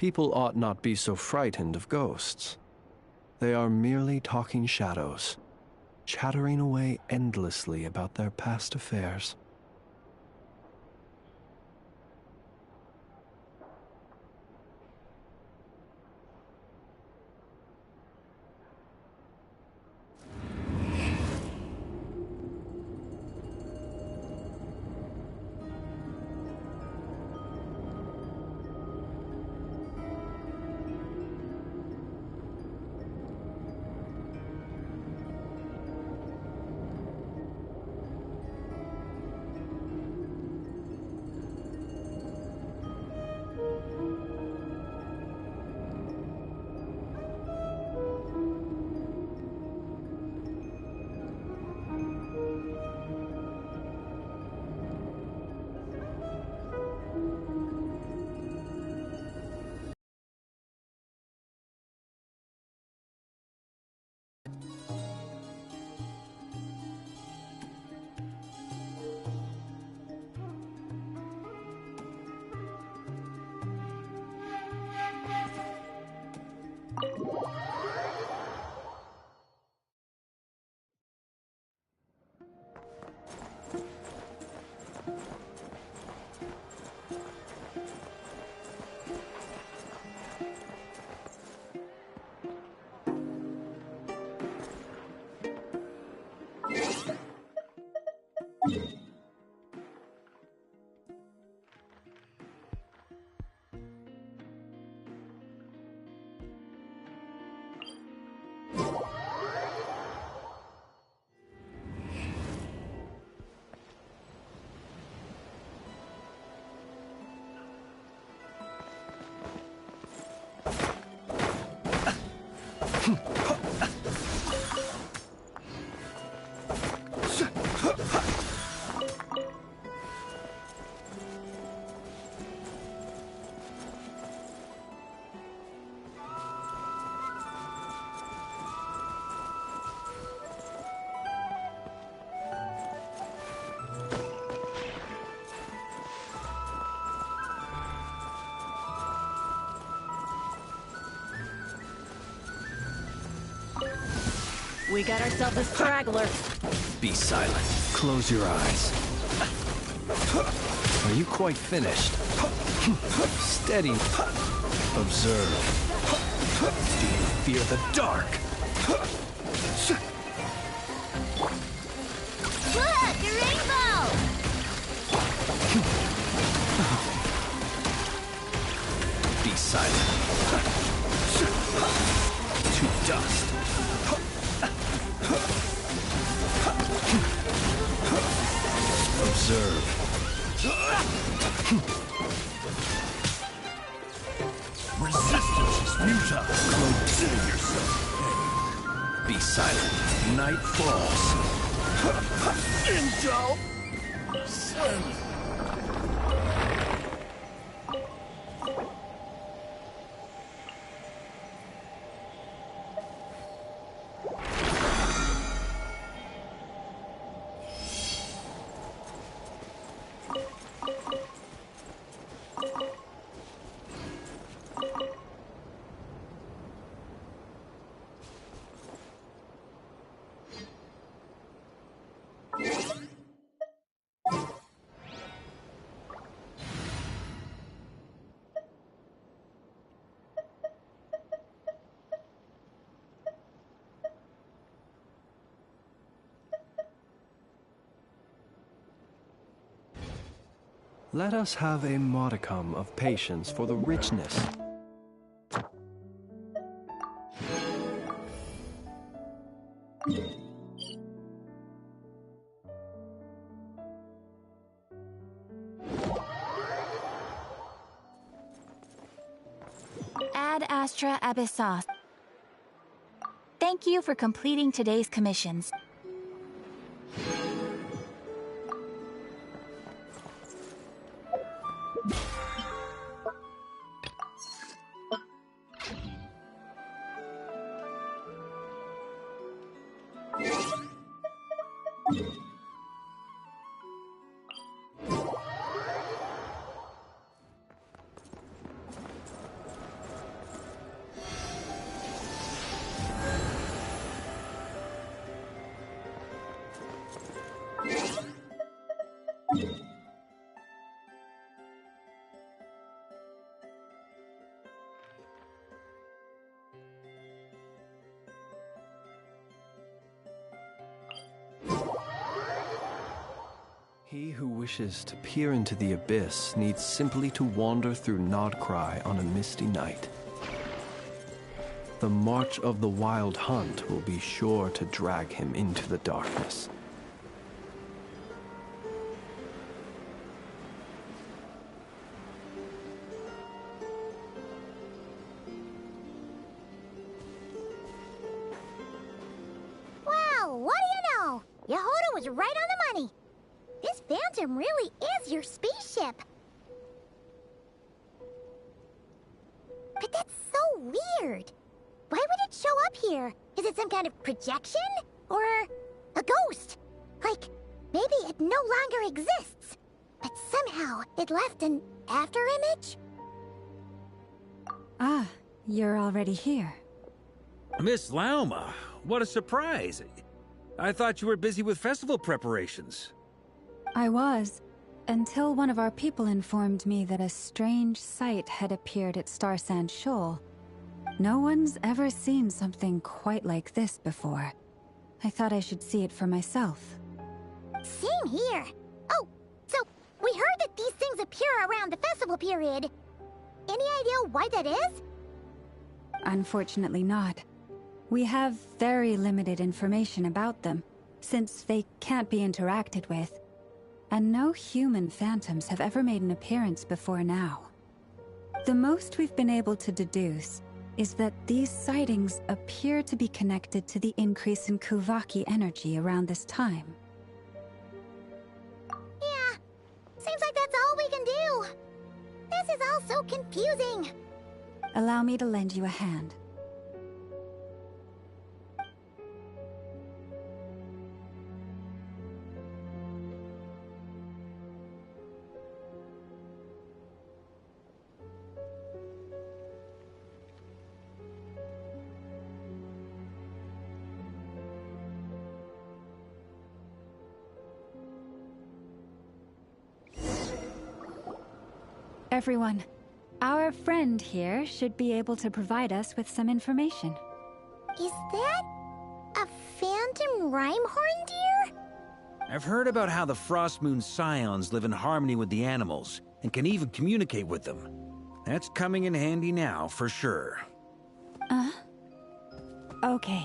People ought not be so frightened of ghosts. They are merely talking shadows, chattering away endlessly about their past affairs. We got ourselves a straggler. Be silent. Close your eyes. Are you quite finished? Steady. Observe. Do you fear the dark? Look, a rainbow! Be silent. To dust. Observe. Resistance is futile. Consider yourself. Be silent. Night falls. Intel. Silence. Let us have a modicum of patience for the richness. Ad Astra Abyssos. Thank you for completing today's commissions. He who wishes to peer into the abyss needs simply to wander through Nod Krai on a misty night. The march of the wild hunt will be sure to drag him into the darkness. Wow, what do you know? Yehoda was right on the money. This Phantom really is your spaceship. But that's so weird. Why would it show up here? Is it some kind of projection? Or a ghost? Like, maybe it no longer exists, but somehow it left an afterimage? Ah, you're already here. Miss Lauma, what a surprise. I thought you were busy with festival preparations. I was, until one of our people informed me that a strange sight had appeared at Star Sand Shoal. No one's ever seen something quite like this before. I thought I should see it for myself. Same here. Oh, so we heard that these things appear around the festival period. Any idea why that is? Unfortunately not. We have very limited information about them, since they can't be interacted with. And no human phantoms have ever made an appearance before now. The most we've been able to deduce is that these sightings appear to be connected to the increase in Kuvaki energy around this time. Yeah, seems like that's all we can do. This is all so confusing. Allow me to lend you a hand. Everyone, our friend here should be able to provide us with some information. Is that a phantom Rhymehorn deer? I've heard about how the Frost Moon Scions live in harmony with the animals and can even communicate with them. That's coming in handy now, for sure. Okay.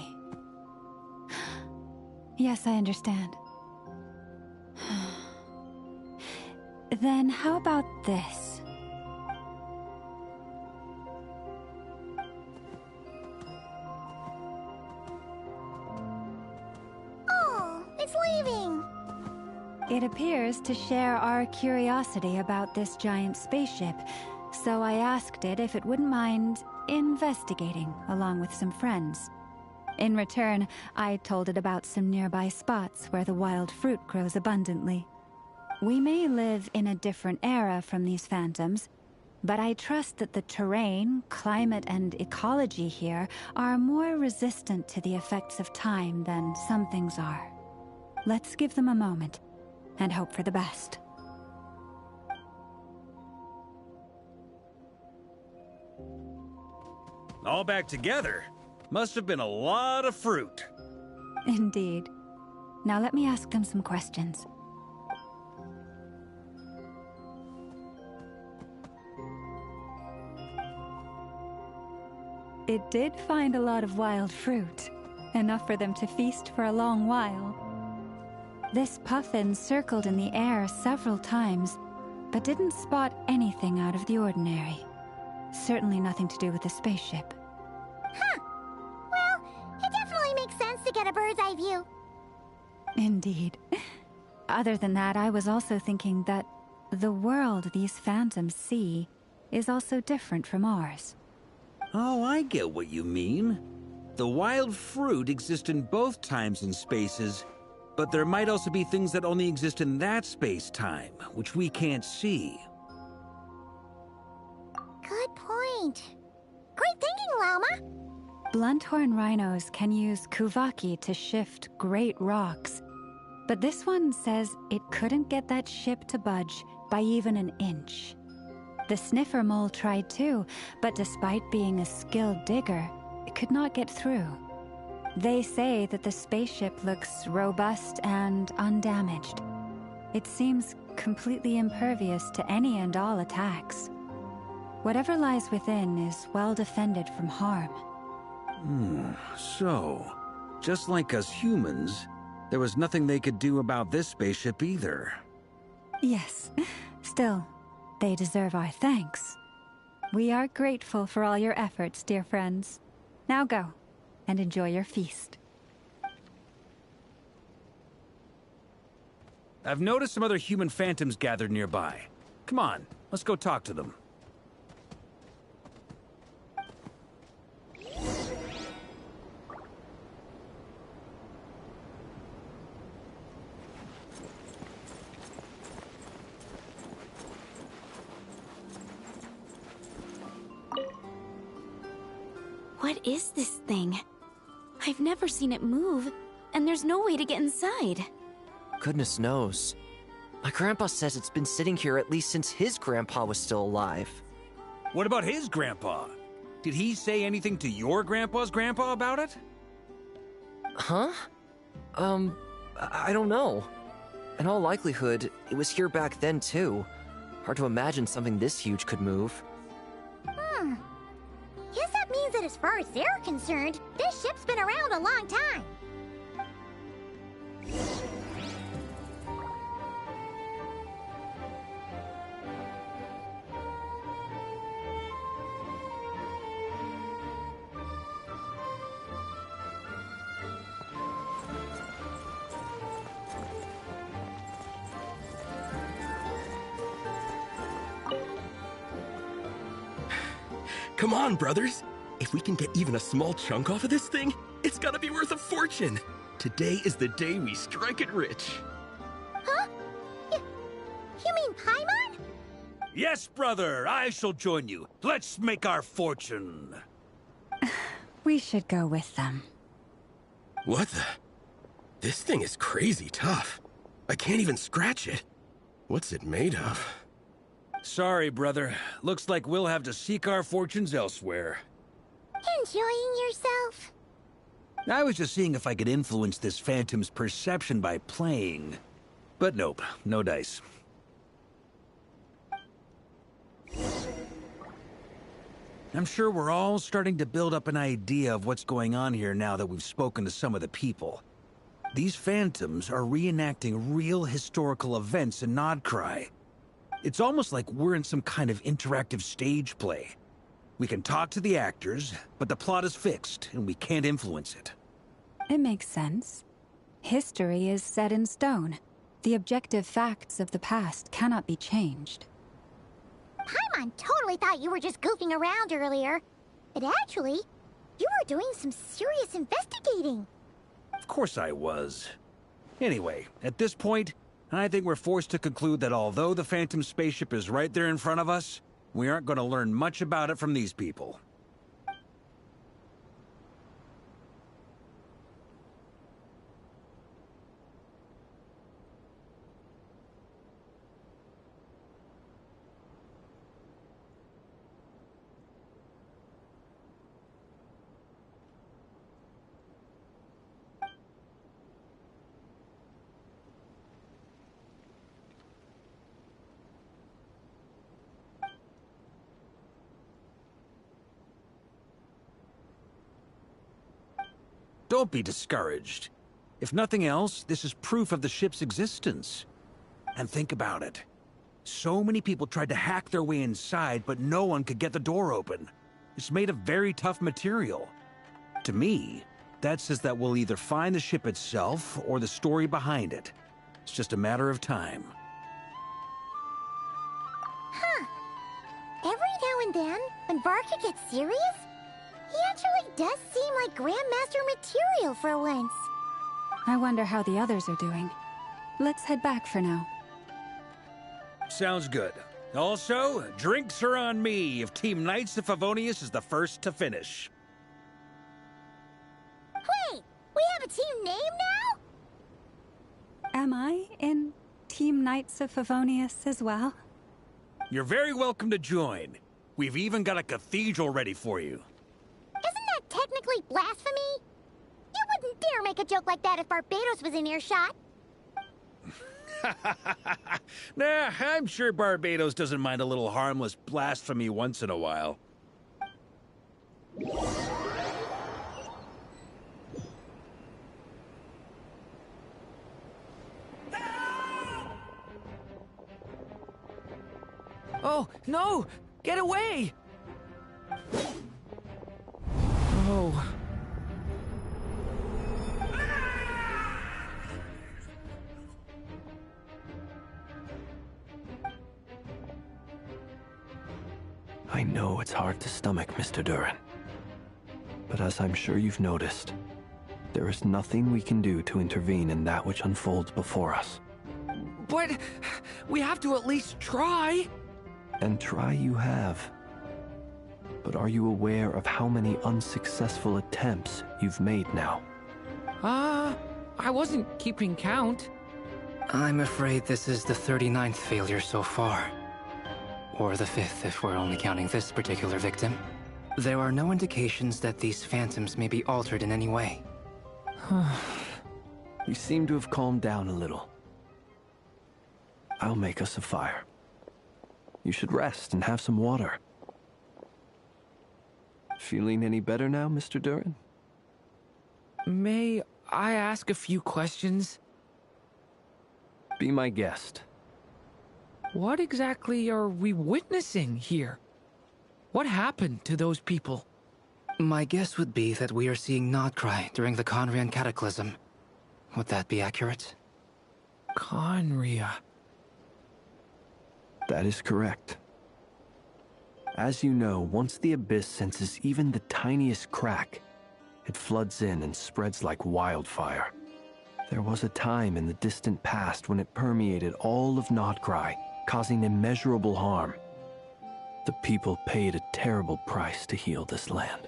Yes, I understand. Then how about this? Oh, it's leaving. It appears to share our curiosity about this giant spaceship, so I asked it if it wouldn't mind investigating along with some friends. In return, I told it about some nearby spots where the wild fruit grows abundantly. We may live in a different era from these phantoms, but I trust that the terrain, climate, and ecology here are more resistant to the effects of time than some things are. Let's give them a moment and hope for the best. All back together? Must have been a lot of fruit. Indeed. Now let me ask them some questions. It did find a lot of wild fruit, enough for them to feast for a long while. This puffin circled in the air several times, but didn't spot anything out of the ordinary. Certainly nothing to do with the spaceship. Huh. Well, it definitely makes sense to get a bird's eye view. Indeed. Other than that, I was also thinking that the world these phantoms see is also different from ours. Oh, I get what you mean. The wild fruit exist in both times and spaces, but there might also be things that only exist in that space-time, which we can't see. Good point. Great thinking, Lauma. Blunthorn rhinos can use Kuvaki to shift great rocks, but this one says it couldn't get that ship to budge by even an inch. The sniffer mole tried too, but despite being a skilled digger, it could not get through. They say that the spaceship looks robust and undamaged. It seems completely impervious to any and all attacks. Whatever lies within is well defended from harm. So, just like us humans, there was nothing they could do about this spaceship either. Yes. Still, they deserve our thanks. We are grateful for all your efforts, dear friends. Now go, and enjoy your feast. I've noticed some other human phantoms gathered nearby. Come on, let's go talk to them. What is this thing? I've never seen it move, and there's no way to get inside. Goodness knows. My grandpa says it's been sitting here at least since his grandpa was still alive. What about his grandpa? Did he say anything to your grandpa's grandpa about it? Huh? I don't know. In all likelihood, it was here back then too. Hard to imagine something this huge could move. Guess that means that as far as they're concerned, this ship's been around a long time. Come on, brothers. If we can get even a small chunk off of this thing, it's gotta be worth a fortune. Today is the day we strike it rich. Huh? You mean Paimon? Yes, brother, I shall join you. Let's make our fortune. We should go with them. What the? This thing is crazy tough. I can't even scratch it. What's it made of? Sorry, brother. Looks like we'll have to seek our fortunes elsewhere. Enjoying yourself? I was just seeing if I could influence this phantom's perception by playing. But nope, no dice. I'm sure we're all starting to build up an idea of what's going on here now that we've spoken to some of the people. These phantoms are reenacting real historical events in Nod Krai. It's almost like we're in some kind of interactive stage play. We can talk to the actors, but the plot is fixed, and we can't influence it. It makes sense. History is set in stone. The objective facts of the past cannot be changed. Paimon totally thought you were just goofing around earlier. But actually, you were doing some serious investigating. Of course I was. Anyway, at this point, I think we're forced to conclude that although the Phantom spaceship is right there in front of us, we aren't going to learn much about it from these people. Don't be discouraged. If nothing else, this is proof of the ship's existence. And think about it. So many people tried to hack their way inside, but no one could get the door open. It's made of very tough material. To me, that says that we'll either find the ship itself or the story behind it. It's just a matter of time. Huh. Every now and then, when Varka gets serious, he actually does seem like Grandmaster material for once. I wonder how the others are doing. Let's head back for now. Sounds good. Also, drinks are on me if Team Knights of Favonius is the first to finish. Wait, we have a team name now? Am I in Team Knights of Favonius as well? You're very welcome to join. We've even got a cathedral ready for you. Isn't that technically blasphemy? You wouldn't dare make a joke like that if Barbados was in earshot. Nah, I'm sure Barbados doesn't mind a little harmless blasphemy once in a while. Oh, no! Get away! Oh. I know it's hard to stomach, Mr. Duran. But as I'm sure you've noticed, there is nothing we can do to intervene in that which unfolds before us. But we have to at least try. And try you have. But are you aware of how many unsuccessful attempts you've made now? I wasn't keeping count. I'm afraid this is the 39th failure so far. Or the 5th if we're only counting this particular victim. There are no indications that these phantoms may be altered in any way. You seem to have calmed down a little. I'll make us a fire. You should rest and have some water. Feeling any better now, Mr. Duran? May I ask a few questions? Be my guest. What exactly are we witnessing here? What happened to those people? My guess would be that we are seeing Nod Krai during the Conrian Cataclysm. Would that be accurate? Conria. That is correct. As you know, once the Abyss senses even the tiniest crack, it floods in and spreads like wildfire. There was a time in the distant past when it permeated all of Nod Krai, causing immeasurable harm. The people paid a terrible price to heal this land.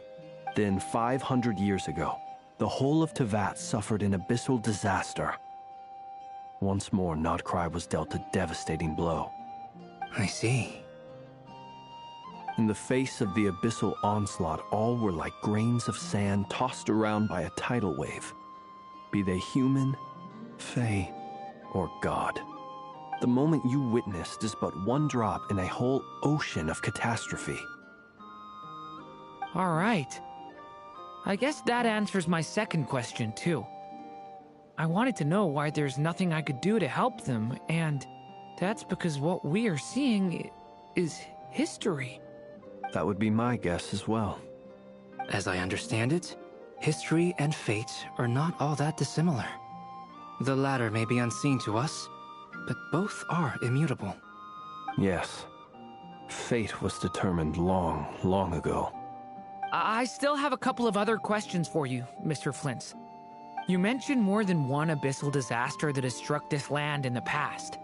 Then, 500 years ago, the whole of Teyvat suffered an abyssal disaster. Once more, Nod Krai was dealt a devastating blow. I see. In the face of the abyssal onslaught, all were like grains of sand tossed around by a tidal wave. Be they human, fae, or god. The moment you witnessed is but one drop in a whole ocean of catastrophe. All right. I guess that answers my second question, too. I wanted to know why there's nothing I could do to help them, and that's because what we are seeing is history. That would be my guess as well. As I understand it, history and fate are not all that dissimilar. The latter may be unseen to us, but both are immutable. Yes. Fate was determined long, long ago. I still have a couple of other questions for you, Mr. Flintz. You mentioned more than one abyssal disaster that has struck this land in the past.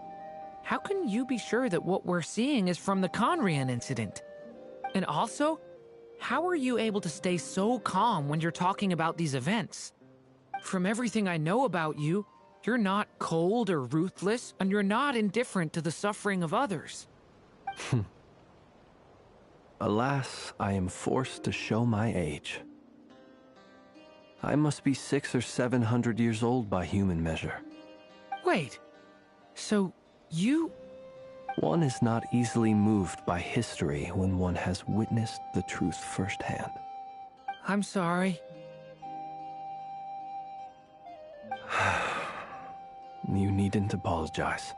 How can you be sure that what we're seeing is from the Conrian incident? And also, how are you able to stay so calm when you're talking about these events? From everything I know about you, you're not cold or ruthless, and you're not indifferent to the suffering of others. Alas, I am forced to show my age. I must be 600 or 700 years old by human measure. Wait, so you... One is not easily moved by history when one has witnessed the truth firsthand. I'm sorry. You needn't apologize.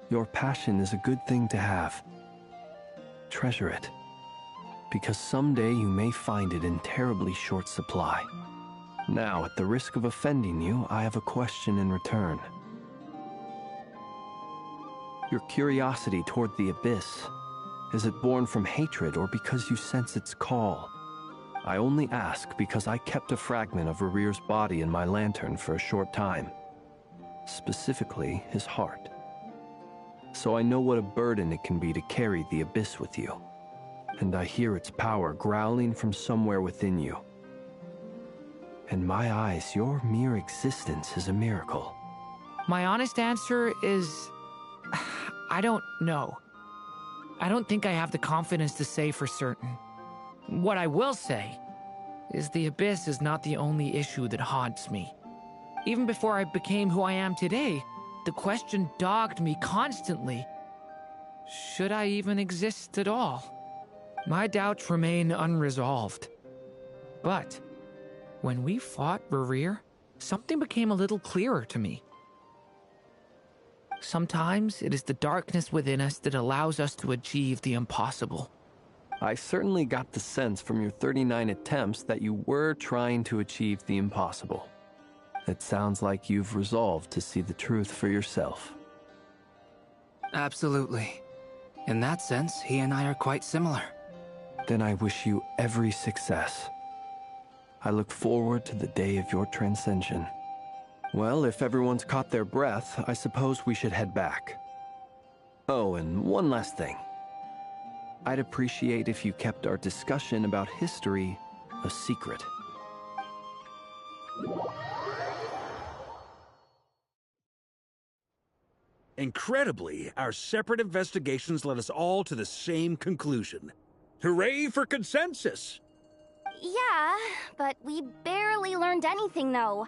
Your passion is a good thing to have. Treasure it, because someday you may find it in terribly short supply. Now, at the risk of offending you, I have a question in return. Your curiosity toward the Abyss, is it born from hatred or because you sense its call? I only ask because I kept a fragment of Rerear's body in my lantern for a short time. Specifically, his heart. So I know what a burden it can be to carry the Abyss with you. And I hear its power growling from somewhere within you. In my eyes, your mere existence is a miracle. My honest answer is... I don't know. I don't think I have the confidence to say for certain. What I will say is the Abyss is not the only issue that haunts me. Even before I became who I am today, the question dogged me constantly. Should I even exist at all? My doubts remain unresolved. But when we fought Rerir, something became a little clearer to me. Sometimes it is the darkness within us that allows us to achieve the impossible. I certainly got the sense from your 39 attempts that you were trying to achieve the impossible. It sounds like you've resolved to see the truth for yourself. Absolutely. In that sense, he and I are quite similar. Then I wish you every success. I look forward to the day of your transcension. Well, if everyone's caught their breath, I suppose we should head back. Oh, and one last thing. I'd appreciate if you kept our discussion about history a secret. Incredibly, our separate investigations led us all to the same conclusion. Hooray for consensus! Yeah, but we barely learned anything, though.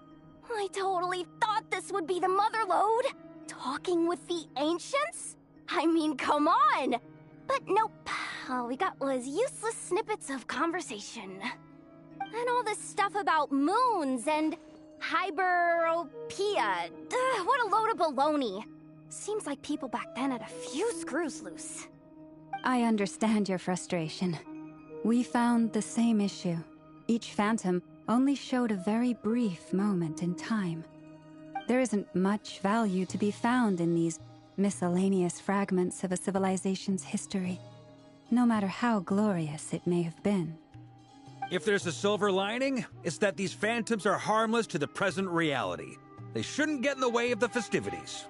I totally thought this would be the mother lode. Talking with the ancients? I mean, come on! But nope. All we got was useless snippets of conversation. And all this stuff about moons and hyperopia. What a load of baloney. Seems like people back then had a few screws loose. I understand your frustration. We found the same issue. Each phantom only showed a very brief moment in time. There isn't much value to be found in these miscellaneous fragments of a civilization's history, no matter how glorious it may have been. If there's a silver lining, it's that these phantoms are harmless to the present reality. They shouldn't get in the way of the festivities.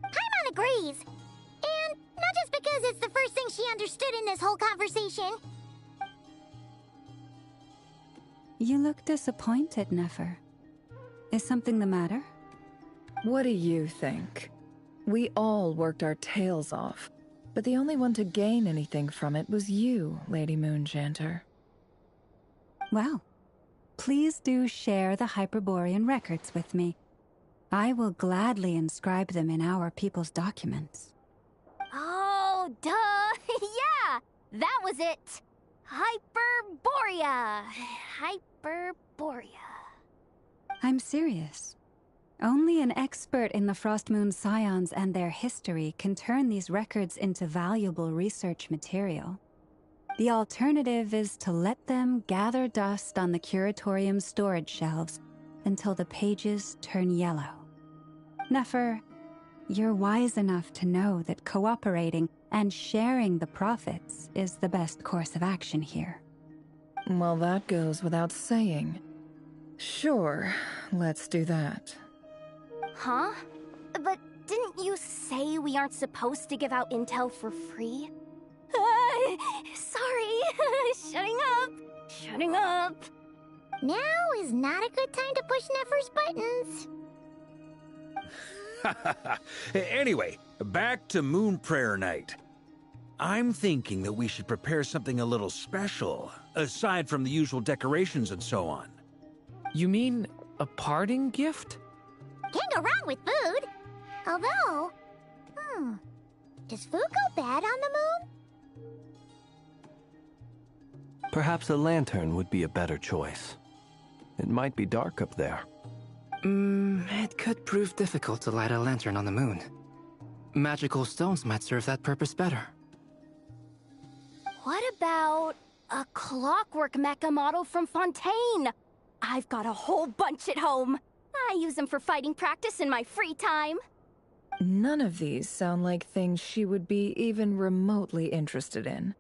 Paimon agrees. And not just because it's the first thing she understood in this whole conversation. You look disappointed, Nefer. Is something the matter? What do you think? We all worked our tails off, but the only one to gain anything from it was you, Lady Moonjanter. Well, please do share the Hyperborean records with me. I will gladly inscribe them in our people's documents. Oh, duh! Yeah! That was it! Hyperborea! Hyperborea. I'm serious. Only an expert in the Frostmoon Scions and their history can turn these records into valuable research material. The alternative is to let them gather dust on the Curatorium's storage shelves until the pages turn yellow. Nefer, you're wise enough to know that cooperating and sharing the profits is the best course of action here. Well, that goes without saying. Sure, let's do that. Huh? But didn't you say we aren't supposed to give out intel for free? Sorry. Shutting up. Now is not a good time to push Nefer's buttons. Anyway, back to Moon Prayer Night. I'm thinking that we should prepare something a little special, aside from the usual decorations and so on. You mean a parting gift? Can't go wrong with food. Although, does food go bad on the moon? Perhaps a lantern would be a better choice. It might be dark up there. It could prove difficult to light a lantern on the moon. Magical stones might serve that purpose better. What about a clockwork mecha model from Fontaine? I've got a whole bunch at home. I use them for fighting practice in my free time. None of these sound like things she would be even remotely interested in.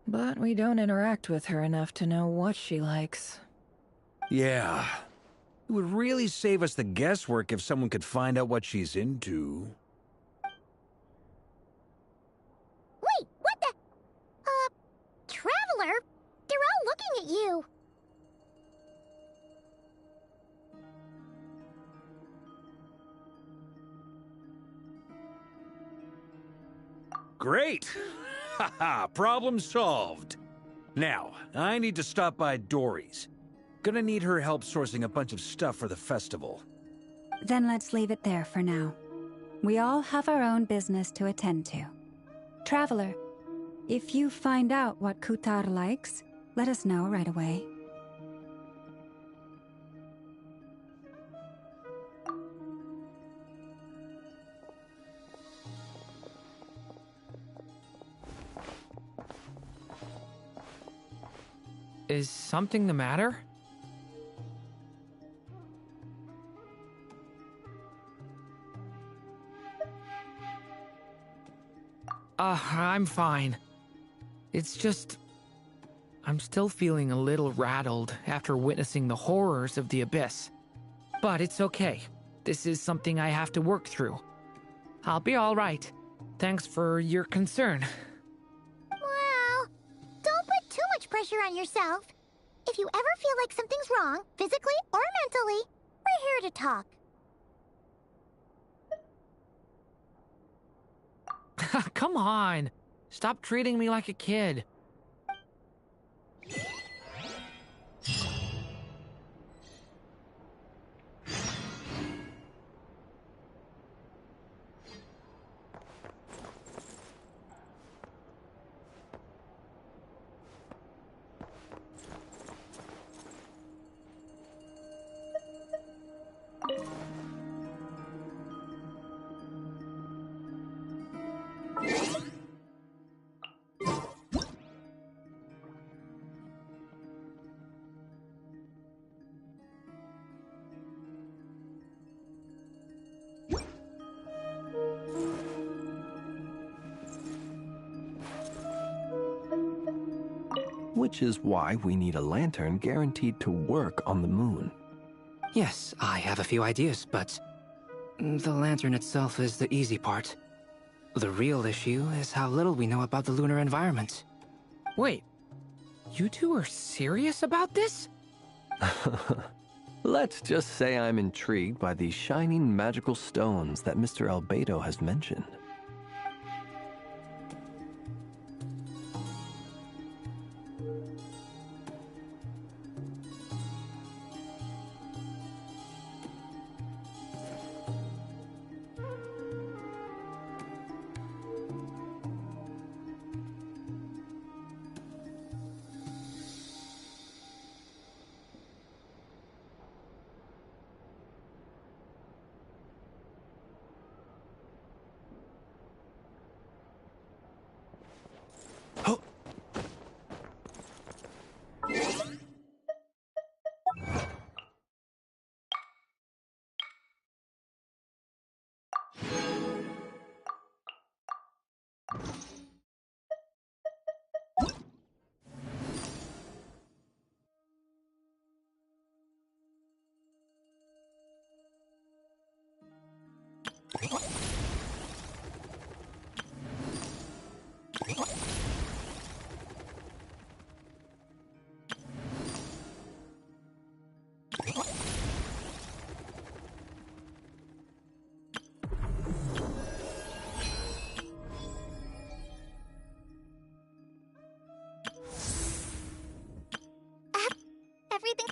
But we don't interact with her enough to know what she likes. Yeah. It would really save us the guesswork if someone could find out what she's into. Wait, what the? Traveler? They're all looking at you. Great! Haha, problem solved. Now, I need to stop by Dory's. Gonna need her help sourcing a bunch of stuff for the festival. Then let's leave it there for now. We all have our own business to attend to. Traveler, if you find out what Kutar likes, let us know right away. Is something the matter? I'm fine. It's just... I'm still feeling a little rattled after witnessing the horrors of the Abyss. But it's okay. This is something I have to work through. I'll be alright. Thanks for your concern. Well, don't put too much pressure on yourself. If you ever feel like something's wrong, physically or mentally, we're here to talk. Come on. Stop treating me like a kid. Which is why we need a lantern guaranteed to work on the moon. Yes, I have a few ideas, but the lantern itself is the easy part. The real issue is how little we know about the lunar environment. Wait, you two are serious about this? Let's just say I'm intrigued by these shining magical stones that Mr. Albedo has mentioned. Everything...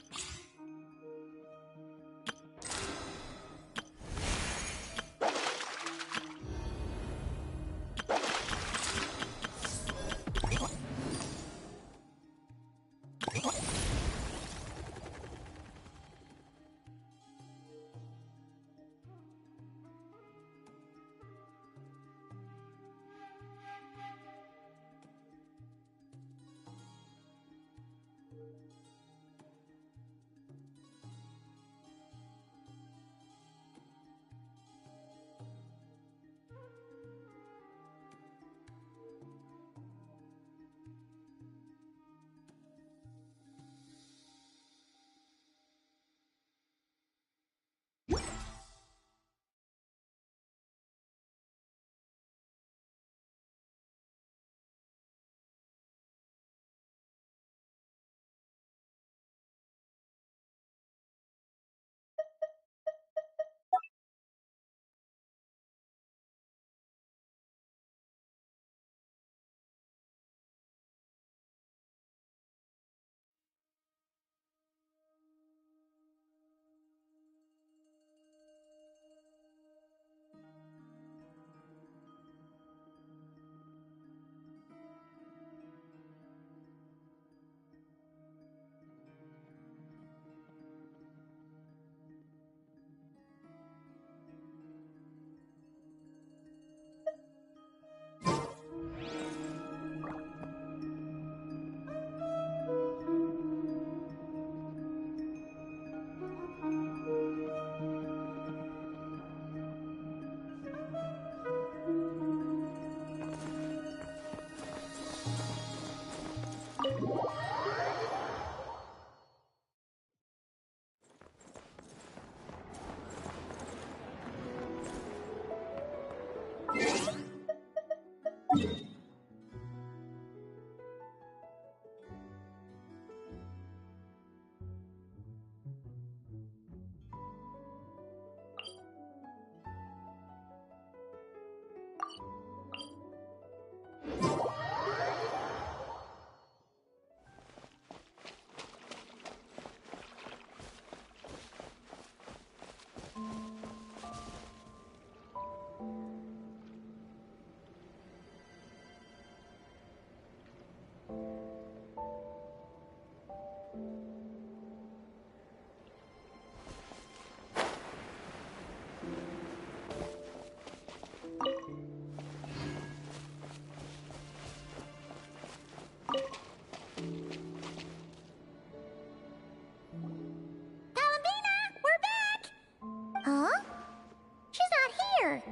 here?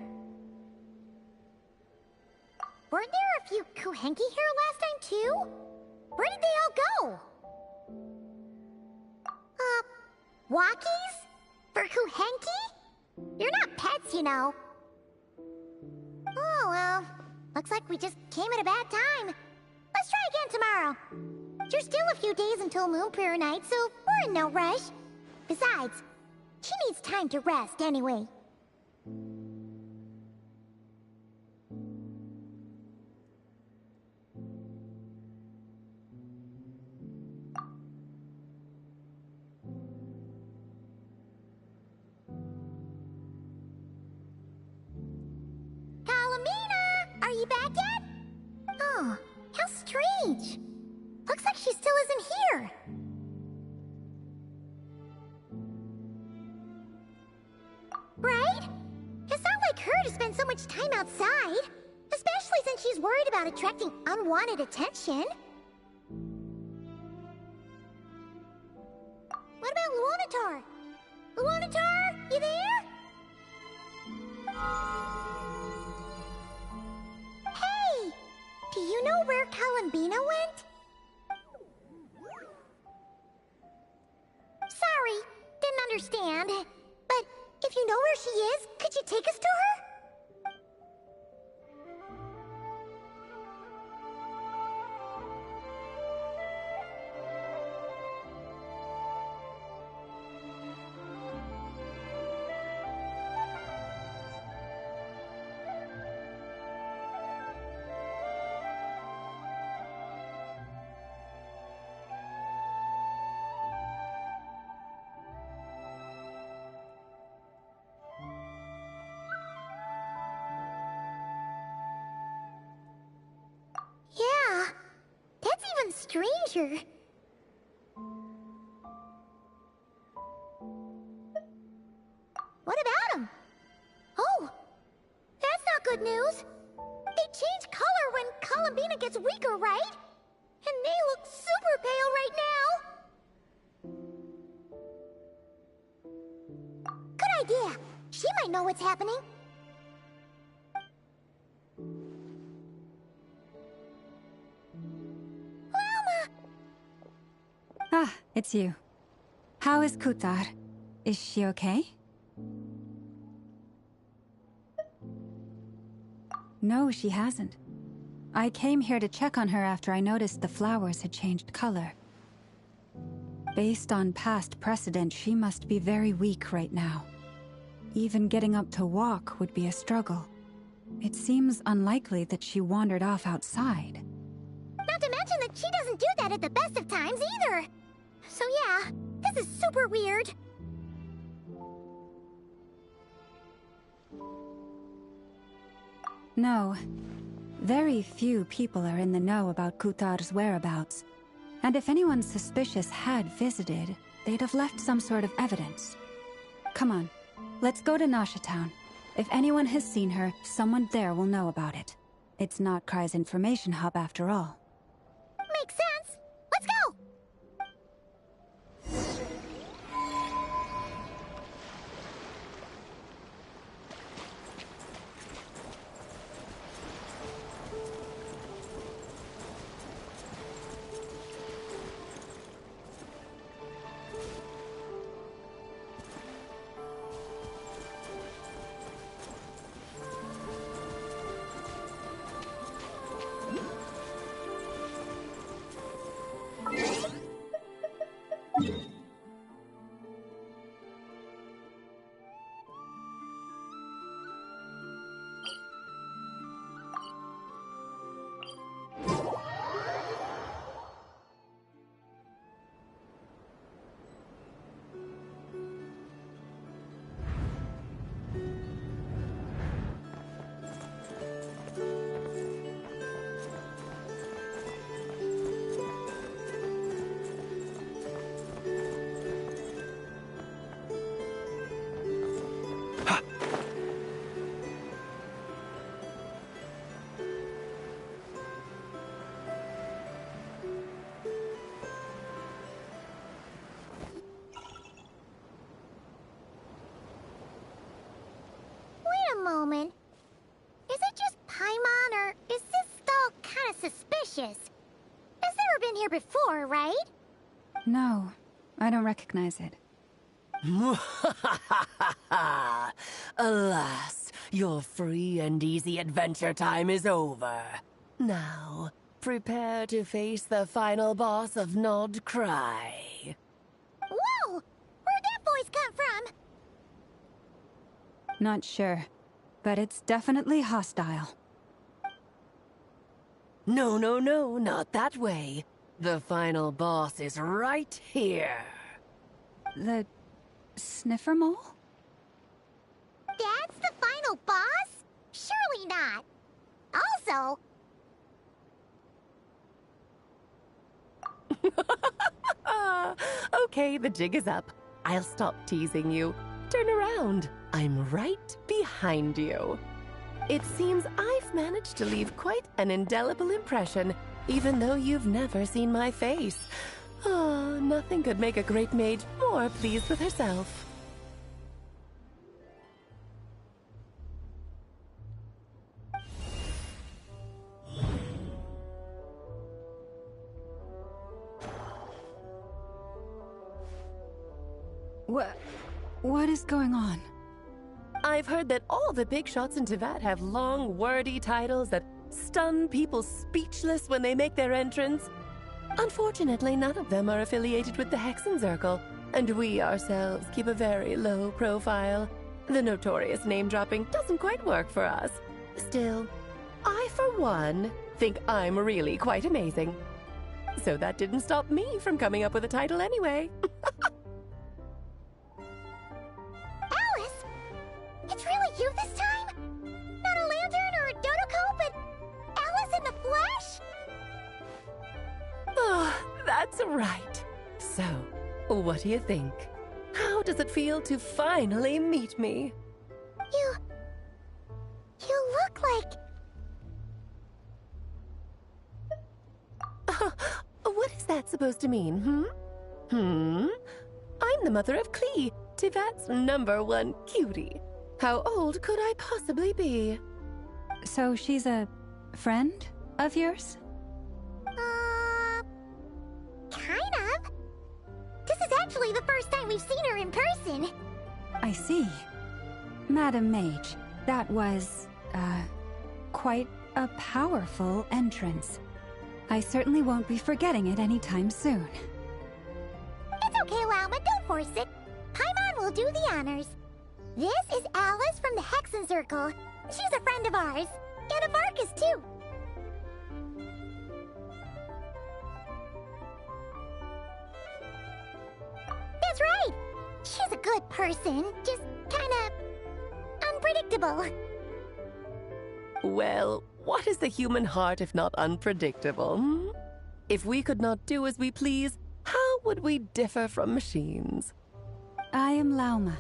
Weren't there a few Kuhenki here last time, too? Where did they all go? Walkies? For Kuhenki? You're not pets, you know. Oh, well. Looks like we just came at a bad time. Let's try again tomorrow. There's still a few days until Moon Prayer Night, so we're in no rush. Besides, she needs time to rest anyway. Kalamina! Are you back yet? Oh, how strange. Looks like she still isn't here. Right? It's not like her to spend so much time outside. Especially since she's worried about attracting unwanted attention. What about Luonatar? Luonatar, you there? Hey! Do you know where Kalambina went? Sorry, didn't understand. But if you know where she is, could you take us to her? Yeah, that's even stranger. What about him? Oh, that's not good news. They change color when Kalambina gets weaker, right? And they look super pale right now. Good idea. She might know what's happening. Ah, it's you. How is Kutar? Is she okay? No, she hasn't. I came here to check on her after I noticed the flowers had changed color. Based on past precedent, she must be very weak right now. Even getting up to walk would be a struggle. It seems unlikely that she wandered off outside. Not to mention that she doesn't do that at the best of times either. So yeah, this is super weird. No. Very few people are in the know about Kutar's whereabouts. And if anyone suspicious had visited, they'd have left some sort of evidence. Come on, let's go to Nasha Town. If anyone has seen her, someone there will know about it. It's Nod Krai's information hub after all. Makes sense. Let's go! human. Is it just Paimon, or is this stall kind of suspicious? It's never been here before, right? No, I don't recognize it. Alas, your free and easy adventure time is over. Now, prepare to face the final boss of Nod Krai. Whoa! Where'd that voice come from? Not sure, but it's definitely hostile. No, no, no, not that way. The final boss is right here. The sniffer mole? That's the final boss? Surely not. Also... Okay, the jig is up. I'll stop teasing you. Turn around. I'm right behind you. It seems I've managed to leave quite an indelible impression, even though you've never seen my face. Ah, nothing could make a great mage more pleased with herself. What is going on? I've heard that all the big shots in Teyvat have long, wordy titles that stun people speechless when they make their entrance. Unfortunately, none of them are affiliated with the Hexen Circle, and we ourselves keep a very low profile. The notorious name-dropping doesn't quite work for us. Still, I, for one, think I'm really quite amazing. So that didn't stop me from coming up with a title anyway. Alice! It's really you this time? Not a lantern or a Dodoko, but Alice in the flesh? Oh, that's right. So, what do you think? How does it feel to finally meet me? You look like... What is that supposed to mean, I'm the mother of Klee, Teyvat's #1 cutie. How old could I possibly be? So she's a friend of yours? Kind of. This is actually the first time we've seen her in person. I see. Madam Mage, that was, quite a powerful entrance. I certainly won't be forgetting it anytime soon. It's okay, Lama, don't force it. Paimon will do the honors. This is Alice from the Hexen Circle. She's a friend of ours. And of Arcus, too. That's right. She's a good person, just kinda... unpredictable. Well, what is the human heart if not unpredictable? If we could not do as we please, how would we differ from machines? I am Lauma,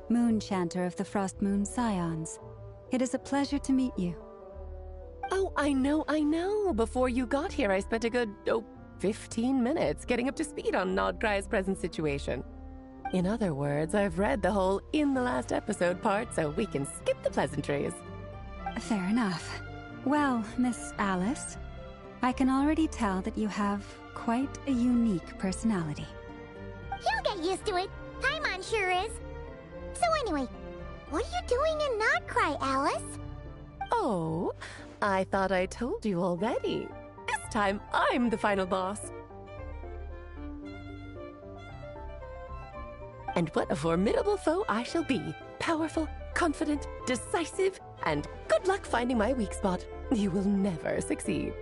Moon Chanter of the Frost Moon Scions. It is a pleasure to meet you. Oh, I know. Before you got here, I spent a good, 15 minutes getting up to speed on Nod Krai's present situation. In other words, I've read the whole in the last episode part, so we can skip the pleasantries. Fair enough. Well, Miss Alice, I can already tell that you have quite a unique personality. You'll get used to it. Paimon sure is. So anyway, what are you doing in Nod Krai, Alice? Oh, I thought I told you already. This time, I'm the final boss. And what a formidable foe I shall be. Powerful, confident, decisive, and good luck finding my weak spot. You will never succeed.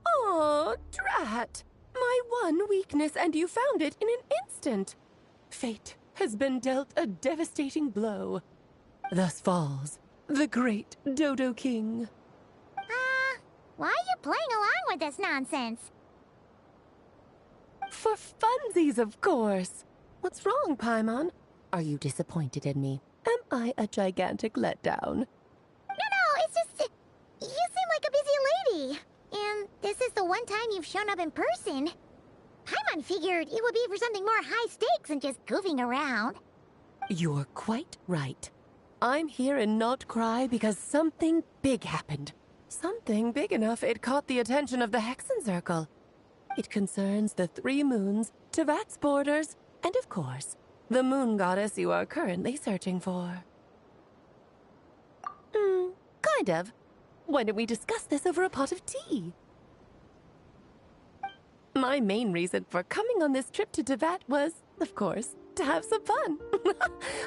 Oh, drat! My one weakness, and you found it in an instant. Fate has been dealt a devastating blow. Thus falls the great Dodo King. Why are you playing along with this nonsense? For funsies, of course. What's wrong, Paimon? Are you disappointed in me? Am I a gigantic letdown? No, it's just... you seem like a busy lady. And this is the one time you've shown up in person. Paimon figured it would be for something more high stakes than just goofing around. You're quite right. I'm here in Nod Krai because something big happened. Something big enough it caught the attention of the Hexen Circle. It concerns the 3 moons, Tevat's borders, and of course, the moon goddess you are currently searching for. Kind of. Why don't we discuss this over a pot of tea? My main reason for coming on this trip to Tevat was, of course, to have some fun.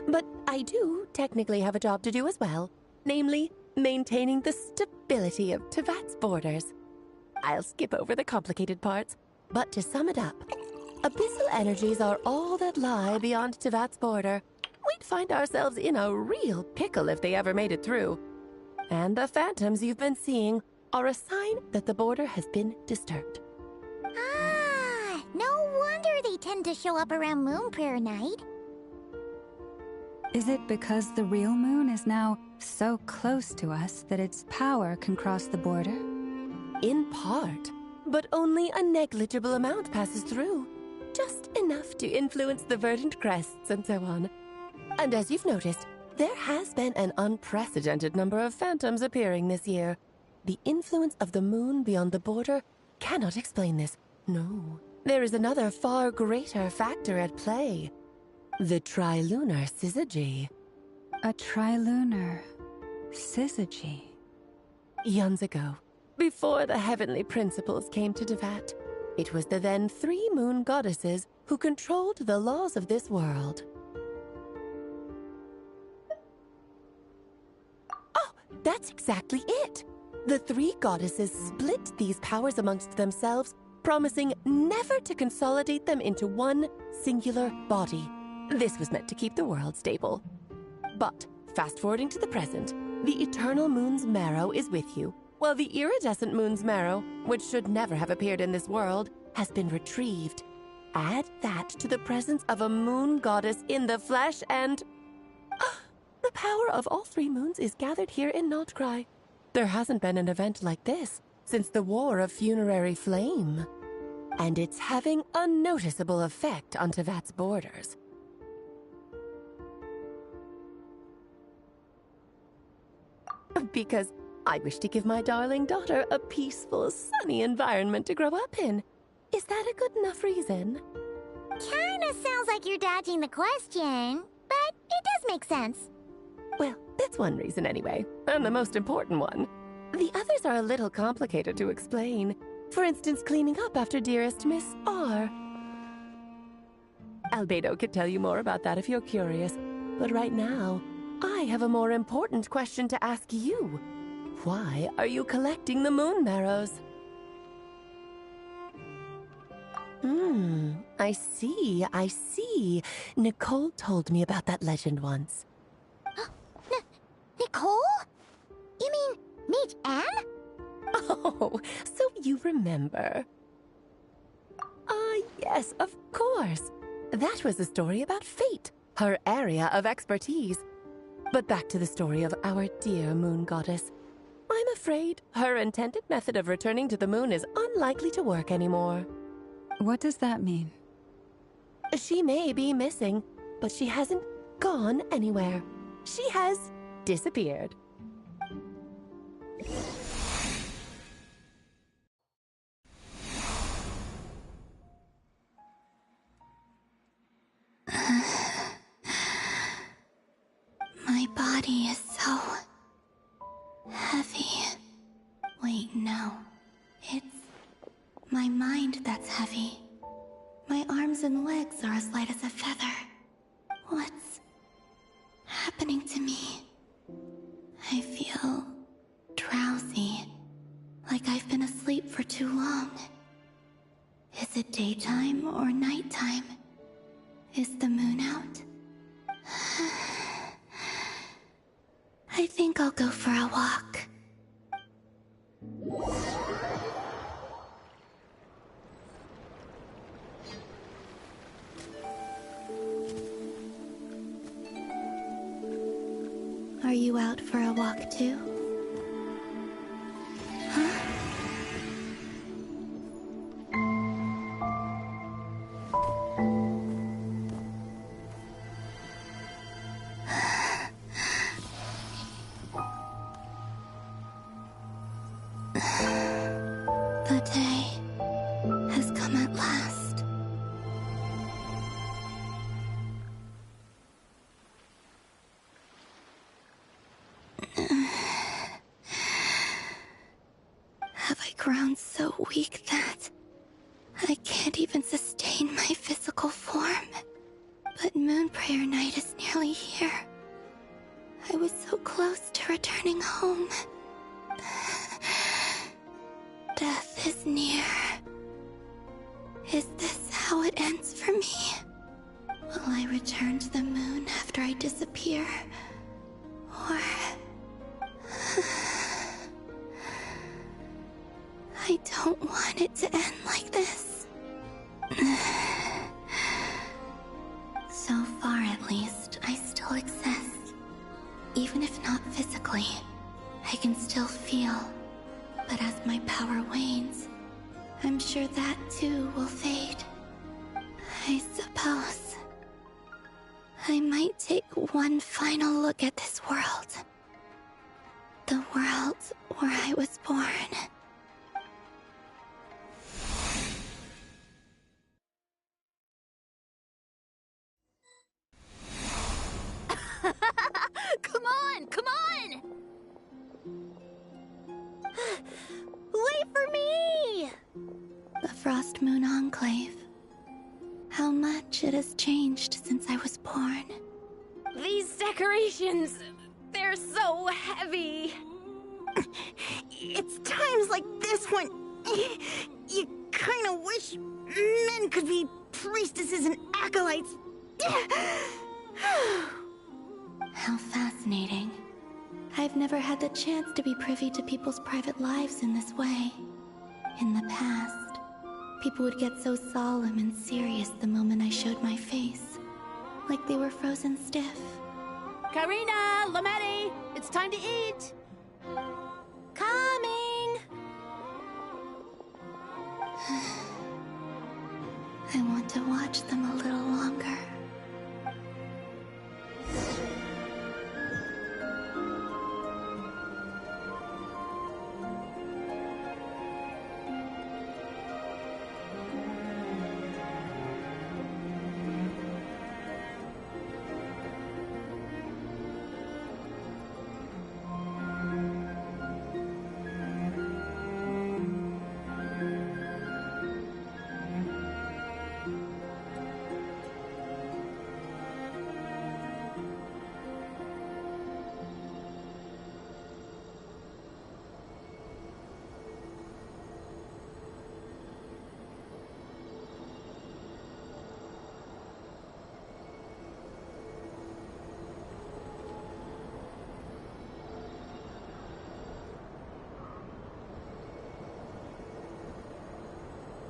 But I do technically have a job to do as well, namely, maintaining the stability of Tevat's borders. I'll skip over the complicated parts, but to sum it up, abyssal energies are all that lie beyond Tevat's border. We'd find ourselves in a real pickle if they ever made it through. And the phantoms you've been seeing are a sign that the border has been disturbed. Ah, no wonder they tend to show up around Moon Prayer Night. Is it because the real moon is now so close to us that its power can cross the border? In part, but only a negligible amount passes through. Just enough to influence the verdant crests and so on. And as you've noticed, there has been an unprecedented number of phantoms appearing this year. The influence of the moon beyond the border cannot explain this. No, there is another far greater factor at play. The trilunar syzygy. A trilunar syzygy? Eons ago, before the heavenly principles came to Tevat, it was the then 3 moon goddesses who controlled the laws of this world. Oh, that's exactly it! The 3 goddesses split these powers amongst themselves, promising never to consolidate them into one singular body. This was meant to keep the world stable. But, fast-forwarding to the present, the eternal moon's marrow is with you, while the iridescent moon's marrow, which should never have appeared in this world, has been retrieved. Add that to the presence of a moon goddess in the flesh and... the power of all 3 moons is gathered here in Nod Krai. There hasn't been an event like this since the War of Funerary Flame. And it's having a noticeable effect on Tevat's borders. Because I wish to give my darling daughter a peaceful, sunny environment to grow up in. Is that a good enough reason? Kinda sounds like you're dodging the question, but it does make sense. Well, that's one reason anyway, and the most important one. The others are a little complicated to explain. For instance, cleaning up after dearest Miss R. Albedo could tell you more about that if you're curious, but right now, I have a more important question to ask you. Why are you collecting the moon marrows? I see. Nicole told me about that legend once. Nicole? You mean Mage Anne? Oh, so you remember. Yes, of course. That was a story about fate, her area of expertise. But back to the story of our dear moon goddess. I'm afraid her intended method of returning to the moon is unlikely to work anymore. What does that mean? She may be missing, but she hasn't gone anywhere. She has disappeared. My body is so heavy. Wait, no. It's my mind that's heavy. My arms and legs are as light as a feather. What's happening to me? I feel drowsy, like I've been asleep for too long. Is it daytime or nighttime? Is the moon out? I think I'll go for a walk. Are you out for a walk too? Huh? grown so weak that I can't even sustain my physical form. But Moon Prayer Night is nearly here. I was so close to returning home. Death is near. Is this how it ends for me? Will I return to the moon after I disappear? Or... I don't want it to end like this. So far, at least, I still exist. Even if not physically, I can still feel. But as my power wanes, I'm sure that too will fade. I suppose I might take one final look at this world. The world where I was born. Come on! Come on! Wait for me! The Frost Moon Enclave. How much it has changed since I was born. These decorations, they're so heavy. It's times like this when you kind of wish men could be priestesses and acolytes. How fascinating. I've never had the chance to be privy to people's private lives in this way. In the past, people would get so solemn and serious the moment I showed my face. Like they were frozen stiff. Karina, Lametti, it's time to eat. Coming! I want to watch them a little longer.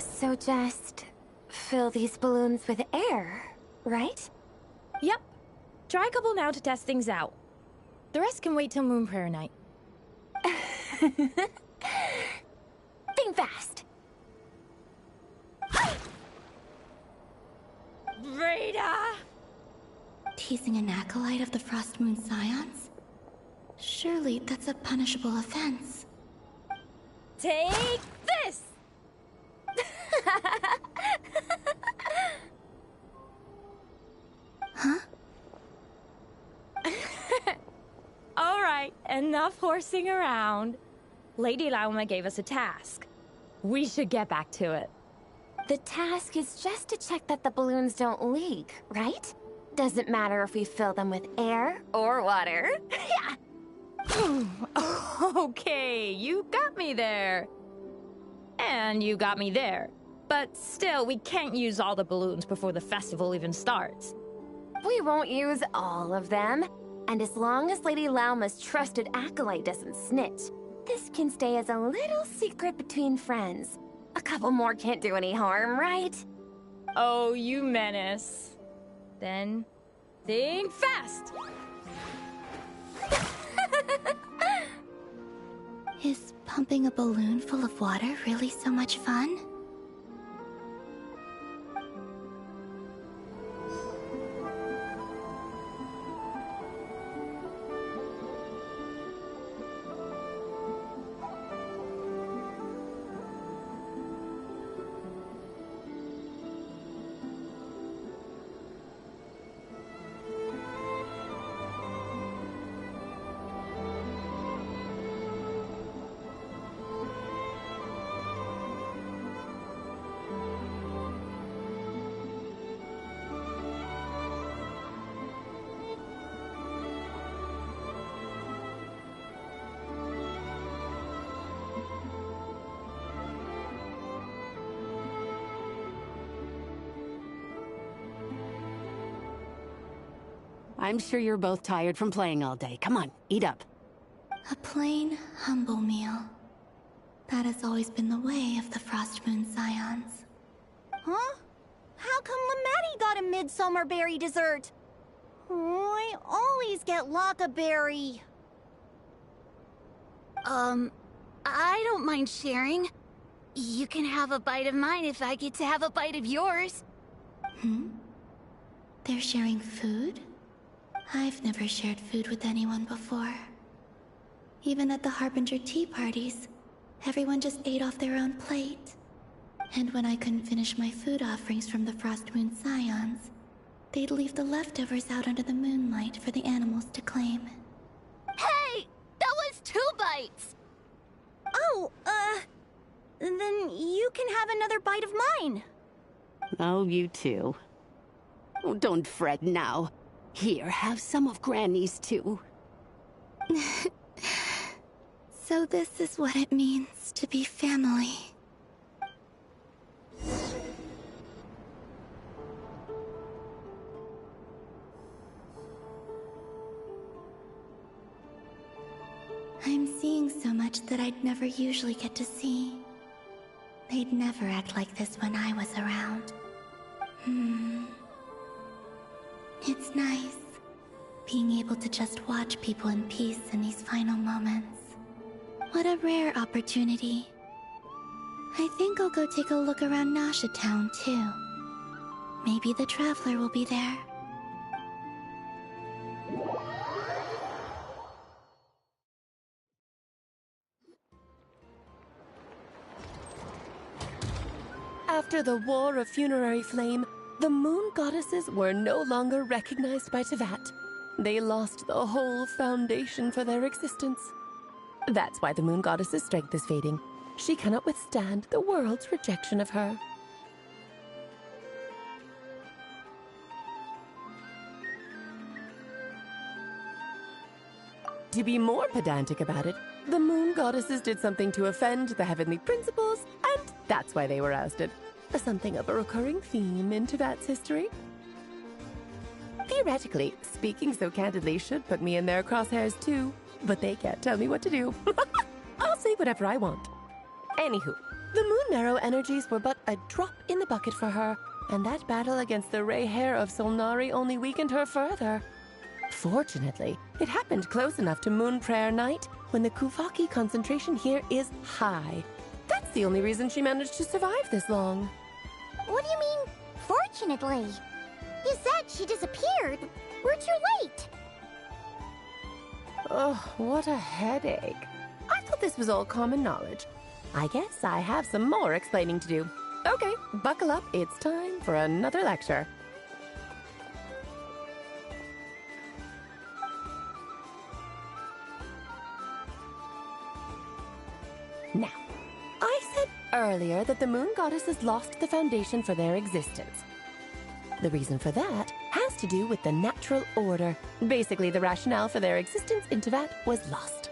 So just fill these balloons with air, right? Yep. Try a couple now to test things out. The rest can wait till Moon Prayer Night. Think fast. Rita! Teasing an acolyte of the Frost Moon Scions? Surely that's a punishable offense. Take this! Huh? Alright, enough horsing around. Lady Lauma gave us a task. We should get back to it. The task is just to check that the balloons don't leak, right? Doesn't matter if we fill them with air or water. Yeah. Okay, you got me there. And you got me there. But still, we can't use all the balloons before the festival even starts. We won't use all of them. And as long as Lady Lauma's trusted acolyte doesn't snitch, this can stay as a little secret between friends. A couple more can't do any harm, right? Oh, you menace. Then, think fast! Is pumping a balloon full of water really so much fun? I'm sure you're both tired from playing all day. Come on, eat up. A plain, humble meal. That has always been the way of the Frost Moon Scions. Huh? How come Lamatti got a midsummer berry dessert? Oh, I always get Lockaberry. I don't mind sharing. You can have a bite of mine if I get to have a bite of yours. They're sharing food? I've never shared food with anyone before. Even at the Harbinger tea parties, everyone just ate off their own plate. And when I couldn't finish my food offerings from the Frost Moon Scions, they'd leave the leftovers out under the moonlight for the animals to claim. Hey! That was 2 bites! Oh, then you can have another bite of mine. Oh, you too. Oh, don't fret now. Here, have some of Granny's too. So this is what it means to be family. I'm seeing so much that I'd never usually get to see. They'd never act like this when I was around. It's nice, being able to just watch people in peace in these final moments. What a rare opportunity. I think I'll go take a look around Nasha Town, too. Maybe the Traveler will be there. After the War of Funerary Flame, the Moon Goddesses were no longer recognized by Tevat. They lost the whole foundation for their existence. That's why the Moon Goddess's strength is fading. She cannot withstand the world's rejection of her. To be more pedantic about it, the Moon Goddesses did something to offend the Heavenly Principles, and that's why they were ousted. Something of a recurring theme in Tevat's history. Theoretically, speaking so candidly should put me in their crosshairs too, but they can't tell me what to do. I'll say whatever I want. Anywho, the Moon Marrow energies were but a drop in the bucket for her, and that battle against the Ray Hair of Solnari only weakened her further. Fortunately, it happened close enough to Moon Prayer Night when the Kuvaki concentration here is high. That's the only reason she managed to survive this long. What do you mean, fortunately? You said she disappeared. We're too late. Oh, what a headache. I thought this was all common knowledge. I guess I have some more explaining to do. Okay, buckle up. It's time for another lecture. Now, I said earlier that the Moon Goddesses lost the foundation for their existence. The reason for that has to do with the natural order. Basically, the rationale for their existence in Tevat was lost.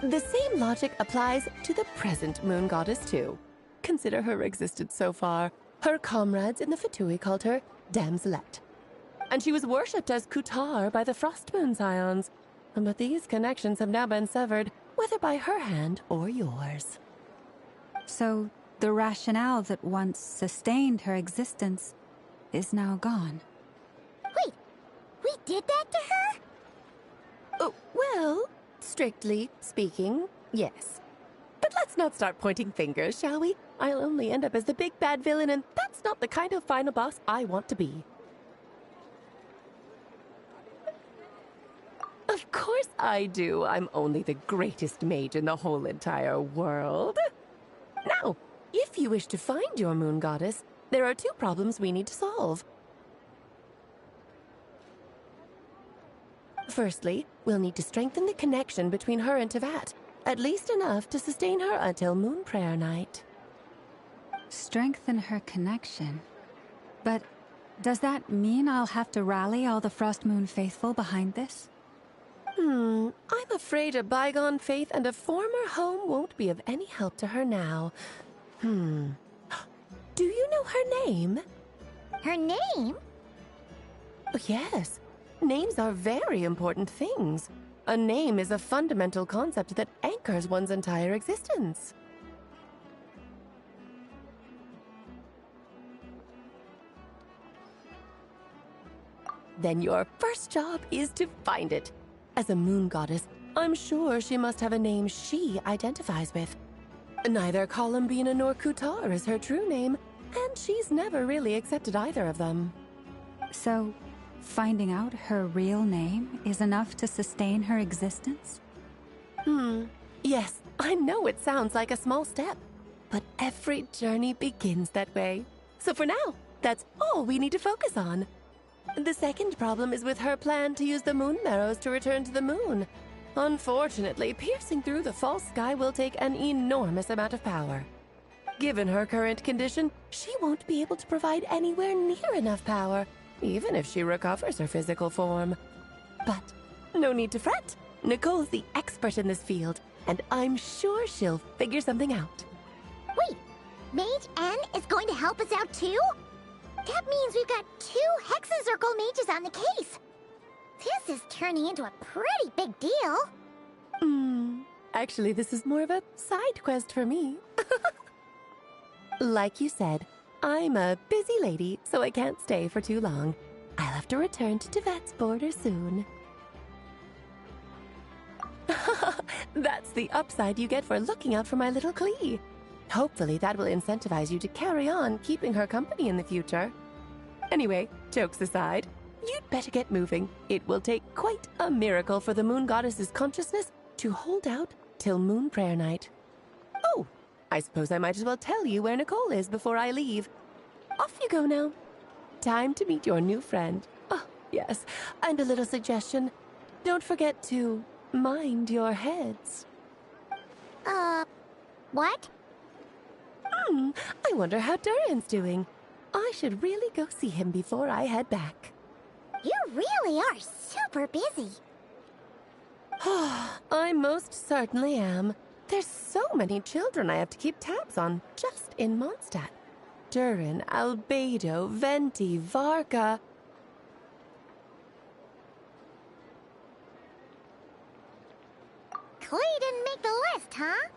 The same logic applies to the present Moon Goddess, too. Consider her existence so far. Her comrades in the Fatui called her Damselette. And she was worshipped as Kutar by the Frost Moon Scions. But these connections have now been severed, whether by her hand or yours. So, the rationale that once sustained her existence is now gone. Wait, we did that to her? Oh, well, strictly speaking, yes. But let's not start pointing fingers, shall we? I'll only end up as the big bad villain, and that's not the kind of final boss I want to be. Of course I do. I'm only the greatest mage in the whole entire world. Now, if you wish to find your Moon Goddess, there are 2 problems we need to solve. Firstly, we'll need to strengthen the connection between her and Tevat, at least enough to sustain her until Moon Prayer Night. Strengthen her connection? But does that mean I'll have to rally all the Frost Moon faithful behind this? I'm afraid a bygone faith and a former home won't be of any help to her now. Do you know her name? Her name? Oh, yes. Names are very important things. A name is a fundamental concept that anchors one's entire existence. Then your first job is to find it. As a moon goddess, I'm sure she must have a name she identifies with. Neither Columbina nor Kutar is her true name, and she's never really accepted either of them. So, finding out her real name is enough to sustain her existence? Yes, I know it sounds like a small step, but every journey begins that way. So for now, that's all we need to focus on. The second problem is with her plan to use the moon marrows to return to the moon. Unfortunately, piercing through the false sky will take an enormous amount of power. Given her current condition, she won't be able to provide anywhere near enough power, even if she recovers her physical form. But no need to fret. Nicole's the expert in this field, and I'm sure she'll figure something out. Wait, Mage N is going to help us out too? That means we've got 2 Hexacircle mages on the case. This is turning into a pretty big deal. Actually, this is more of a side quest for me. Like you said, I'm a busy lady, so I can't stay for too long. I'll have to return to Tibet's border soon. That's the upside you get for looking out for my little Klee. Hopefully that will incentivize you to carry on keeping her company in the future. Anyway, jokes aside, you'd better get moving. It will take quite a miracle for the moon goddess's consciousness to hold out till moon prayer night. Oh, I suppose I might as well tell you where Nicole is before I leave. Off you go now. Time to meet your new friend. Oh, yes, and a little suggestion. Don't forget to mind your heads. What? I wonder how Durin's doing. I should really go see him before I head back. You really are super busy. I most certainly am. There's so many children I have to keep tabs on just in Mondstadt. Durin, Albedo, Venti, Varka. Klee didn't make the list, huh?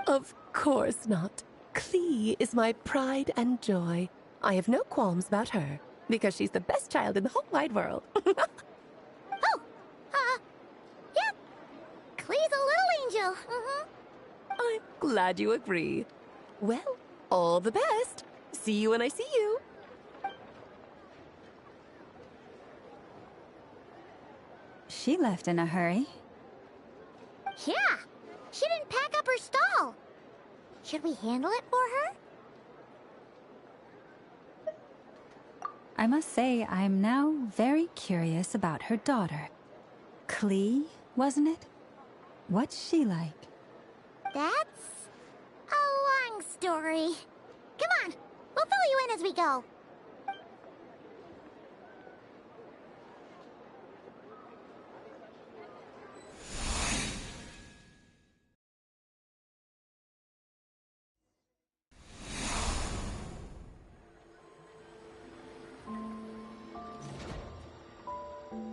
Of course not. Klee is my pride and joy. I have no qualms about her, because she's the best child in the whole wide world. Yeah. Klee's a little angel. I'm glad you agree. Well, all the best. See you when I see you. She left in a hurry. Yeah, she didn't pack up her stall. Should we handle it for her? I must say, I'm now very curious about her daughter. Klee, wasn't it? What's she like? That's a long story. Come on, we'll fill you in as we go.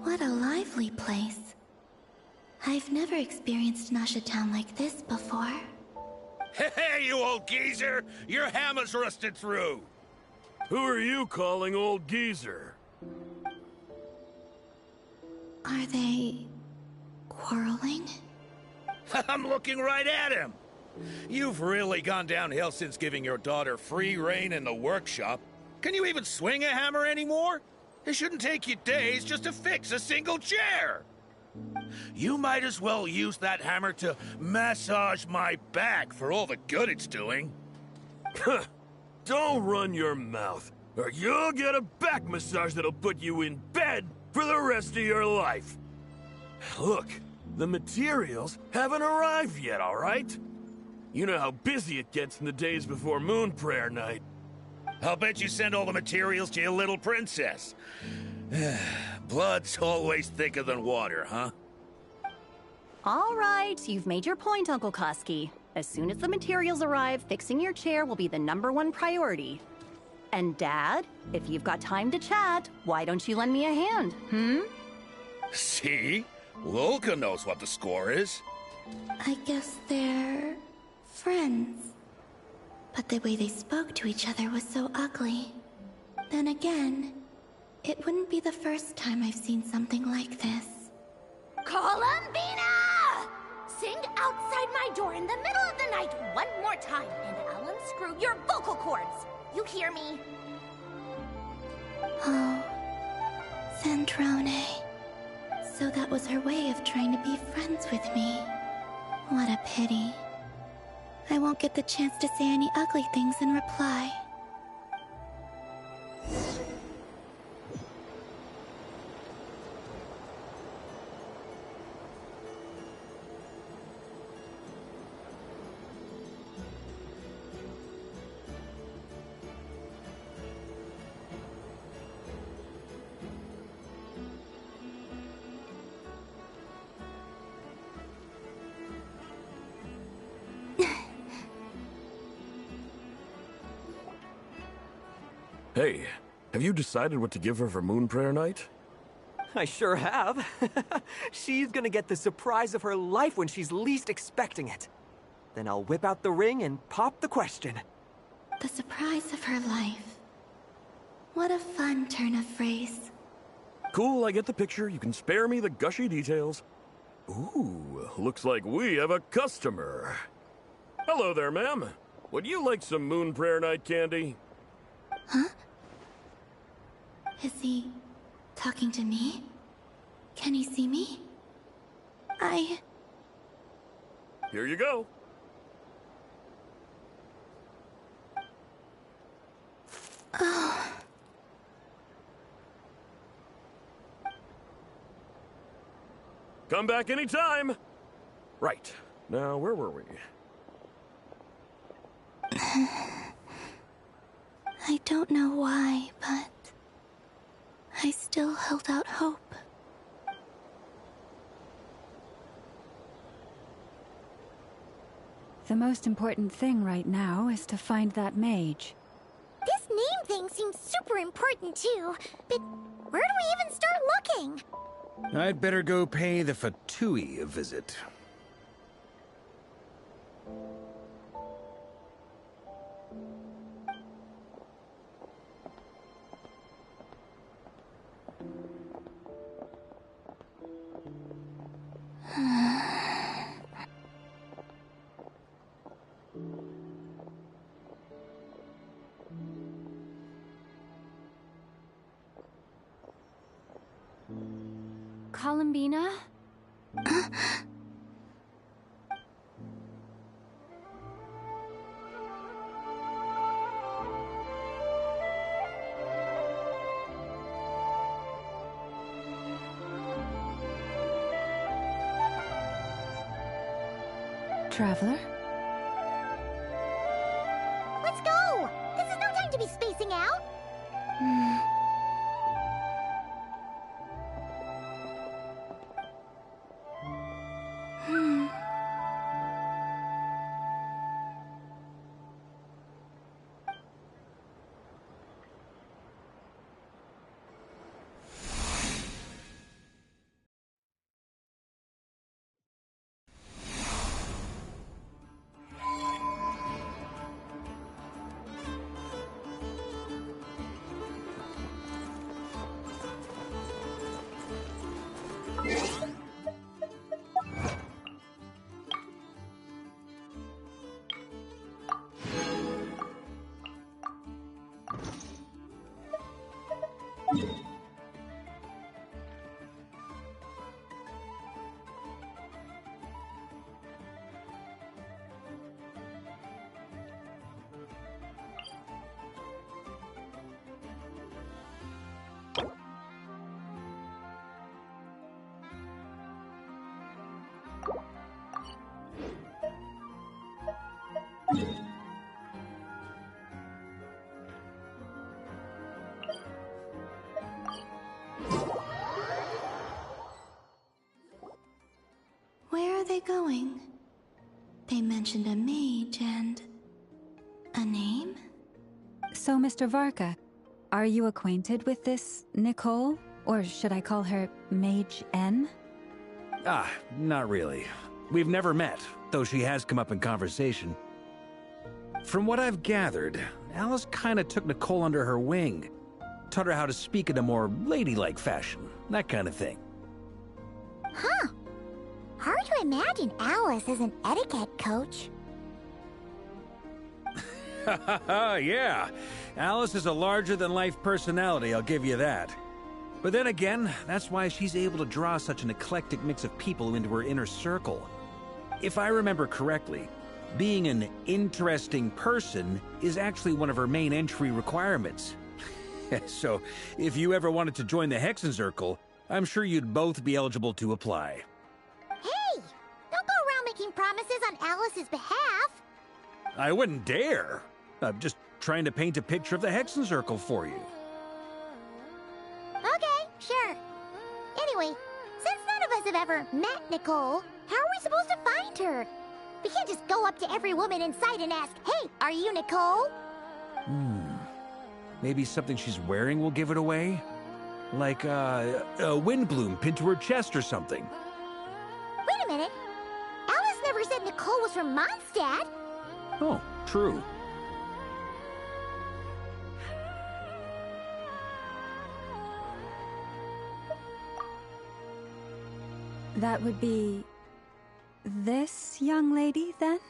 What a lively place. I've never experienced Nasha Town like this before. Hey, you old geezer! Your hammer's rusted through! Who are you calling old geezer? Are they quarreling? I'm looking right at him! You've really gone downhill since giving your daughter free rein in the workshop. Can you even swing a hammer anymore? It shouldn't take you days just to fix a single chair. You might as well use that hammer to massage my back for all the good it's doing. Don't run your mouth, or you'll get a back massage that'll put you in bed for the rest of your life. Look, the materials haven't arrived yet, all right? You know how busy it gets in the days before Moon Prayer Night. I'll bet you send all the materials to your little princess. Blood's always thicker than water, huh? All right, you've made your point, Uncle Koski. As soon as the materials arrive, fixing your chair will be the #1 priority. And Dad, if you've got time to chat, why don't you lend me a hand, See? Lolka knows what the score is. I guess they're friends. But the way they spoke to each other was so ugly. Then again, it wouldn't be the first time I've seen something like this. Columbina! Sing outside my door in the middle of the night one more time, and I'll unscrew your vocal cords. You hear me? Oh, Sandrone. So that was her way of trying to be friends with me. What a pity. I won't get the chance to say any ugly things in reply. Hey, have you decided what to give her for Moon Prayer Night? I sure have. She's gonna get the surprise of her life when she's least expecting it. Then I'll whip out the ring and pop the question. The surprise of her life. What a fun turn of phrase. Cool, I get the picture. You can spare me the gushy details. Ooh, looks like we have a customer. Hello there, ma'am. Would you like some Moon Prayer Night candy? Huh? Is he talking to me? Can he see me? Here you go. Oh. Come back anytime. Right. Now, where were we? I don't know why, but I still held out hope. The most important thing right now is to find that mage. This name thing seems super important too, but where do we even start looking? I'd better go pay the Fatui a visit. Columbina? Traveler? Let's go! This is no time to be spacing out! Where are they going? They mentioned a mage and... a name? So, Mr. Varka, are you acquainted with this Nicole? Or should I call her Mage N? Ah, not really. We've never met, though she has come up in conversation. From what I've gathered, Alice kinda took Nicole under her wing. Taught her how to speak in a more ladylike fashion, that kind of thing. Huh. Hard to imagine Alice as an etiquette coach. Yeah, Alice is a larger-than-life personality, I'll give you that. But then again, that's why she's able to draw such an eclectic mix of people into her inner circle. If I remember correctly, being an interesting person is actually one of her main entry requirements. So, if you ever wanted to join the Hexenzirkel, I'm sure you'd both be eligible to apply. Hey! Don't go around making promises on Alice's behalf! I wouldn't dare. I'm just trying to paint a picture of the Hexenzirkel for you. Okay, sure. Anyway, since none of us have ever met Nicole, how are we supposed to find her? We can't just go up to every woman in sight and ask, "Hey, are you Nicole?" Maybe something she's wearing will give it away? Like, a windbloom pinned to her chest or something. Wait a minute. Alice never said Nicole was from Mondstadt. Oh, true. That would be... this young lady, then?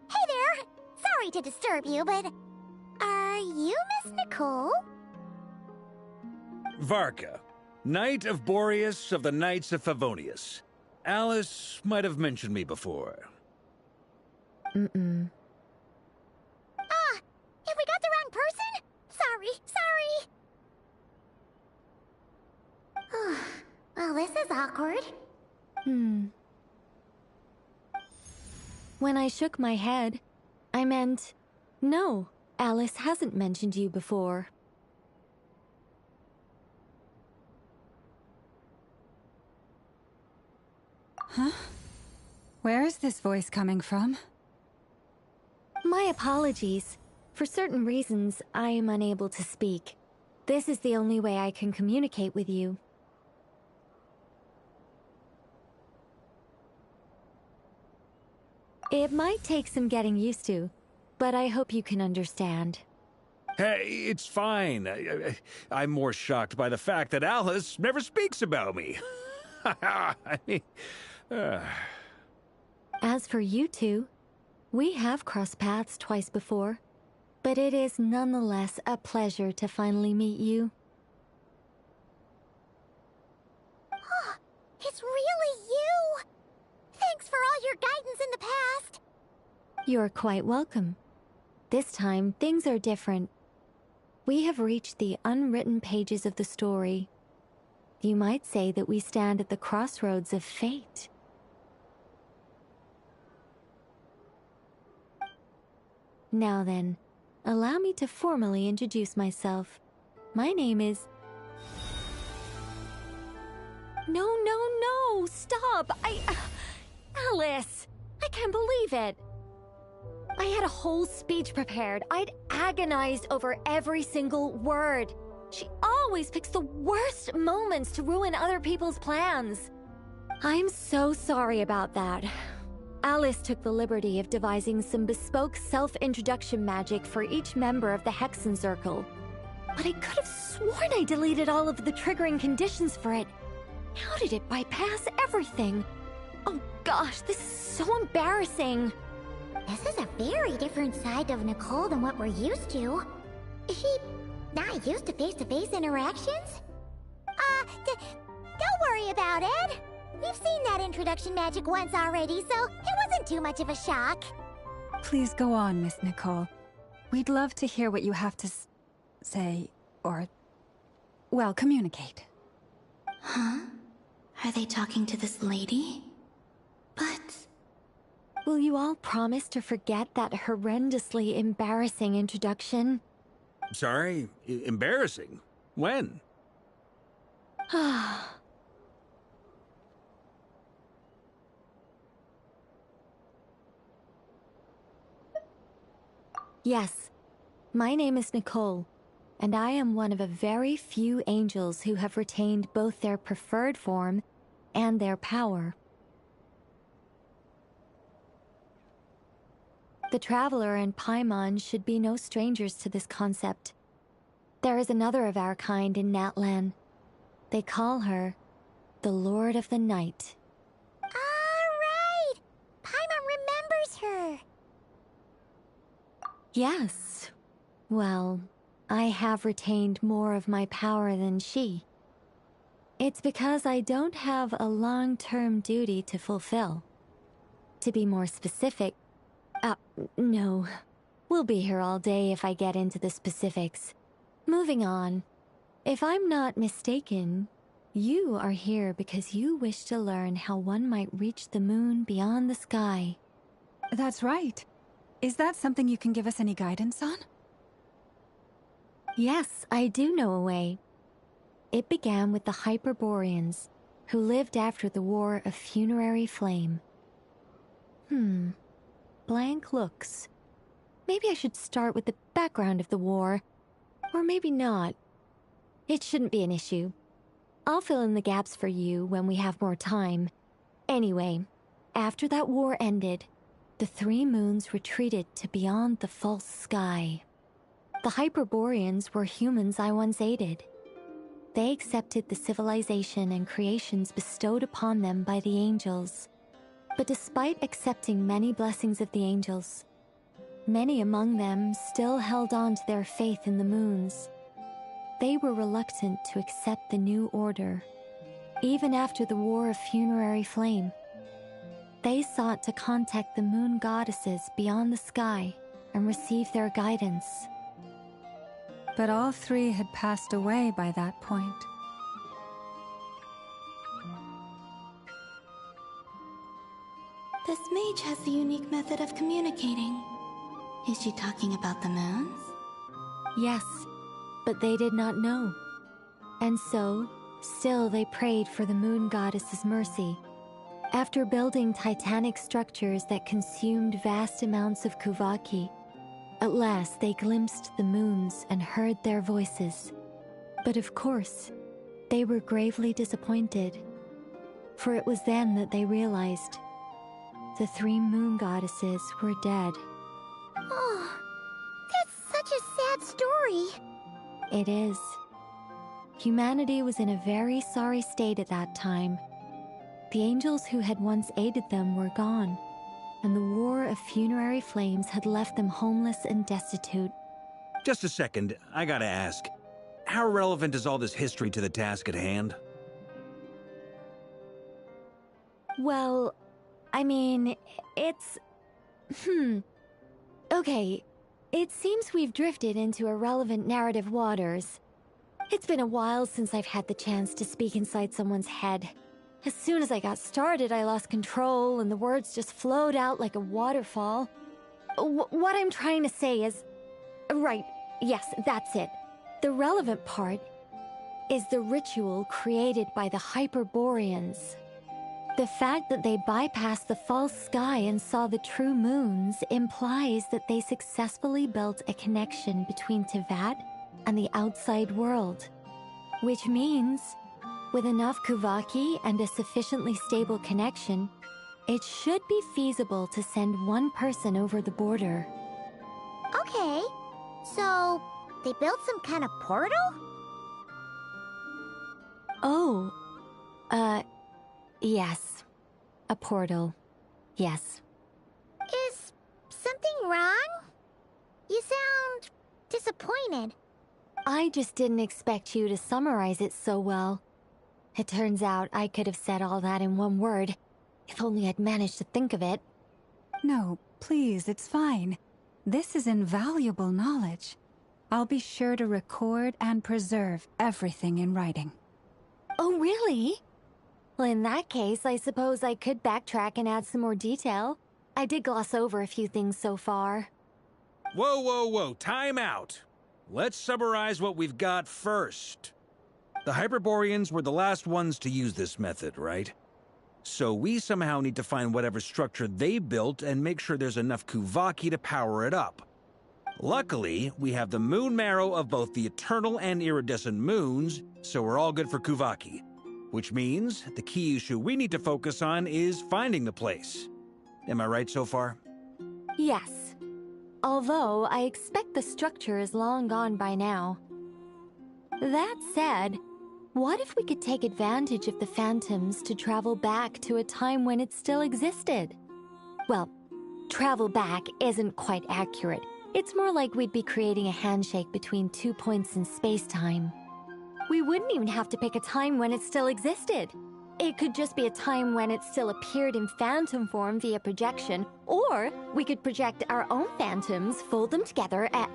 Hey there! Sorry to disturb you, but... are you Miss Nicole? Varka, Knight of Boreas of the Knights of Favonius. Alice might have mentioned me before. Ah! Have we got the wrong person? Sorry. Well, this is awkward. When I shook my head, I meant, no, Alice hasn't mentioned you before. Huh? Where is this voice coming from? My apologies. For certain reasons, I am unable to speak. This is the only way I can communicate with you. It might take some getting used to, but I hope you can understand. Hey, it's fine. I'm more shocked by the fact that Alice never speaks about me. I mean, As for you two, we have crossed paths twice before, but it is nonetheless a pleasure to finally meet you. It's really you! Thanks for all your guidance in the past! You're quite welcome. This time, things are different. We have reached the unwritten pages of the story. You might say that we stand at the crossroads of fate. Now then, allow me to formally introduce myself. My name is... No, stop! Alice! I can't believe it! I had a whole speech prepared. I'd agonized over every single word. She always picks the worst moments to ruin other people's plans. I'm so sorry about that. Alice took the liberty of devising some bespoke self-introduction magic for each member of the Hexenzirkel. But I could have sworn I deleted all of the triggering conditions for it. How did it bypass everything? Oh gosh, this is so embarrassing. This is a very different side of Nicole than what we're used to. Is she not used to face-to-face interactions? Don't worry about it. We've seen that introduction magic once already, so it wasn't too much of a shock. Please go on, Miss Nicole. We'd love to hear what you have to say, or... well, communicate. Huh? Are they talking to this lady? But... Will you all promise to forget that horrendously embarrassing introduction? sorry, embarrassing. When? Yes. My name is Nicole, and I am one of a very few angels who have retained both their preferred form and their power. The Traveler and Paimon should be no strangers to this concept. There is another of our kind in Natlan. They call her the Lord of the Night. Alright! Paimon remembers her! Yes. Well, I have retained more of my power than she. It's because I don't have a long-term duty to fulfill. To be more specific, no. We'll be here all day if I get into the specifics. Moving on. If I'm not mistaken, you are here because you wish to learn how one might reach the moon beyond the sky. That's right. Is that something you can give us any guidance on? Yes, I do know a way. It began with the Hyperboreans, who lived after the War of Funerary Flame. Blank looks. Maybe I should start with the background of the war. Or maybe not. It shouldn't be an issue. I'll fill in the gaps for you when we have more time. Anyway, after that war ended, the three moons retreated to beyond the false sky. The Hyperboreans were humans I once aided. They accepted the civilization and creations bestowed upon them by the angels. But despite accepting many blessings of the angels, many among them still held on to their faith in the moons. They were reluctant to accept the new order, even after the War of Funerary Flame. They sought to contact the moon goddesses beyond the sky and receive their guidance. But all three had passed away by that point. This mage has a unique method of communicating. Is she talking about the moons? Yes, but they did not know. And so, still they prayed for the moon goddess's mercy. After building titanic structures that consumed vast amounts of Kuvaki, at last they glimpsed the moons and heard their voices. But of course, they were gravely disappointed. For it was then that they realized the three moon goddesses were dead. Oh, that's such a sad story. It is. Humanity was in a very sorry state at that time. The angels who had once aided them were gone, and the War of Funerary Flames had left them homeless and destitute. Just a second, I gotta ask. How relevant is all this history to the task at hand? Well, I mean, it's... Okay, it seems we've drifted into irrelevant narrative waters. It's been a while since I've had the chance to speak inside someone's head. As soon as I got started, I lost control and the words just flowed out like a waterfall. What I'm trying to say is... Right, yes, that's it. The relevant part is the ritual created by the Hyperboreans. The fact that they bypassed the false sky and saw the true moons implies that they successfully built a connection between Teyvat and the outside world. Which means, with enough Kuvaki and a sufficiently stable connection, it should be feasible to send one person over the border. Okay, so they built some kind of portal? Oh, yes. A portal. Yes. Is something wrong? You sound disappointed. I just didn't expect you to summarize it so well. It turns out I could have said all that in one word, if only I'd managed to think of it. No, please, it's fine. This is invaluable knowledge. I'll be sure to record and preserve everything in writing. Oh, really? Well, in that case, I suppose I could backtrack and add some more detail. I did gloss over a few things so far. Whoa, whoa, whoa, time out. Let's summarize what we've got first. The Hyperboreans were the last ones to use this method, right? So we somehow need to find whatever structure they built and make sure there's enough Kuvaki to power it up. Luckily, we have the moon marrow of both the eternal and iridescent moons, so we're all good for Kuvaki. Which means the key issue we need to focus on is finding the place. Am I right so far? Yes. Although I expect the structure is long gone by now. That said, what if we could take advantage of the phantoms to travel back to a time when it still existed? Well, travel back isn't quite accurate. It's more like we'd be creating a handshake between 2 points in space-time. We wouldn't even have to pick a time when it still existed. It could just be a time when it still appeared in phantom form via projection, or we could project our own phantoms, fold them together at...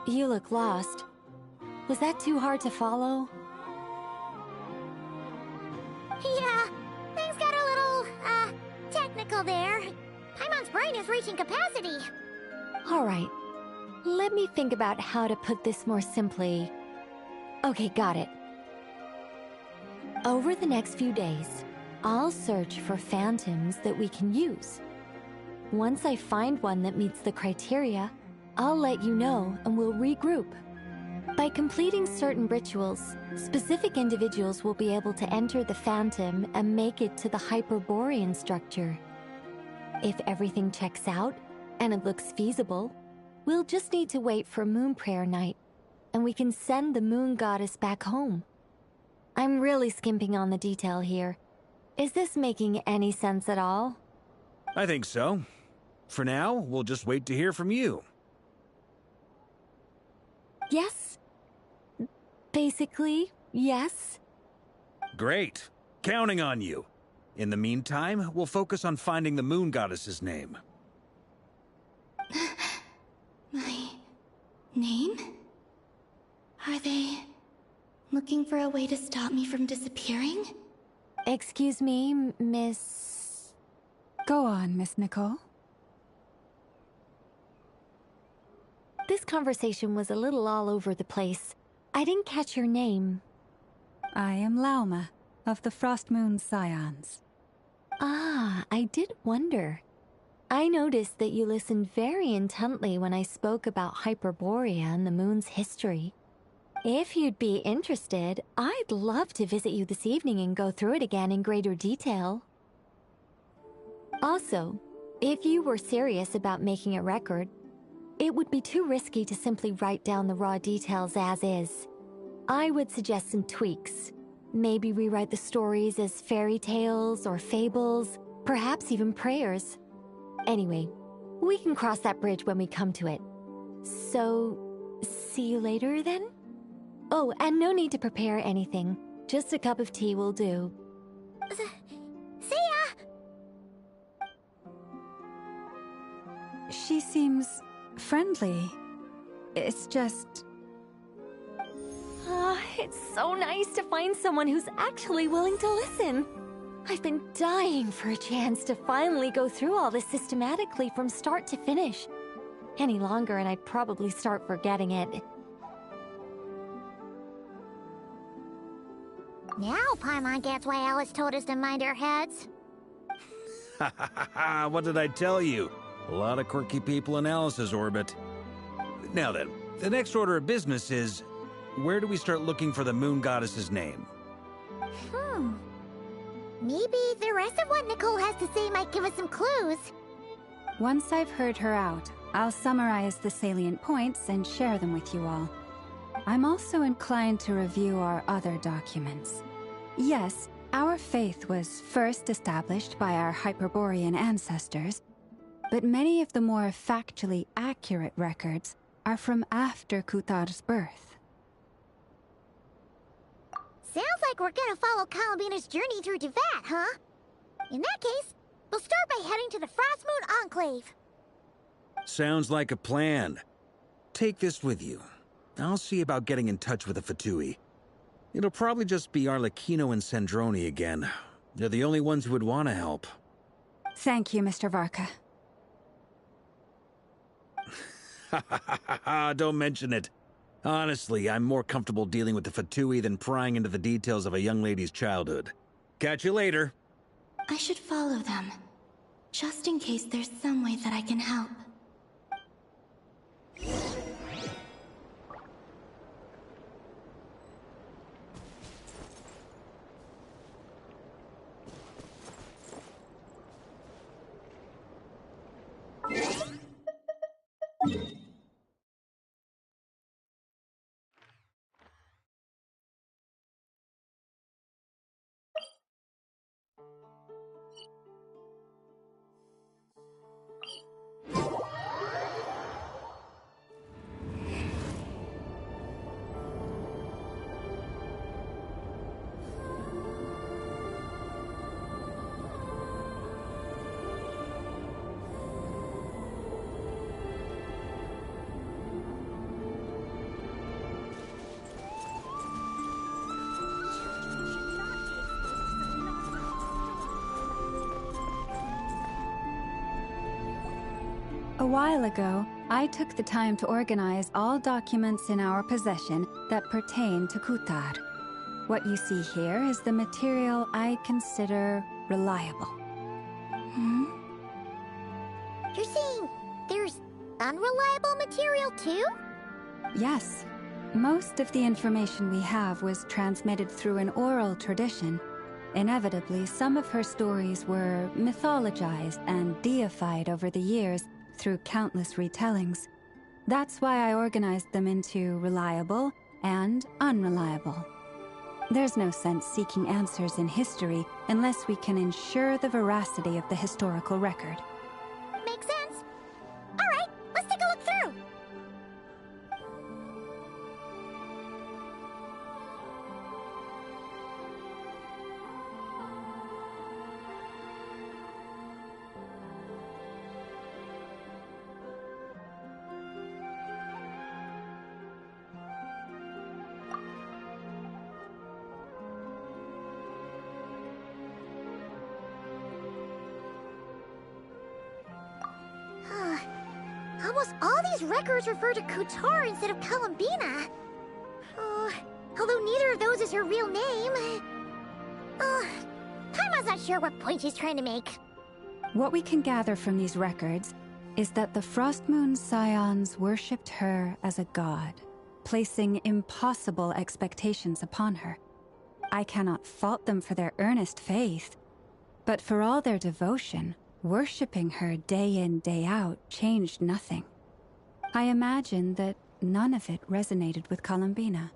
You look lost. Was that too hard to follow? Yeah, things got a little, technical there. Paimon's brain is reaching capacity. All right. Let me think about how to put this more simply. Okay, got it. Over the next few days, I'll search for phantoms that we can use. Once I find one that meets the criteria, I'll let you know and we'll regroup. By completing certain rituals, specific individuals will be able to enter the phantom and make it to the Hyperborean structure. If everything checks out, and it looks feasible, we'll just need to wait for Moon Prayer Night, and we can send the Moon Goddess back home. I'm really skimping on the detail here. Is this making any sense at all? I think so. For now, we'll just wait to hear from you. Yes. Basically, yes. Great. Counting on you. In the meantime, we'll focus on finding the Moon Goddess's name. My name? Are they looking for a way to stop me from disappearing? Excuse me, Miss... Go on, Miss Nicole. This conversation was a little all over the place. I didn't catch your name. I am Lauma, of the Frost Moon Scions. Ah, I did wonder. I noticed that you listened very intently when I spoke about Hyperborea and the moon's history. If you'd be interested, I'd love to visit you this evening and go through it again in greater detail. Also, if you were serious about making a record, it would be too risky to simply write down the raw details as is. I would suggest some tweaks. Maybe rewrite the stories as fairy tales or fables, perhaps even prayers. Anyway, we can cross that bridge when we come to it. So, see you later then? Oh, and no need to prepare anything. Just a cup of tea will do. See ya! She seems friendly. It's just... It's so nice to find someone who's actually willing to listen. I've been dying for a chance to finally go through all this systematically from start to finish. Any longer and I'd probably start forgetting it. Now Paimon gets why Alice told us to mind our heads. Ha ha ha ha, what did I tell you? A lot of quirky people in Alice's orbit. Now then, the next order of business is, where do we start looking for the Moon Goddess's name? Maybe the rest of what Nicole has to say might give us some clues. Once I've heard her out, I'll summarize the salient points and share them with you all. I'm also inclined to review our other documents. Yes, our faith was first established by our Hyperborean ancestors, but many of the more factually accurate records are from after Kutar's birth. Sounds like we're gonna follow Columbina's journey through Teyvat, huh? In that case, we'll start by heading to the Frost Moon Enclave. Sounds like a plan. Take this with you. I'll see about getting in touch with the Fatui. It'll probably just be Arlecchino and Sandroni again. They're the only ones who would want to help. Thank you, Mr. Varka. Don't mention it. Honestly, I'm more comfortable dealing with the Fatui than prying into the details of a young lady's childhood. Catch you later. I should follow them. just in case there's some way that I can help. A while ago, I took the time to organize all documents in our possession that pertain to Kutar. What you see here is the material I consider reliable. Hmm? You're saying there's unreliable material too? Yes. Most of the information we have was transmitted through an oral tradition. Inevitably, some of her stories were mythologized and deified over the years through countless retellings. That's why I organized them into reliable and unreliable. There's no sense seeking answers in history unless we can ensure the veracity of the historical record. Makes sense. Alright, let's take a look through. Almost all these records refer to Kutar instead of Columbina. Although neither of those is her real name. Paimon's not sure what point she's trying to make. What we can gather from these records is that the Frost Moon Scions worshipped her as a god, placing impossible expectations upon her. I cannot fault them for their earnest faith, but for all their devotion, worshipping her day in, day out changed nothing. I imagine that none of it resonated with Columbina.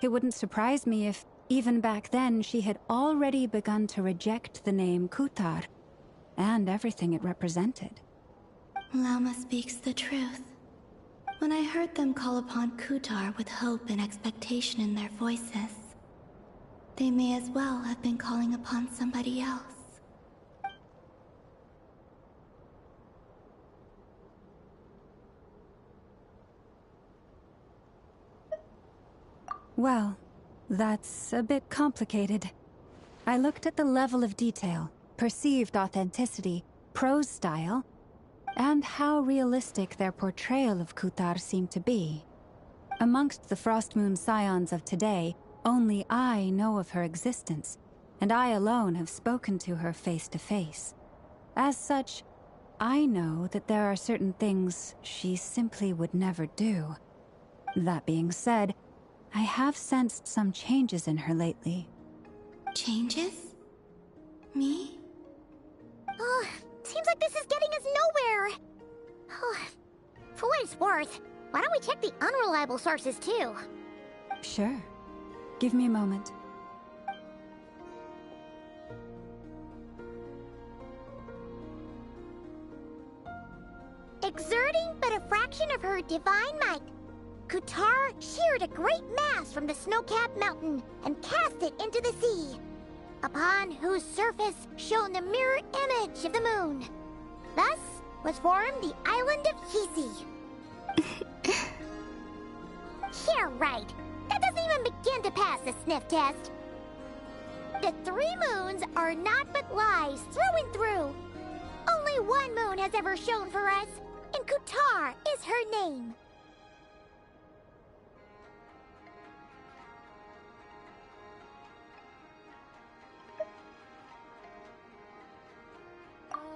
It wouldn't surprise me if, even back then, she had already begun to reject the name Kutar and everything it represented. Lauma speaks the truth. When I heard them call upon Kutar with hope and expectation in their voices, they may as well have been calling upon somebody else. Well, that's a bit complicated. I looked at the level of detail, perceived authenticity, prose style, and how realistic their portrayal of Kutar seemed to be. Amongst the Frostmoon Scions of today, only I know of her existence, and I alone have spoken to her face to face. As such, I know that there are certain things she simply would never do. That being said, I have sensed some changes in her lately. Changes? Me? Seems like this is getting us nowhere. For what it's worth, why don't we check the unreliable sources too? Sure. Give me a moment. Exerting but a fraction of her divine might, Kutar sheared a great mass from the snow-capped mountain and cast it into the sea, upon whose surface shone the mirror image of the moon. Thus was formed the island of Hisi. Yeah, right. That doesn't even begin to pass the sniff test. The 3 moons are naught but lies through and through. Only one moon has ever shone for us, and Kutar is her name.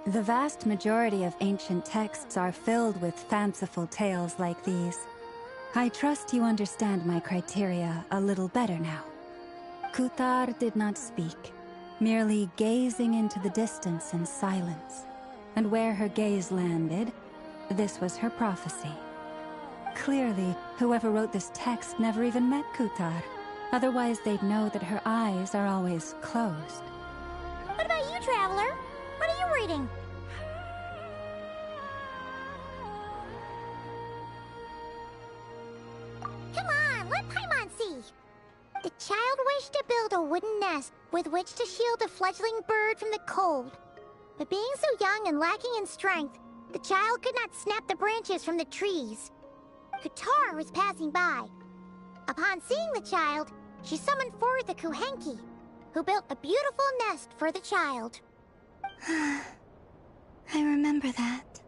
The vast majority of ancient texts are filled with fanciful tales like these. I trust you understand my criteria a little better now. Kuthar did not speak, merely gazing into the distance in silence. And where her gaze landed, this was her prophecy. Clearly, whoever wrote this text never even met Kuthar. Otherwise, they'd know that her eyes are always closed. What about you, Traveler? What are you reading? Come on, let Paimon see. The child wished to build a wooden nest with which to shield a fledgling bird from the cold. But being so young and lacking in strength, the child could not snap the branches from the trees. Kuthar was passing by. Upon seeing the child, she summoned forth a Kuhenki, who built a beautiful nest for the child. I remember that.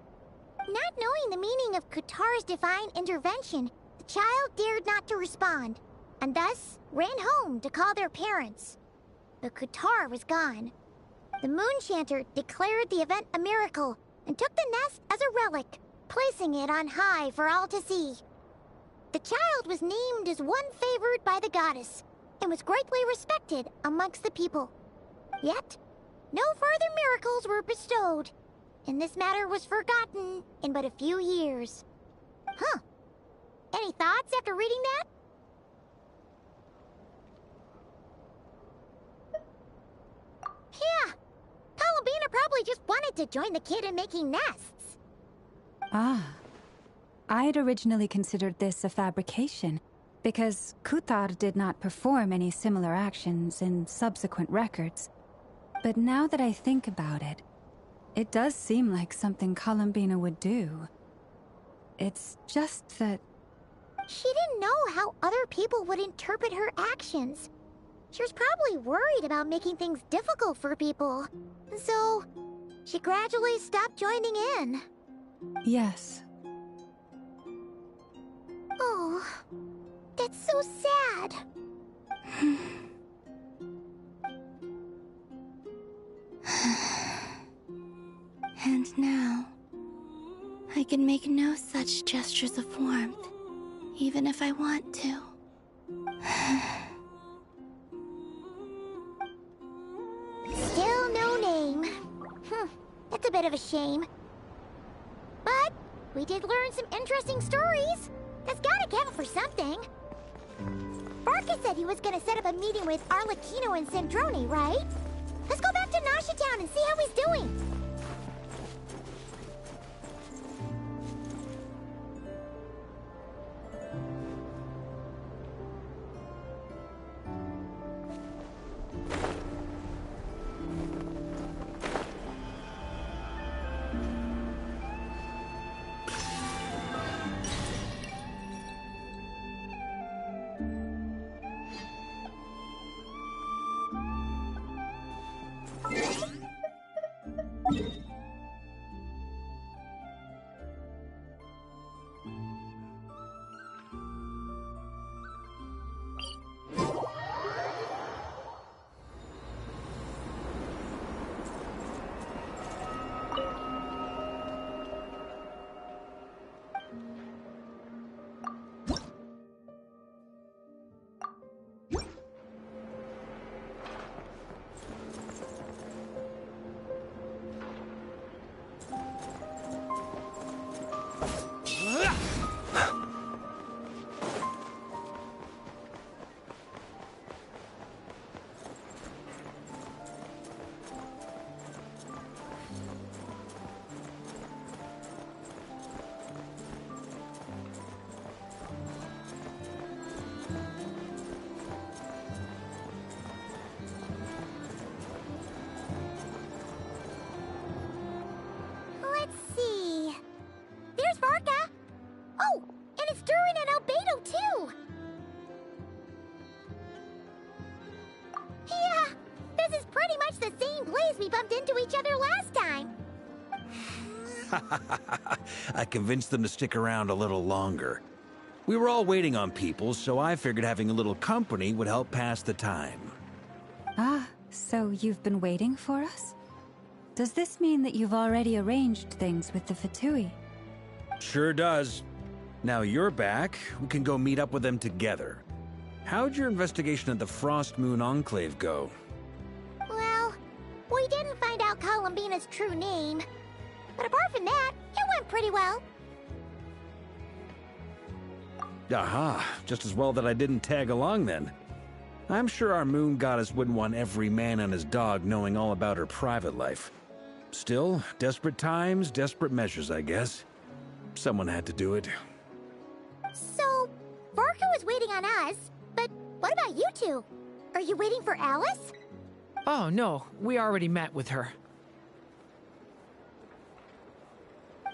Not knowing the meaning of Kuthar's divine intervention, the child dared not to respond, and thus ran home to call their parents. But Kuthar was gone. The Moon-Chanter declared the event a miracle and took the nest as a relic, placing it on high for all to see. The child was named as one favored by the goddess and was greatly respected amongst the people. Yet, no further miracles were bestowed, and this matter was forgotten in but a few years. Huh. Any thoughts after reading that? Yeah. Columbina probably just wanted to join the kid in making nests. Ah. I'd originally considered this a fabrication, because Kuthar did not perform any similar actions in subsequent records. But now that I think about it, it does seem like something Columbina would do. It's just that... She didn't know how other people would interpret her actions. She was probably worried about making things difficult for people. So, she gradually stopped joining in. Yes. Oh, that's so sad. And now, I can make no such gestures of warmth, even if I want to. Still no name. That's a bit of a shame. But we did learn some interesting stories. That's gotta count for something. Barca said he was gonna set up a meeting with Arlecchino and Sandrone, right? Let's go back to Nasha Town and see how he's doing. I convinced them to stick around a little longer. We were all waiting on people, so I figured having a little company would help pass the time. Ah, so you've been waiting for us? Does this mean that you've already arranged things with the Fatui? Sure does. Now you're back, we can go meet up with them together. How'd your investigation of the Frost Moon Enclave go? Well, we didn't find out Columbina's true name. But apart from that, it went pretty well. Aha, just as well that I didn't tag along then. I'm sure our moon goddess wouldn't want every man and his dog knowing all about her private life. Still, desperate times, desperate measures, I guess. Someone had to do it. So, Varka was waiting on us, but what about you two? Are you waiting for Alice? Oh, no. We already met with her.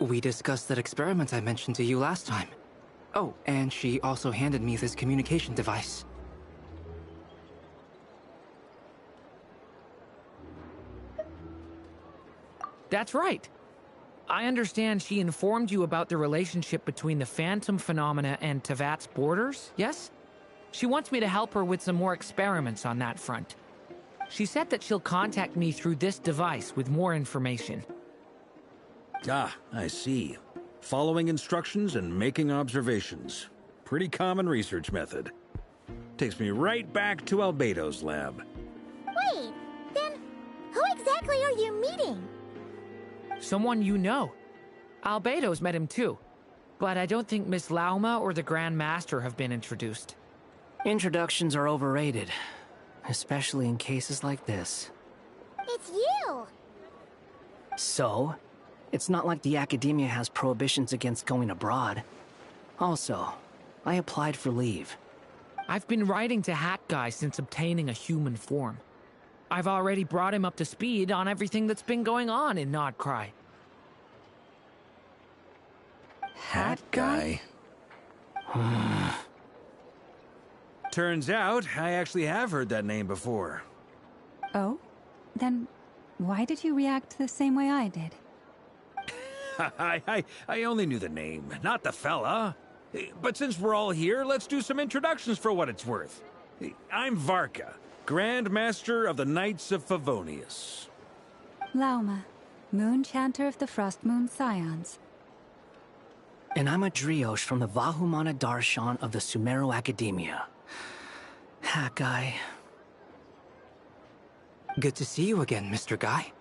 We discussed that experiment I mentioned to you last time. Oh, and she also handed me this communication device. That's right. I understand she informed you about the relationship between the phantom phenomena and Tevat's borders, yes? She wants me to help her with some more experiments on that front. She said that she'll contact me through this device with more information. Ah, I see. Following instructions and making observations. Pretty common research method. Takes me right back to Albedo's lab. Wait, then who exactly are you meeting? Someone you know. Albedo's met him too. But I don't think Miss Lauma or the Grand Master have been introduced. Introductions are overrated, especially in cases like this. It's you! So, it's not like the Academia has prohibitions against going abroad. Also, I applied for leave. I've been writing to Hat Guy since obtaining a human form. I've already brought him up to speed on everything that's been going on in Nod Krai. Hat Guy? Turns out, I actually have heard that name before. Oh? Then why did you react the same way I did? I only knew the name, not the fella. But since we're all here, let's do some introductions for what it's worth. I'm Varka, Grand Master of the Knights of Favonius. Lauma, Moon Chanter of the Frost Moon Scions. And I'm a Driosh from the Vahumana Darshan of the Sumeru Academia. Hat Guy. Good to see you again, Mr. Guy.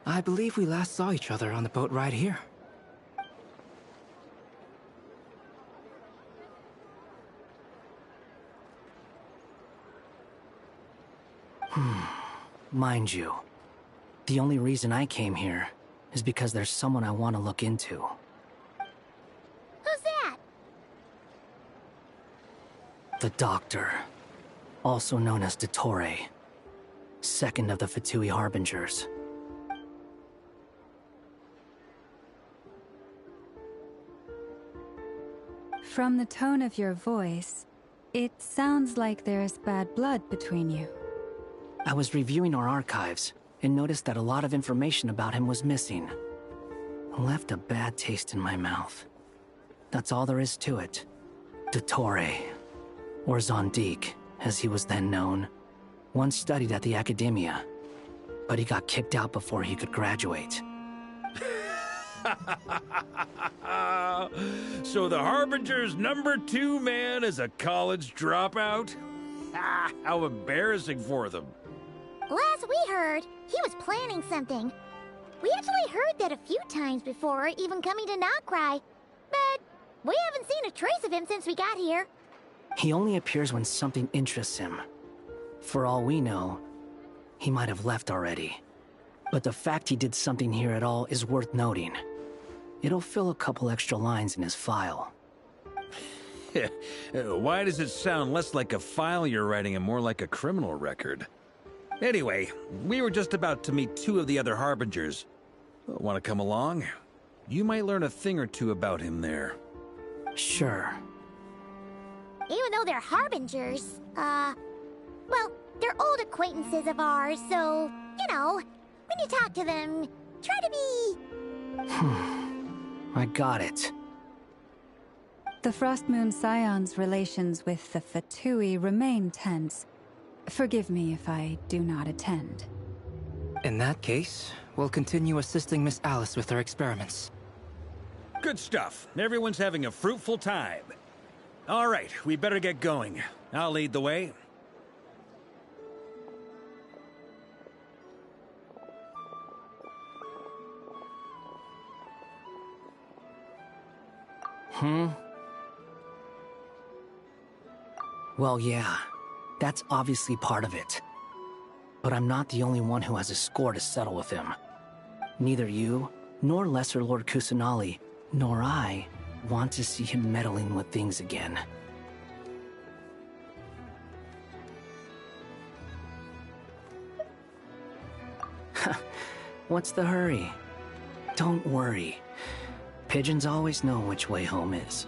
I believe we last saw each other on the boat ride here. Mind you, the only reason I came here is because there's someone I want to look into. Who's that? The Doctor, also known as Dottore, second of the Fatui Harbingers. From the tone of your voice, it sounds like there's bad blood between you. I was reviewing our archives and noticed that a lot of information about him was missing. Left a bad taste in my mouth. That's all there is to it. Dottore, or Zondik, as he was then known, once studied at the Academia, but he got kicked out before he could graduate. So the Harbinger's #2 man is a college dropout? How embarrassing for them. Last we heard, he was planning something. We actually heard that a few times before even coming to Nod Krai, but we haven't seen a trace of him since we got here. He only appears when something interests him. For all we know, he might have left already. But the fact he did something here at all is worth noting. It'll fill a couple extra lines in his file. Why does it sound less like a file you're writing and more like a criminal record? Anyway, we were just about to meet 2 of the other Harbingers. Want to come along? You might learn a thing or two about him there. Sure. Even though they're Harbingers, well, they're old acquaintances of ours, so, you know, when you talk to them, try to be... I got it. The Frost Moon Scion's relations with the Fatui remain tense. Forgive me if I do not attend. In that case, we'll continue assisting Miss Alice with her experiments. Good stuff. Everyone's having a fruitful time. All right, we better get going. I'll lead the way. Well, yeah. That's obviously part of it. But I'm not the only one who has a score to settle with him. Neither you, nor Lesser Lord Kusanali, nor I want to see him meddling with things again. What's the hurry? Don't worry. Pigeons always know which way home is.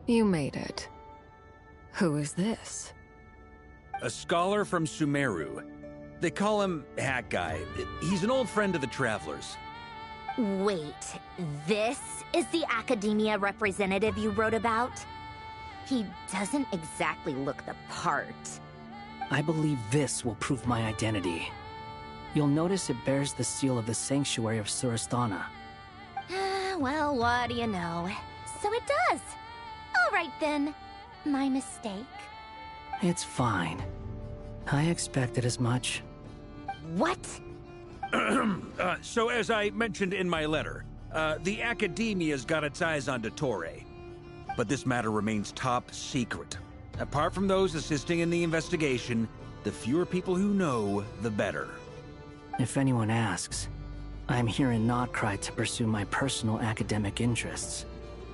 You made it. Who is this? A scholar from Sumeru. They call him Hat Guy. He's an old friend of the Travelers. Wait, this is the academia representative you wrote about? He doesn't exactly look the part. I believe this will prove my identity. You'll notice it bears the seal of the Sanctuary of Surasthana. Well, what do you know? So it does. All right then. My mistake. It's fine. I expected as much. What? So as I mentioned in my letter, the Academia's got its eyes on Dottore. But this matter remains top secret. Apart from those assisting in the investigation, the fewer people who know, the better. If anyone asks, I'm here in Nod Krai to pursue my personal academic interests.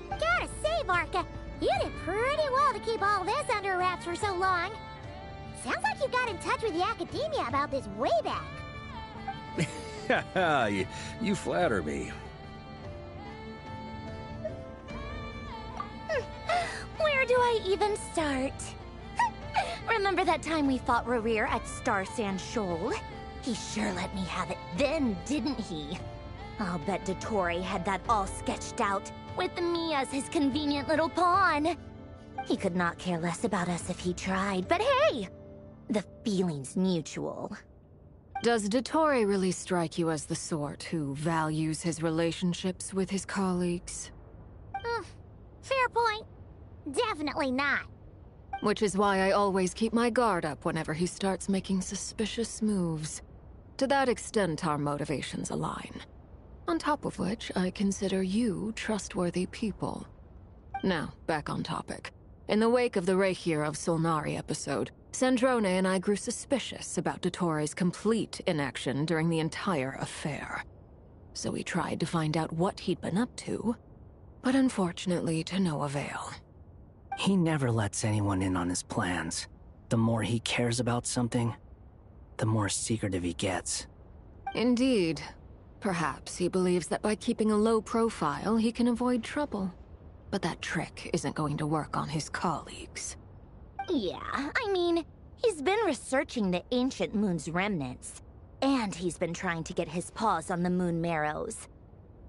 Gotta say, Varka, you did pretty well to keep all this under wraps for so long. Sounds like you got in touch with the academia about this way back. you flatter me. Where do I even start? Remember that time we fought Rerir at Star Sand Shoal? He sure let me have it then, didn't he? I'll bet Dottore had that all sketched out, with me as his convenient little pawn. He could not care less about us if he tried, but hey! The feeling's mutual. Does Dottore really strike you as the sort who values his relationships with his colleagues? Fair point. Definitely not. Which is why I always keep my guard up whenever he starts making suspicious moves. To that extent, our motivations align. On top of which, I consider you trustworthy people. Now, back on topic. In the wake of the Reikir of Solnari episode, Sandrone and I grew suspicious about Dottore's complete inaction during the entire affair. So we tried to find out what he'd been up to, but unfortunately to no avail. He never lets anyone in on his plans. The more he cares about something, the more secretive he gets. Indeed. Perhaps he believes that by keeping a low profile, he can avoid trouble. But that trick isn't going to work on his colleagues. Yeah, I mean, he's been researching the ancient moon's remnants. And he's been trying to get his paws on the moon marrows.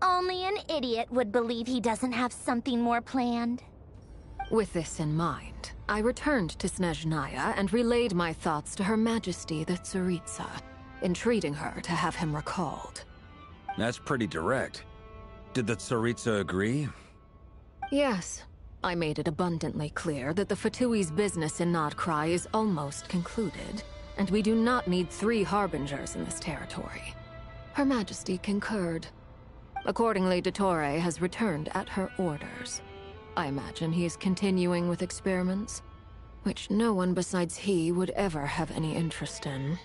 Only an idiot would believe he doesn't have something more planned. With this in mind, I returned to Snezhnaya and relayed my thoughts to Her Majesty the Tsaritsa, entreating her to have him recalled. That's pretty direct. Did the Tsaritsa agree? Yes. I made it abundantly clear that the Fatui's business in Nod Krai is almost concluded, and we do not need 3 harbingers in this territory. Her Majesty concurred. Accordingly, Dottore has returned at her orders. I imagine he is continuing with experiments, which no one besides he would ever have any interest in.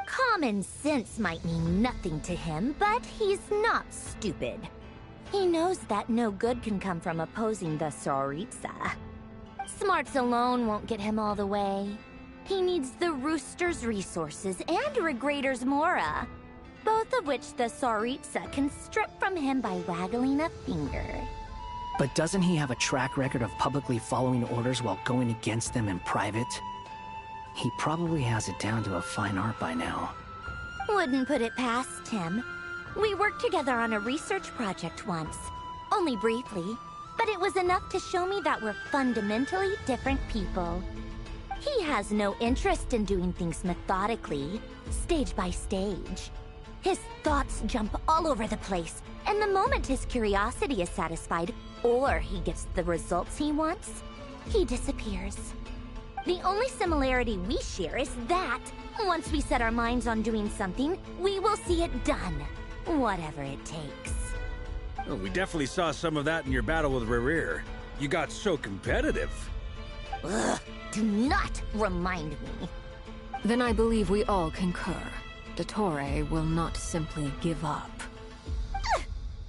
Common sense might mean nothing to him, but he's not stupid. He knows that no good can come from opposing the Tsaritsa. Smarts alone won't get him all the way. He needs the Rooster's resources and Regrator's Mora, both of which the Tsaritsa can strip from him by waggling a finger. But doesn't he have a track record of publicly following orders while going against them in private? He probably has it down to a fine art by now. Wouldn't put it past him. We worked together on a research project once. Only briefly, but it was enough to show me that we're fundamentally different people. He has no interest in doing things methodically, stage by stage. His thoughts jump all over the place, and the moment his curiosity is satisfied, or he gets the results he wants, he disappears. The only similarity we share is that, once we set our minds on doing something, we will see it done, whatever it takes. Well, we definitely saw some of that in your battle with Rerir. You got so competitive. Ugh, do not remind me. Then I believe we all concur. Dottore will not simply give up.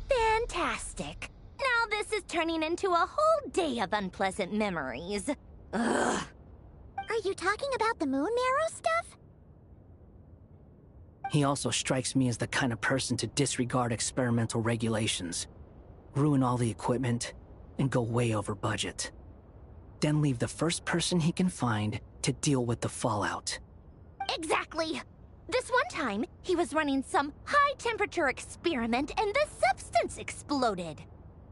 Fantastic. Now this is turning into a whole day of unpleasant memories. Ugh. Are you talking about the moon marrow stuff? He also strikes me as the kind of person to disregard experimental regulations, ruin all the equipment, and go way over budget. Then leave the first person he can find to deal with the fallout. Exactly. This one time, he was running some high-temperature experiment and the substance exploded.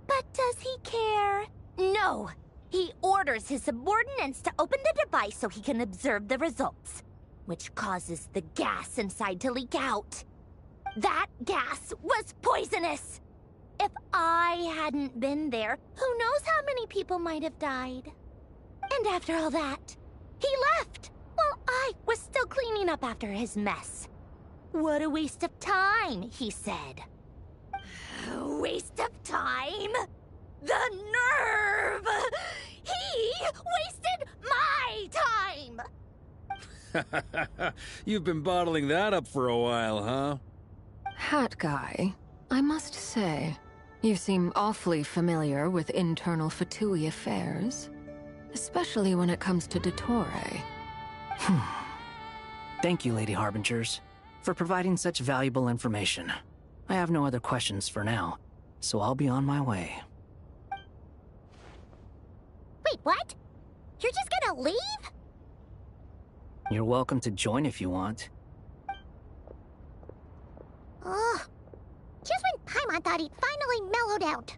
But does he care? No. He orders his subordinates to open the device so he can observe the results, which causes the gas inside to leak out. That gas was poisonous. If I hadn't been there, who knows how many people might have died. And after all that, he left. While I was still cleaning up after his mess. What a waste of time, he said. Waste of time? The nerve! He wasted my time! You've been bottling that up for a while, huh? Hat guy, I must say, you seem awfully familiar with internal Fatui affairs. Especially when it comes to Dottore. Thank you, Lady Harbingers, for providing such valuable information. I have no other questions for now, so I'll be on my way. Wait, what? You're just gonna leave? You're welcome to join if you want. Ugh. Just when Paimon thought he'd finally mellowed out.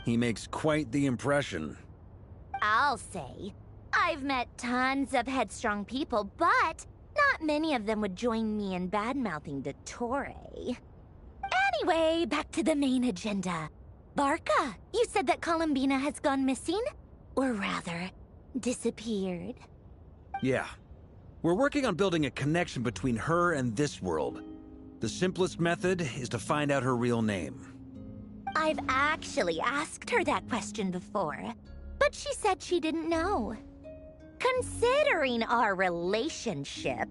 He makes quite the impression. I'll say. I've met tons of headstrong people, but not many of them would join me in bad-mouthing Dottore. Anyway, back to the main agenda. Barca, you said that Columbina has gone missing? Or rather, disappeared. Yeah. We're working on building a connection between her and this world. The simplest method is to find out her real name. I've actually asked her that question before, but she said she didn't know. Considering our relationship,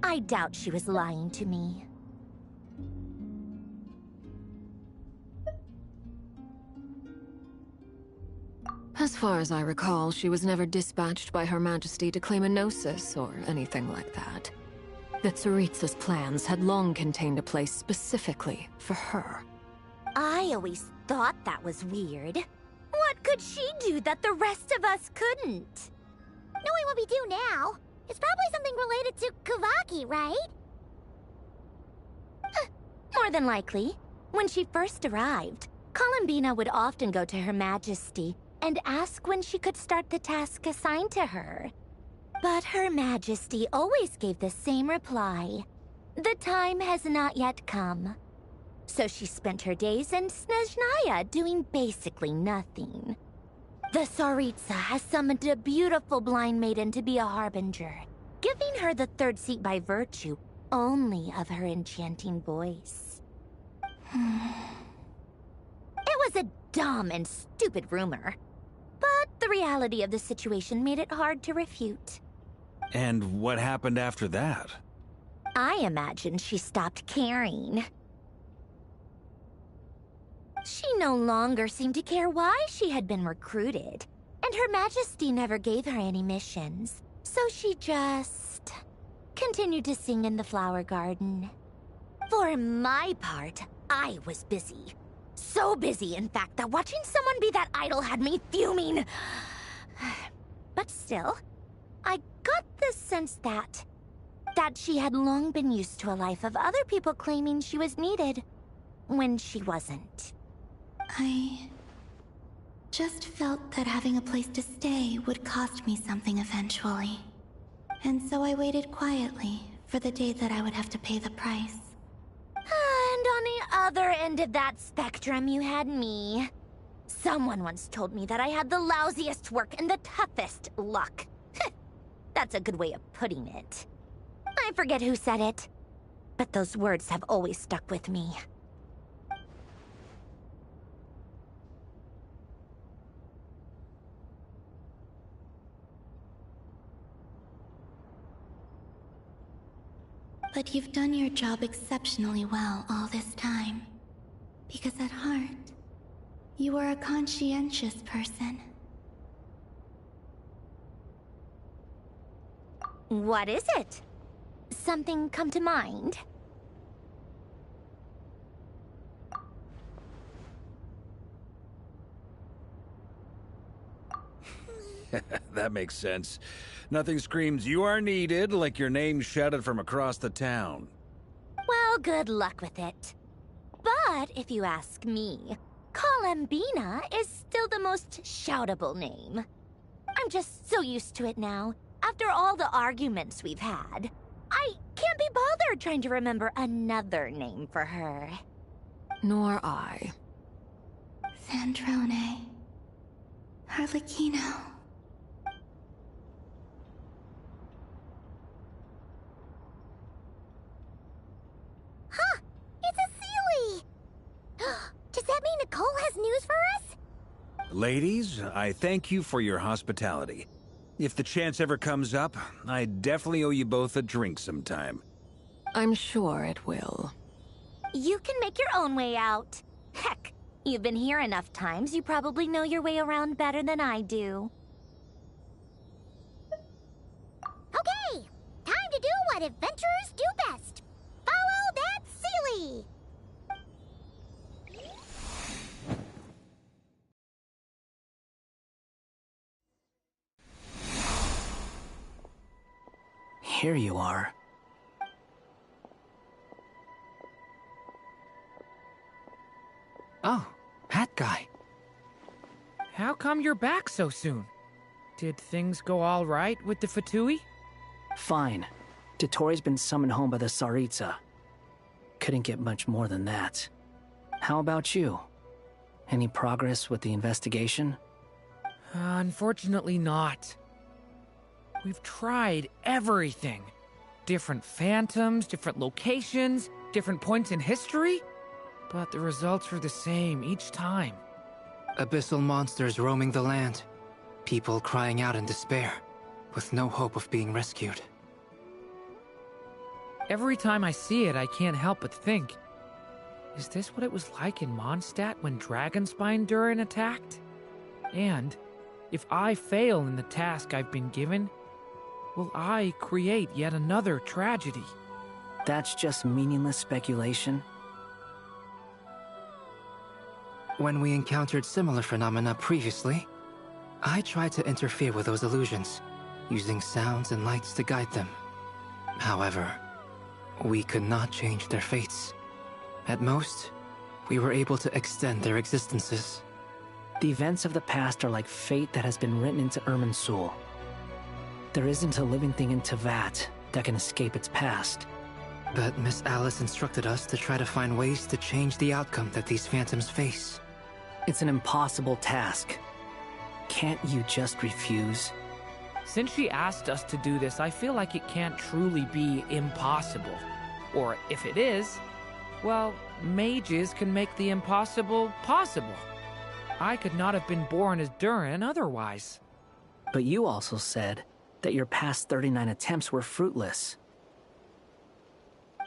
I doubt she was lying to me. As far as I recall, she was never dispatched by Her Majesty to claim a gnosis or anything like that. The Tsaritsa's plans had long contained a place specifically for her. I always thought that was weird. What could she do that the rest of us couldn't? Knowing what we do now, it's probably something related to Kavaki, right? More than likely. When she first arrived, Columbina would often go to Her Majesty and ask when she could start the task assigned to her. But Her Majesty always gave the same reply. The time has not yet come. So she spent her days in Snezhnaya doing basically nothing. The Tsaritsa has summoned a beautiful blind maiden to be a harbinger, giving her the third seat by virtue only of her enchanting voice. It was a dumb and stupid rumor, but the reality of the situation made it hard to refute. And what happened after that? I imagine she stopped caring. She no longer seemed to care why she had been recruited, and Her Majesty never gave her any missions, so she just continued to sing in the flower garden. For my part, I was busy. So busy, in fact, that watching someone be that idol had me fuming. But still, I got the sense that she had long been used to a life of other people claiming she was needed. when she wasn't? I just felt that having a place to stay would cost me something eventually. And so I waited quietly for the day that I would have to pay the price. And on the other end of that spectrum, you had me. Someone once told me that I had the lousiest work and the toughest luck. That's a good way of putting it. I forget who said it, but those words have always stuck with me. But you've done your job exceptionally well all this time. Because at heart, you are a conscientious person. What is it? Something come to mind? That makes sense. Nothing screams you are needed like your name shouted from across the town. Well, good luck with it. But if you ask me, Colambina is still the most shoutable name. I'm just so used to it now. After all the arguments we've had, I can't be bothered trying to remember another name for her. Nor I. Sandrone. Harlequino. Huh! It's a Sealy! Does that mean Nicole has news for us? Ladies, I thank you for your hospitality. If the chance ever comes up, I definitely owe you both a drink sometime. I'm sure it will. You can make your own way out. Heck, you've been here enough times, you probably know your way around better than I do. Okay, time to do what adventurers do best. Follow that Sealy! Here you are. Oh, hat guy. How come you're back so soon? Did things go all right with the Fatui? Fine. Dotori's been summoned home by the Tsaritsa. Couldn't get much more than that. How about you? Any progress with the investigation? Unfortunately not. We've tried everything. Different phantoms, different locations, different points in history. But the results are the same each time. Abyssal monsters roaming the land. People crying out in despair, with no hope of being rescued. Every time I see it, I can't help but think, is this what it was like in Mondstadt when Dragonspine Durin attacked? And if I fail in the task I've been given, will I create yet another tragedy? That's just meaningless speculation. When we encountered similar phenomena previously, I tried to interfere with those illusions, using sounds and lights to guide them. However, we could not change their fates. At most, we were able to extend their existences. The events of the past are like fate that has been written into Irminsul. There isn't a living thing in Teyvat that can escape its past. But Miss Alice instructed us to try to find ways to change the outcome that these phantoms face. It's an impossible task. Can't you just refuse? Since she asked us to do this, I feel like it can't truly be impossible. Or if it is, well, mages can make the impossible possible. I could not have been born as Durin otherwise. But you also said that your past 39 attempts were fruitless.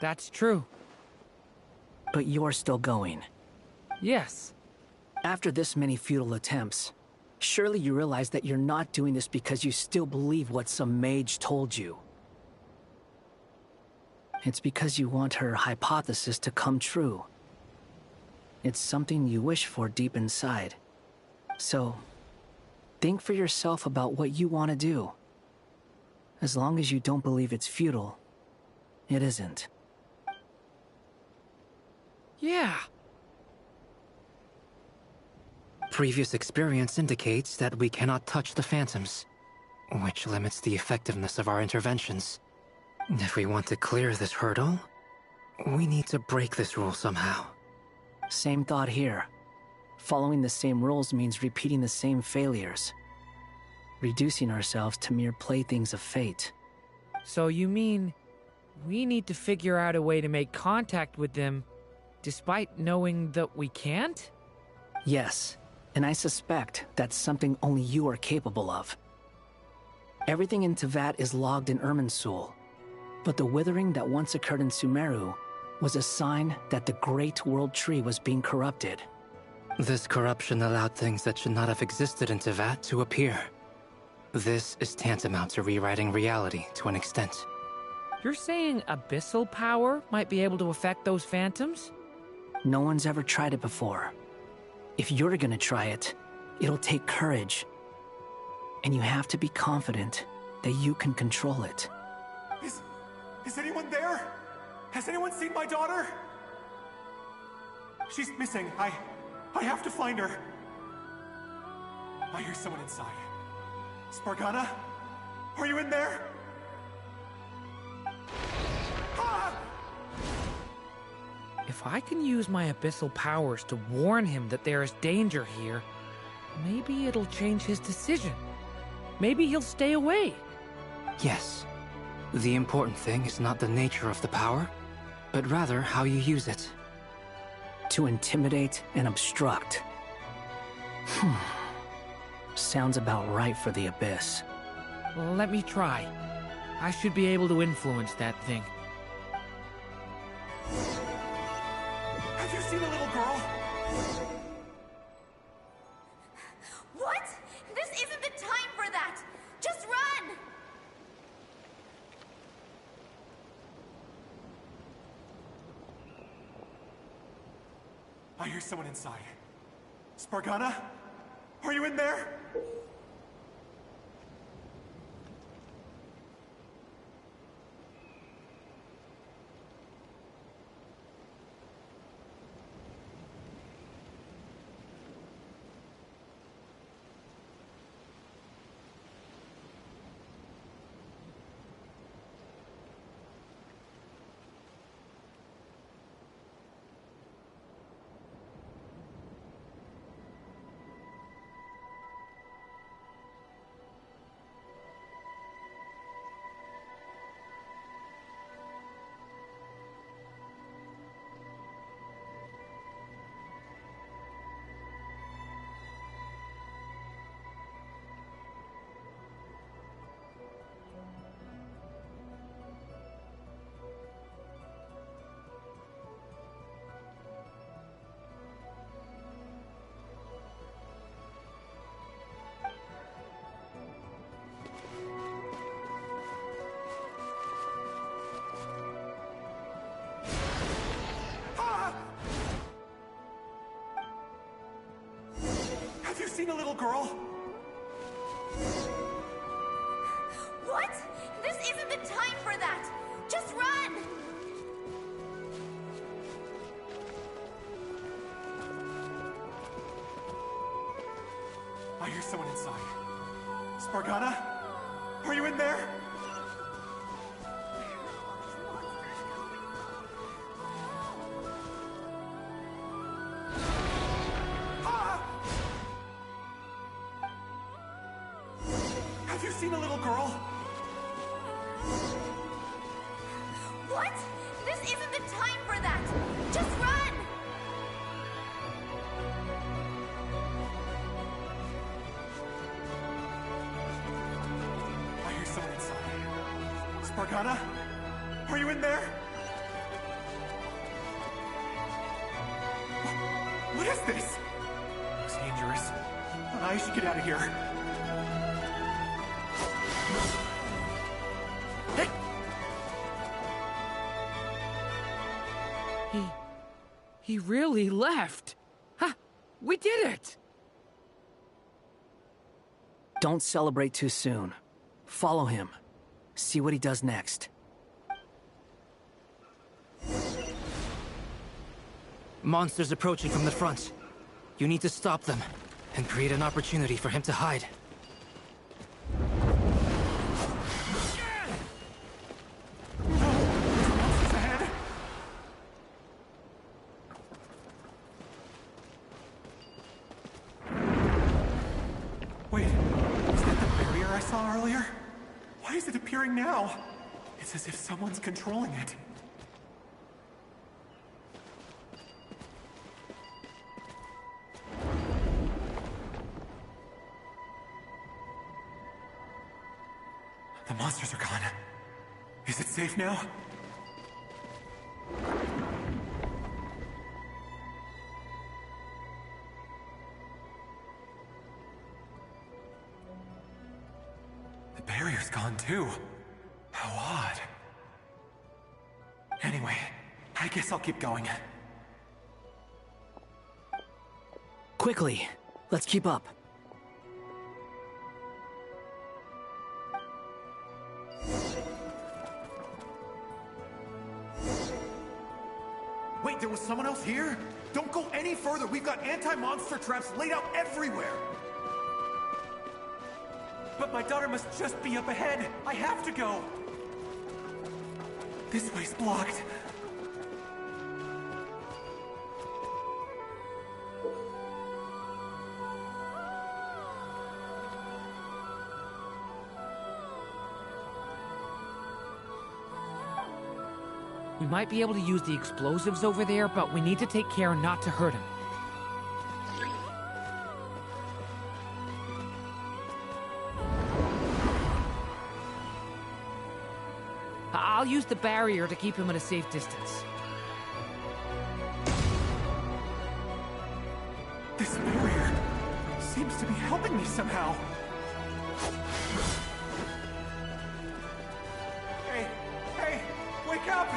That's true. But you're still going. Yes. After this many futile attempts, surely you realize that you're not doing this because you still believe what some mage told you. It's because you want her hypothesis to come true. It's something you wish for deep inside. So, think for yourself about what you want to do. As long as you don't believe it's futile, it isn't. Yeah, Previous experience indicates that we cannot touch the phantoms, which limits the effectiveness of our interventions. If we want to clear this hurdle, we need to break this rule somehow. Same thought here. Following the same rules means repeating the same failures. Reducing ourselves to mere playthings of fate. So you mean we need to figure out a way to make contact with them despite knowing that we can't? Yes, and I suspect that's something only you are capable of. Everything in Teyvat is logged in Irminsul, but the withering that once occurred in Sumeru was a sign that the Great World Tree was being corrupted. This corruption allowed things that should not have existed in Teyvat to appear. This is tantamount to rewriting reality to an extent. You're saying abyssal power might be able to affect those phantoms? No one's ever tried it before. If you're gonna try it, it'll take courage. And you have to be confident that you can control it. Is anyone there? Has anyone seen my daughter? She's missing. I have to find her. I hear someone inside. Spargana? Are you in there? Ah! If I can use my abyssal powers to warn him that there is danger here, maybe it'll change his decision. Maybe he'll stay away. Yes. The important thing is not the nature of the power, but rather how you use it. To intimidate and obstruct. Sounds about right for the Abyss. Well, let me try. I should be able to influence that thing. Have you seen a little girl? What? This isn't the time for that! Just run! I hear someone inside. Spargana? Are you in there? Have you seen a little girl? What? This isn't the time for that! Just run! I hear someone inside. Spargana? Are you in there? Have you seen a little girl? What? This isn't the time for that! Just run! I hear someone inside. Spargana? Are you in there? What is this? Looks dangerous. I should get out of here. He really left. Ha! We did it! Don't celebrate too soon. Follow him. See what he does next. Monsters approaching from the front. You need to stop them. and create an opportunity for him to hide. Wait, is that the barrier I saw earlier? Why is it appearing now? It's as if someone's controlling it. The monsters are gone. Is it safe now? The barrier's gone too. How odd. Anyway, I guess I'll keep going. Quickly, let's keep up. Wait, there was someone else here? Don't go any further. We've got anti-monster traps laid out everywhere. But my daughter must just be up ahead. I have to go. This way's blocked. We might be able to use the explosives over there, but we need to take care not to hurt him. I'll use the barrier to keep him at a safe distance. This barrier seems to be helping me somehow. Hey, wake up!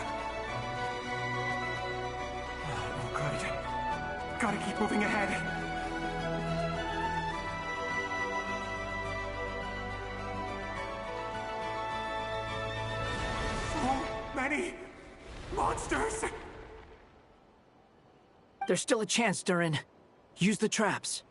Oh, good. Gotta keep moving ahead. Many monsters! There's still a chance, Durin. Use the traps.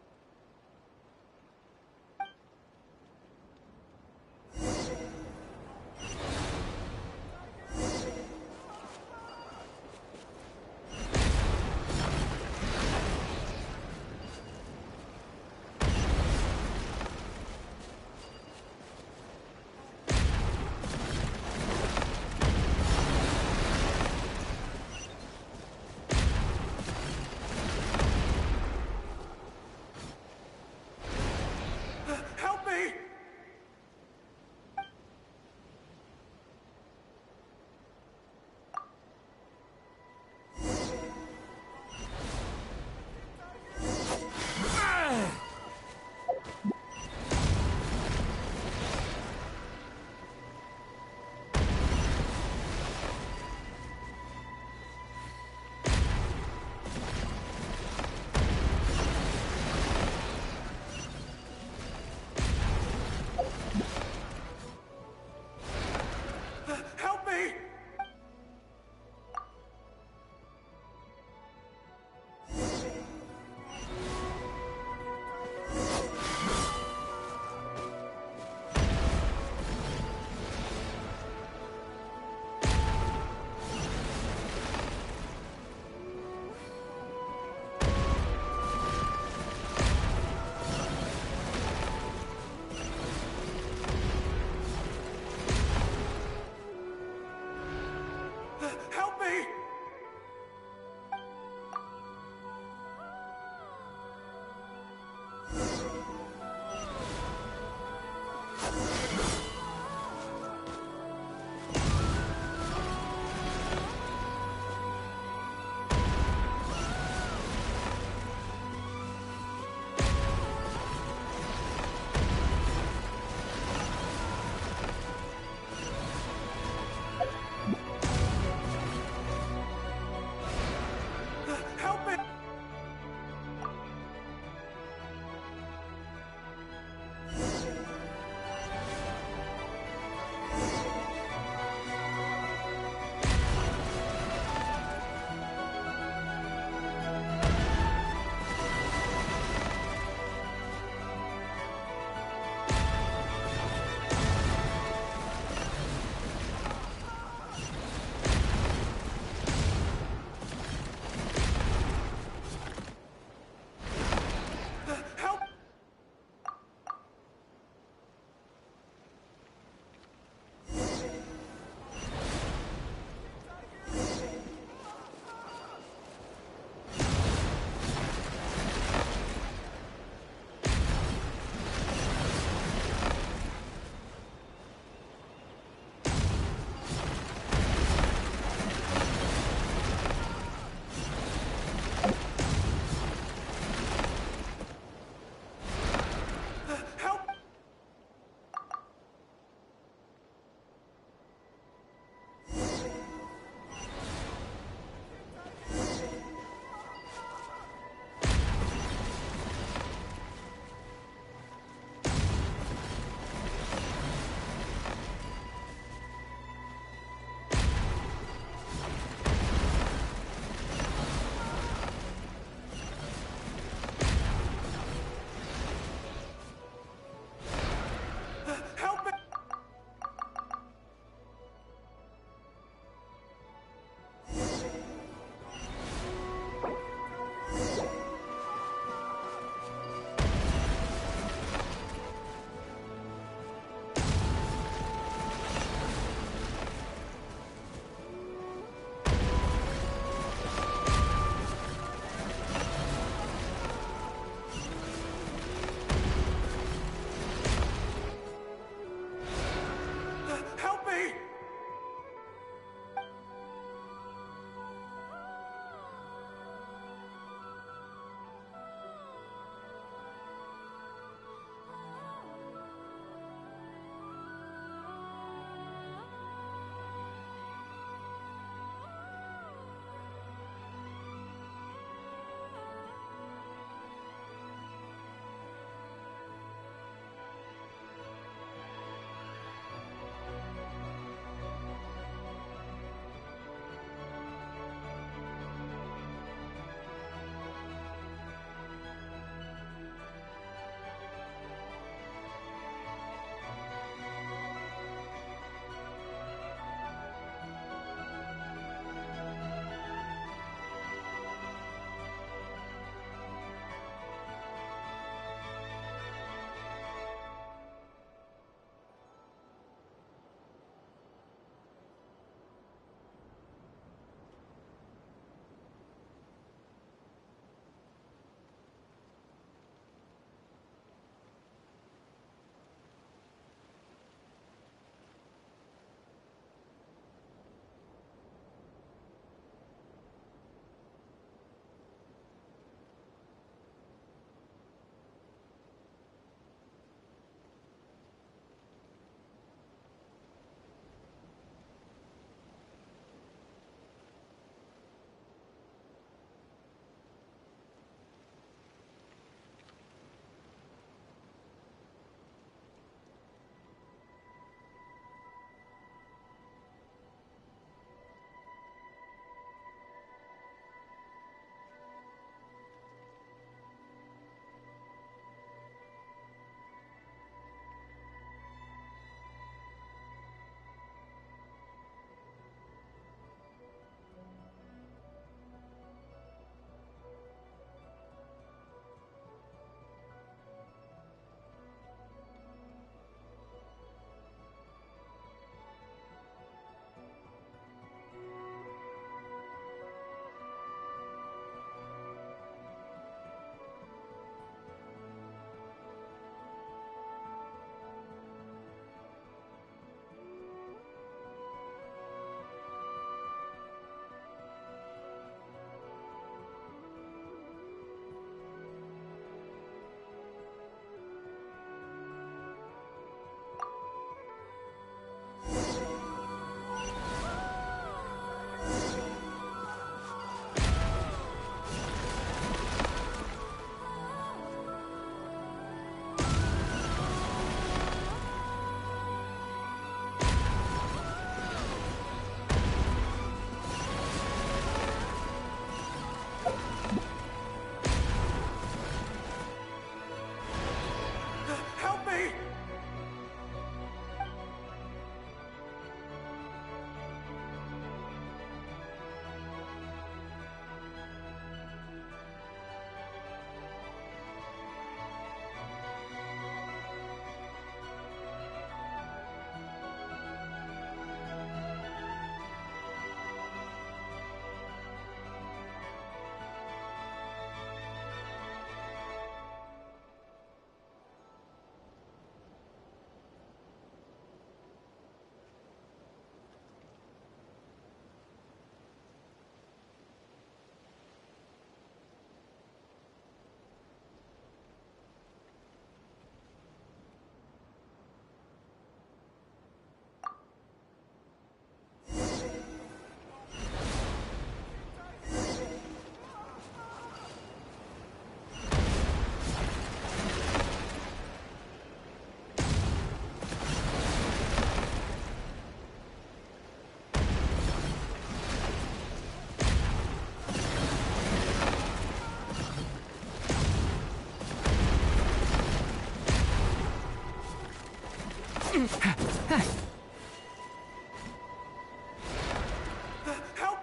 Help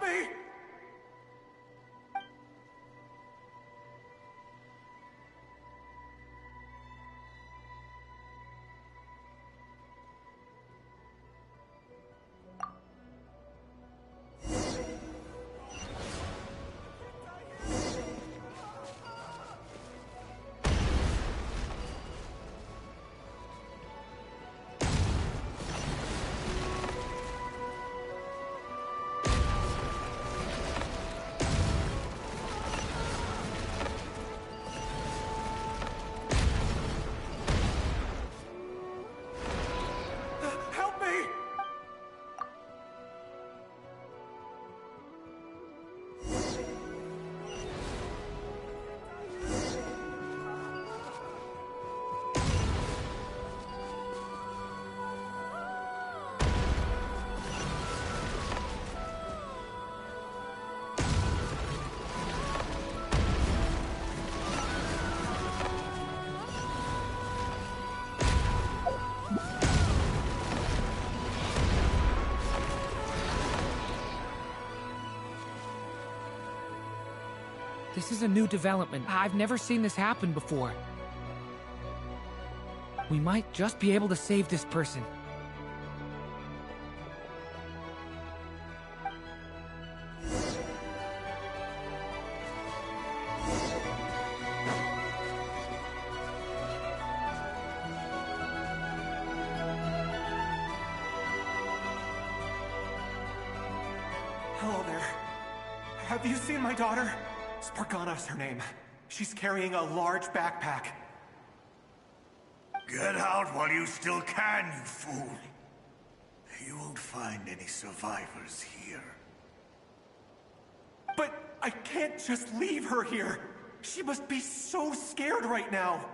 me! This is a new development. I've never seen this happen before. We might just be able to save this person. Hello there. Have you seen my daughter? Spargana's her name. She's carrying a large backpack. Get out while you still can, you fool. You won't find any survivors here. But I can't just leave her here. She must be so scared right now.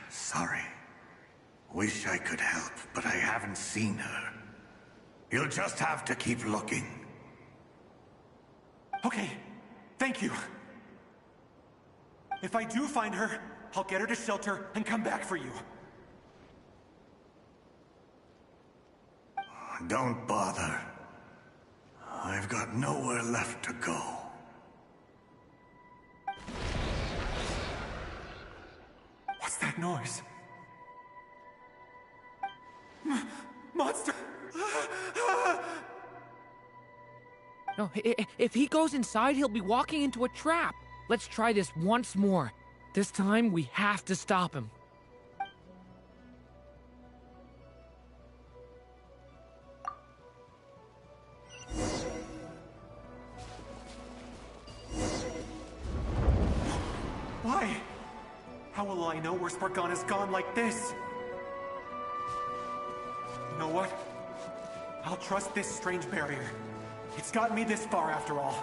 Sorry. Wish I could help, but I haven't seen her. You'll just have to keep looking. Okay, thank you. If I do find her, I'll get her to shelter and come back for you. Don't bother. I've got nowhere left to go. What's that noise? Monster! No, if he goes inside, he'll be walking into a trap. Let's try this once more. This time, we have to stop him. Why? How will I know where Spargana's gone like this? You know what? I'll trust this strange barrier. It's gotten me this far after all.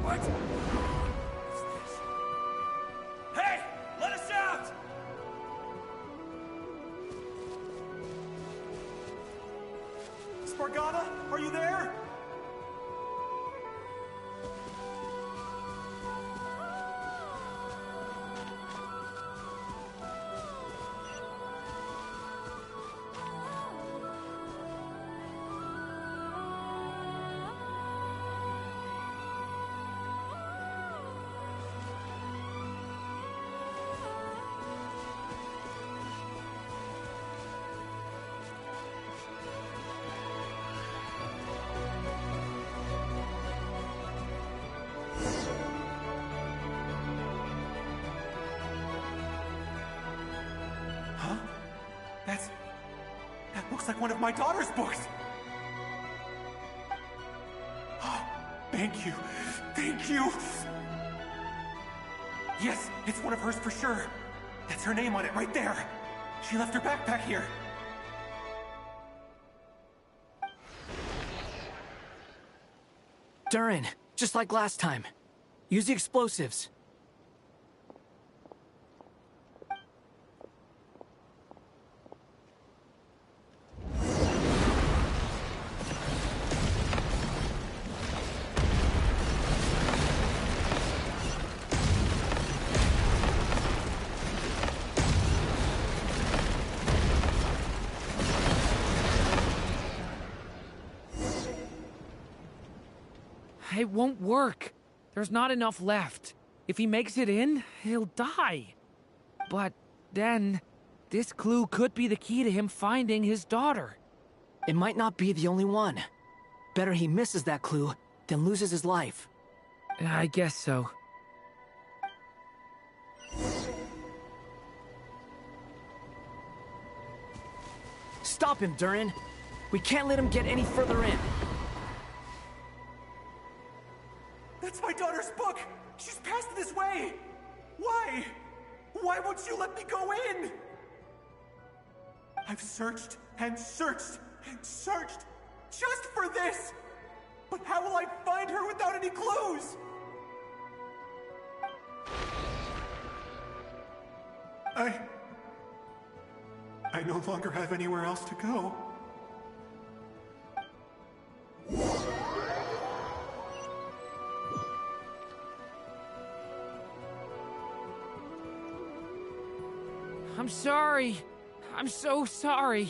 What? What's this? Hey! Let us out! Spargana, are you there? That looks like one of my daughter's books! Thank you! Thank you! Yes, it's one of hers for sure. That's her name on it right there. She left her backpack here. Durin, just like last time. Use the explosives. It won't work. There's not enough left. If he makes it in, he'll die. But then, this clue could be the key to him finding his daughter. It might not be the only one. Better he misses that clue than loses his life. I guess so. Stop him, Durin. We can't let him get any further in. That's my daughter's book! She's passed this way! Why? Why won't you let me go in? I've searched and searched and searched just for this! But how will I find her without any clues? I no longer have anywhere else to go. I'm sorry. I'm so sorry.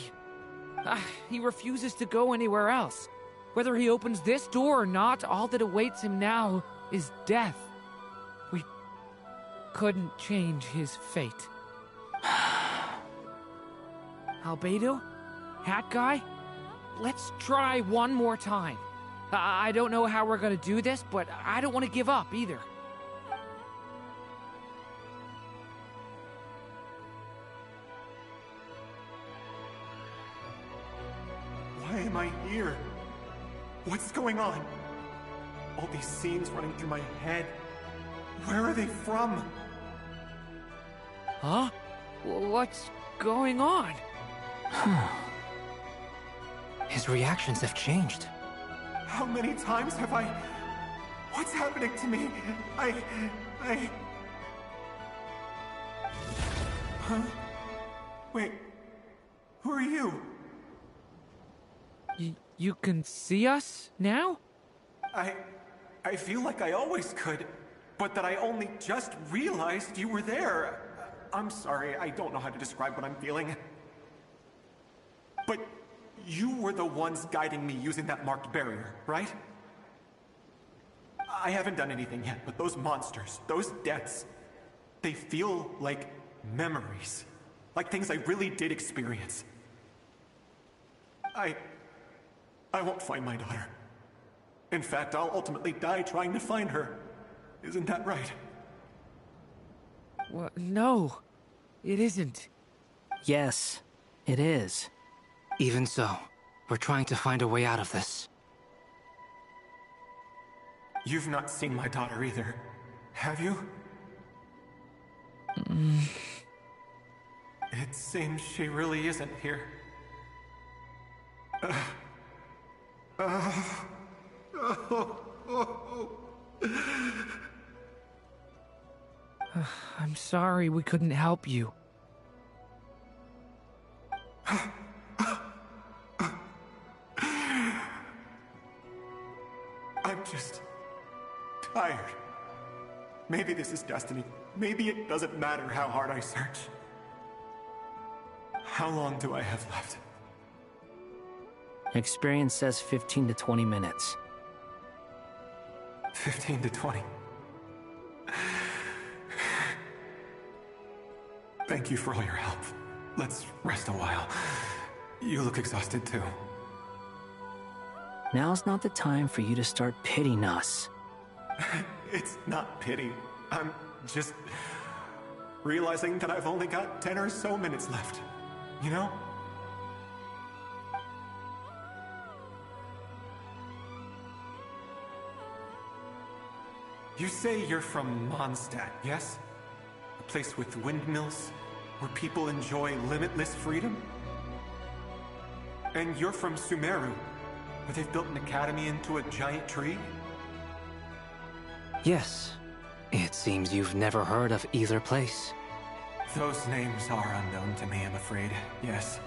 He refuses to go anywhere else. Whether he opens this door or not, all that awaits him now is death. We couldn't change his fate. Albedo? Hat Guy? Let's try one more time. I don't know how we're gonna do this, but I don't want to give up either. Why am I here? What's going on? All these scenes running through my head. Where are they from? Huh? What's going on? His reactions have changed. How many times have I... What's happening to me? Huh? Wait. Who are you? You can see us now? I feel like I always could, but that I only just realized you were there. I'm sorry, I don't know how to describe what I'm feeling. But you were the ones guiding me using that marked barrier, right? I haven't done anything yet, but those monsters, those deaths, they feel like memories. Like things I really did experience. I won't find my daughter. In fact, I'll ultimately die trying to find her. Isn't that right? Well, no, it isn't. Yes, it is. Even so, we're trying to find a way out of this. You've not seen my daughter either, have you? It seems she really isn't here. I'm sorry we couldn't help you. I'm just tired. Maybe this is destiny. Maybe it doesn't matter how hard I search. How long do I have left? Experience says 15 to 20 minutes. 15 to 20. Thank you for all your help. Let's rest a while. You look exhausted too. Now's not the time for you to start pitying us. It's not pity. I'm just realizing that I've only got 10 or so minutes left. You know? You say you're from Mondstadt, yes? A place with windmills, where people enjoy limitless freedom? And you're from Sumeru, where they've built an academy into a giant tree? Yes. It seems you've never heard of either place. Those names are unknown to me, I'm afraid, yes.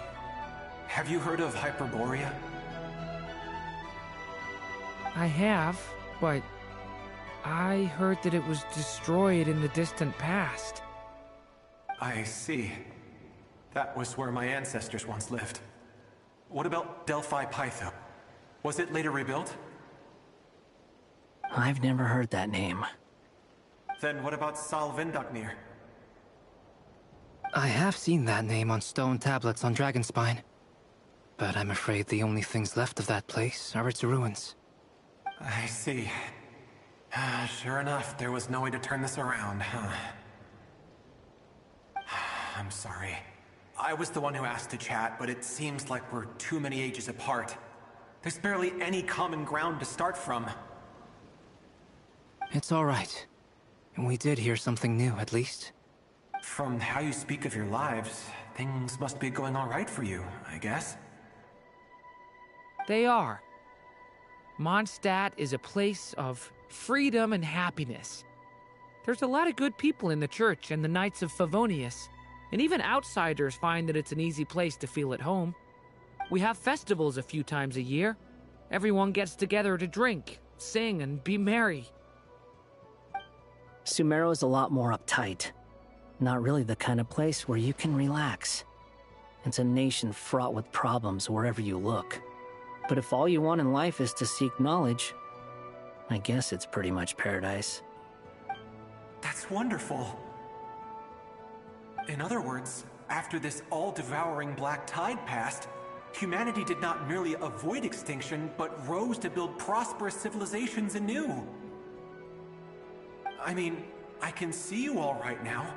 Have you heard of Hyperborea? I have, but I heard that it was destroyed in the distant past. I see. That was where my ancestors once lived. What about Delphi Pytho? Was it later rebuilt? I've never heard that name. Then what about Sal Vindaknir? I have seen that name on stone tablets on Dragonspine. But I'm afraid the only things left of that place are its ruins. I see. Sure enough, there was no way to turn this around, huh? I'm sorry. I was the one who asked to chat, but it seems like we're too many ages apart. There's barely any common ground to start from. It's all right. We did hear something new, at least. From how you speak of your lives, things must be going all right for you, I guess. They are. Mondstadt is a place of freedom and happiness. There's a lot of good people in the church and the Knights of Favonius, and even outsiders find that it's an easy place to feel at home. We have festivals a few times a year. Everyone gets together to drink, sing, and be merry. Sumeru is a lot more uptight. Not really the kind of place where you can relax. It's a nation fraught with problems wherever you look. But if all you want in life is to seek knowledge, I guess it's pretty much paradise. That's wonderful. In other words, after this all-devouring black tide passed, humanity did not merely avoid extinction, but rose to build prosperous civilizations anew. I mean, I can see you all right now.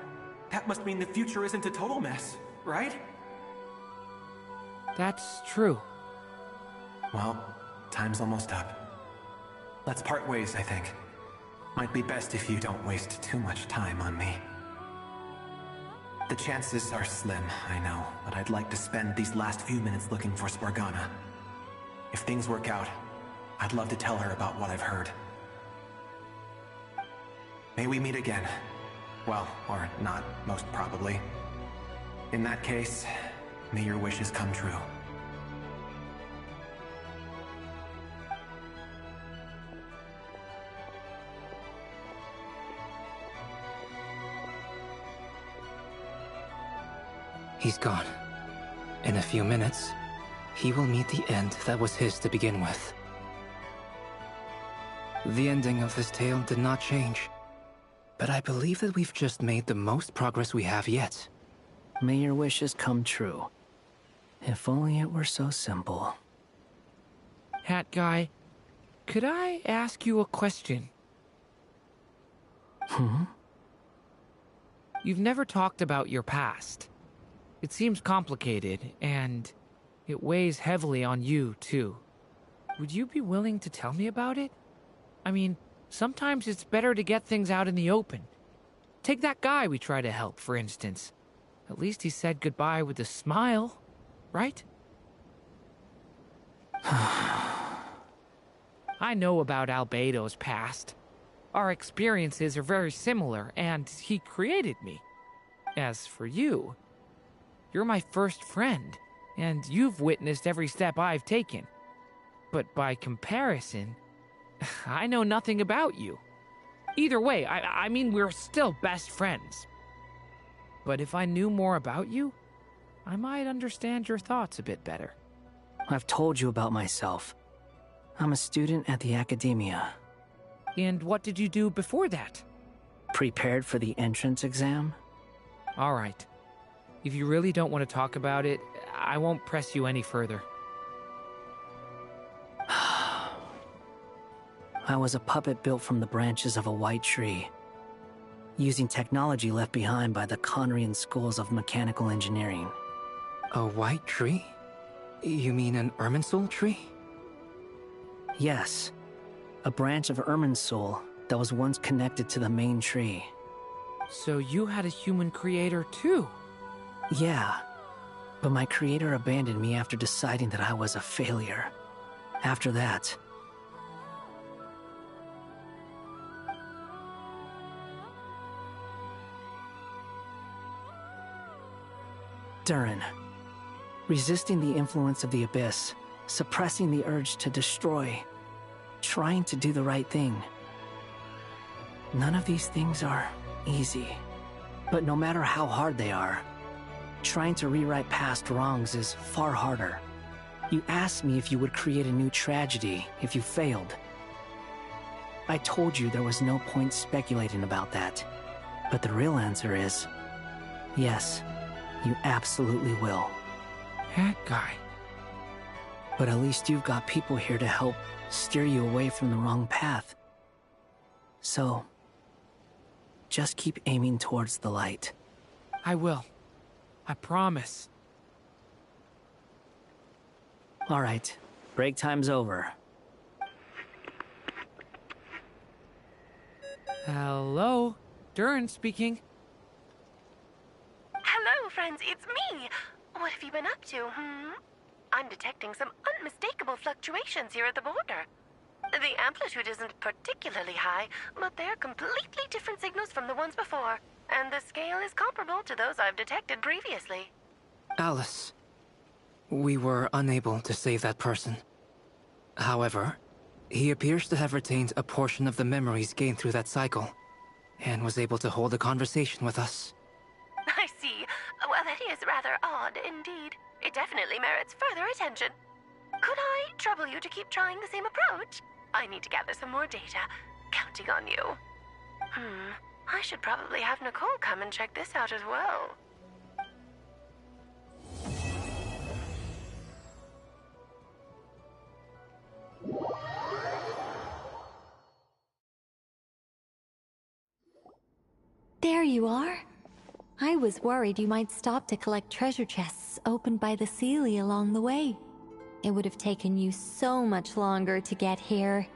That must mean the future isn't a total mess, right? That's true. Well, time's almost up. Let's part ways, I think. Might be best if you don't waste too much time on me. The chances are slim, I know, but I'd like to spend these last few minutes looking for Spargana. If things work out, I'd love to tell her about what I've heard. May we meet again. Well, or not, most probably. In that case, may your wishes come true. He's gone. In a few minutes, he will meet the end that was his to begin with. The ending of this tale did not change, but I believe that we've just made the most progress we have yet. May your wishes come true. If only it were so simple. Hat Guy, could I ask you a question? You've never talked about your past. It seems complicated, and it weighs heavily on you, too. Would you be willing to tell me about it? I mean, sometimes it's better to get things out in the open. Take that guy we try to help, for instance. At least he said goodbye with a smile, right? I know about Albedo's past. Our experiences are very similar, and he created me. As for you, you're my first friend, and you've witnessed every step I've taken. But by comparison, I know nothing about you. Either way, I mean, we're still best friends. But if I knew more about you, I might understand your thoughts a bit better. I've told you about myself. I'm a student at the academia. And what did you do before that? Prepared for the entrance exam? All right. If you really don't want to talk about it, I won't press you any further. I was a puppet built from the branches of a white tree, using technology left behind by the Conrian schools of mechanical engineering. A white tree? You mean an Irminsul tree? Yes. A branch of Irminsul that was once connected to the main tree. So you had a human creator too? Yeah. But my creator abandoned me after deciding that I was a failure. After that, Durin. Resisting the influence of the Abyss, suppressing the urge to destroy, trying to do the right thing. None of these things are easy. But no matter how hard they are, trying to rewrite past wrongs is far harder. You asked me if you would create a new tragedy if you failed. I told you there was no point speculating about that. But the real answer is... yes, you absolutely will. That guy. But at least you've got people here to help steer you away from the wrong path. So, just keep aiming towards the light. I will. I promise. All right, break time's over. Hello? Durin speaking. Hello, friends, it's me. What have you been up to, I'm detecting some unmistakable fluctuations here at the border. The amplitude isn't particularly high, but they're completely different signals from the ones before, and the scale is comparable to those I've detected previously. Alice, we were unable to save that person. However, he appears to have retained a portion of the memories gained through that cycle, and was able to hold a conversation with us. I see. Well, that is rather odd indeed. It definitely merits further attention. Could I trouble you to keep trying the same approach? I need to gather some more data. Counting on you. I should probably have Nicole come and check this out as well. There you are. I was worried you might stop to collect treasure chests opened by the Seelie along the way. It would have taken you so much longer to get here.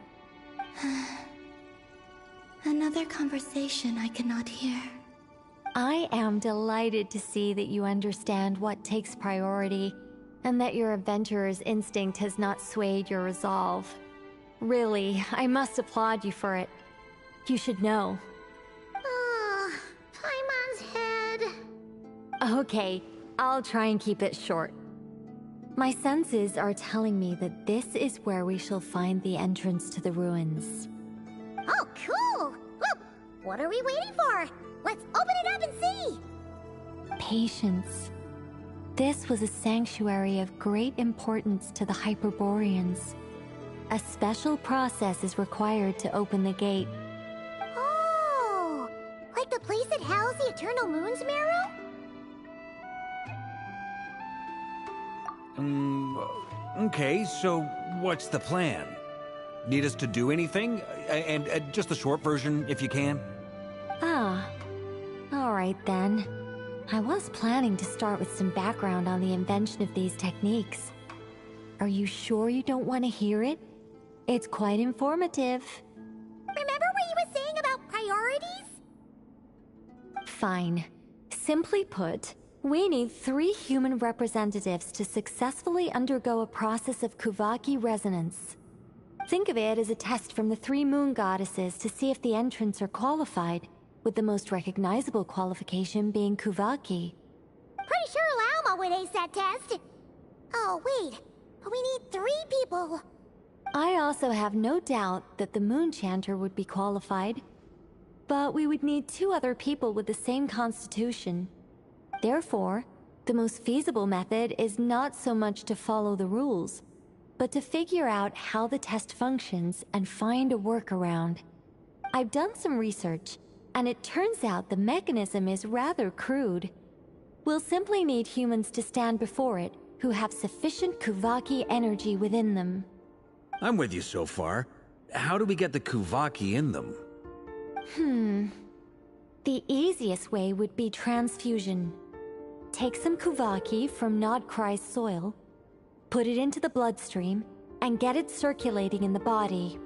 Another conversation I cannot hear. I am delighted to see that you understand what takes priority, and that your adventurer's instinct has not swayed your resolve. Really, I must applaud you for it. You should know. Paimon's head. Okay, I'll try and keep it short. My senses are telling me that this is where we shall find the entrance to the ruins. Oh, cool! Well, what are we waiting for? Let's open it up and see! Patience. This was a sanctuary of great importance to the Hyperboreans. A special process is required to open the gate. Oh! Like the place that housed the Eternal Moon's Marrow? Okay, so what's the plan? Need us to do anything? And just the short version, if you can. Ah. Alright then. I was planning to start with some background on the invention of these techniques. Are you sure you don't want to hear it? It's quite informative. Remember what you were saying about priorities? Fine. Simply put, we need 3 human representatives to successfully undergo a process of Kuvaki resonance. Think of it as a test from the 3 moon goddesses to see if the entrants are qualified, with the most recognizable qualification being Kuvaki. Pretty sure Lauma would ace that test. Oh, wait. We need 3 people. I also have no doubt that the Moon Chanter would be qualified. But we would need 2 other people with the same constitution. Therefore, the most feasible method is not so much to follow the rules, but to figure out how the test functions and find a workaround. I've done some research, and it turns out the mechanism is rather crude. We'll simply need humans to stand before it who have sufficient Kuvaki energy within them. I'm with you so far. How do we get the Kuvaki in them? The easiest way would be transfusion. Take some Kuvaki from Nod Krai's soil, put it into the bloodstream, and get it circulating in the body.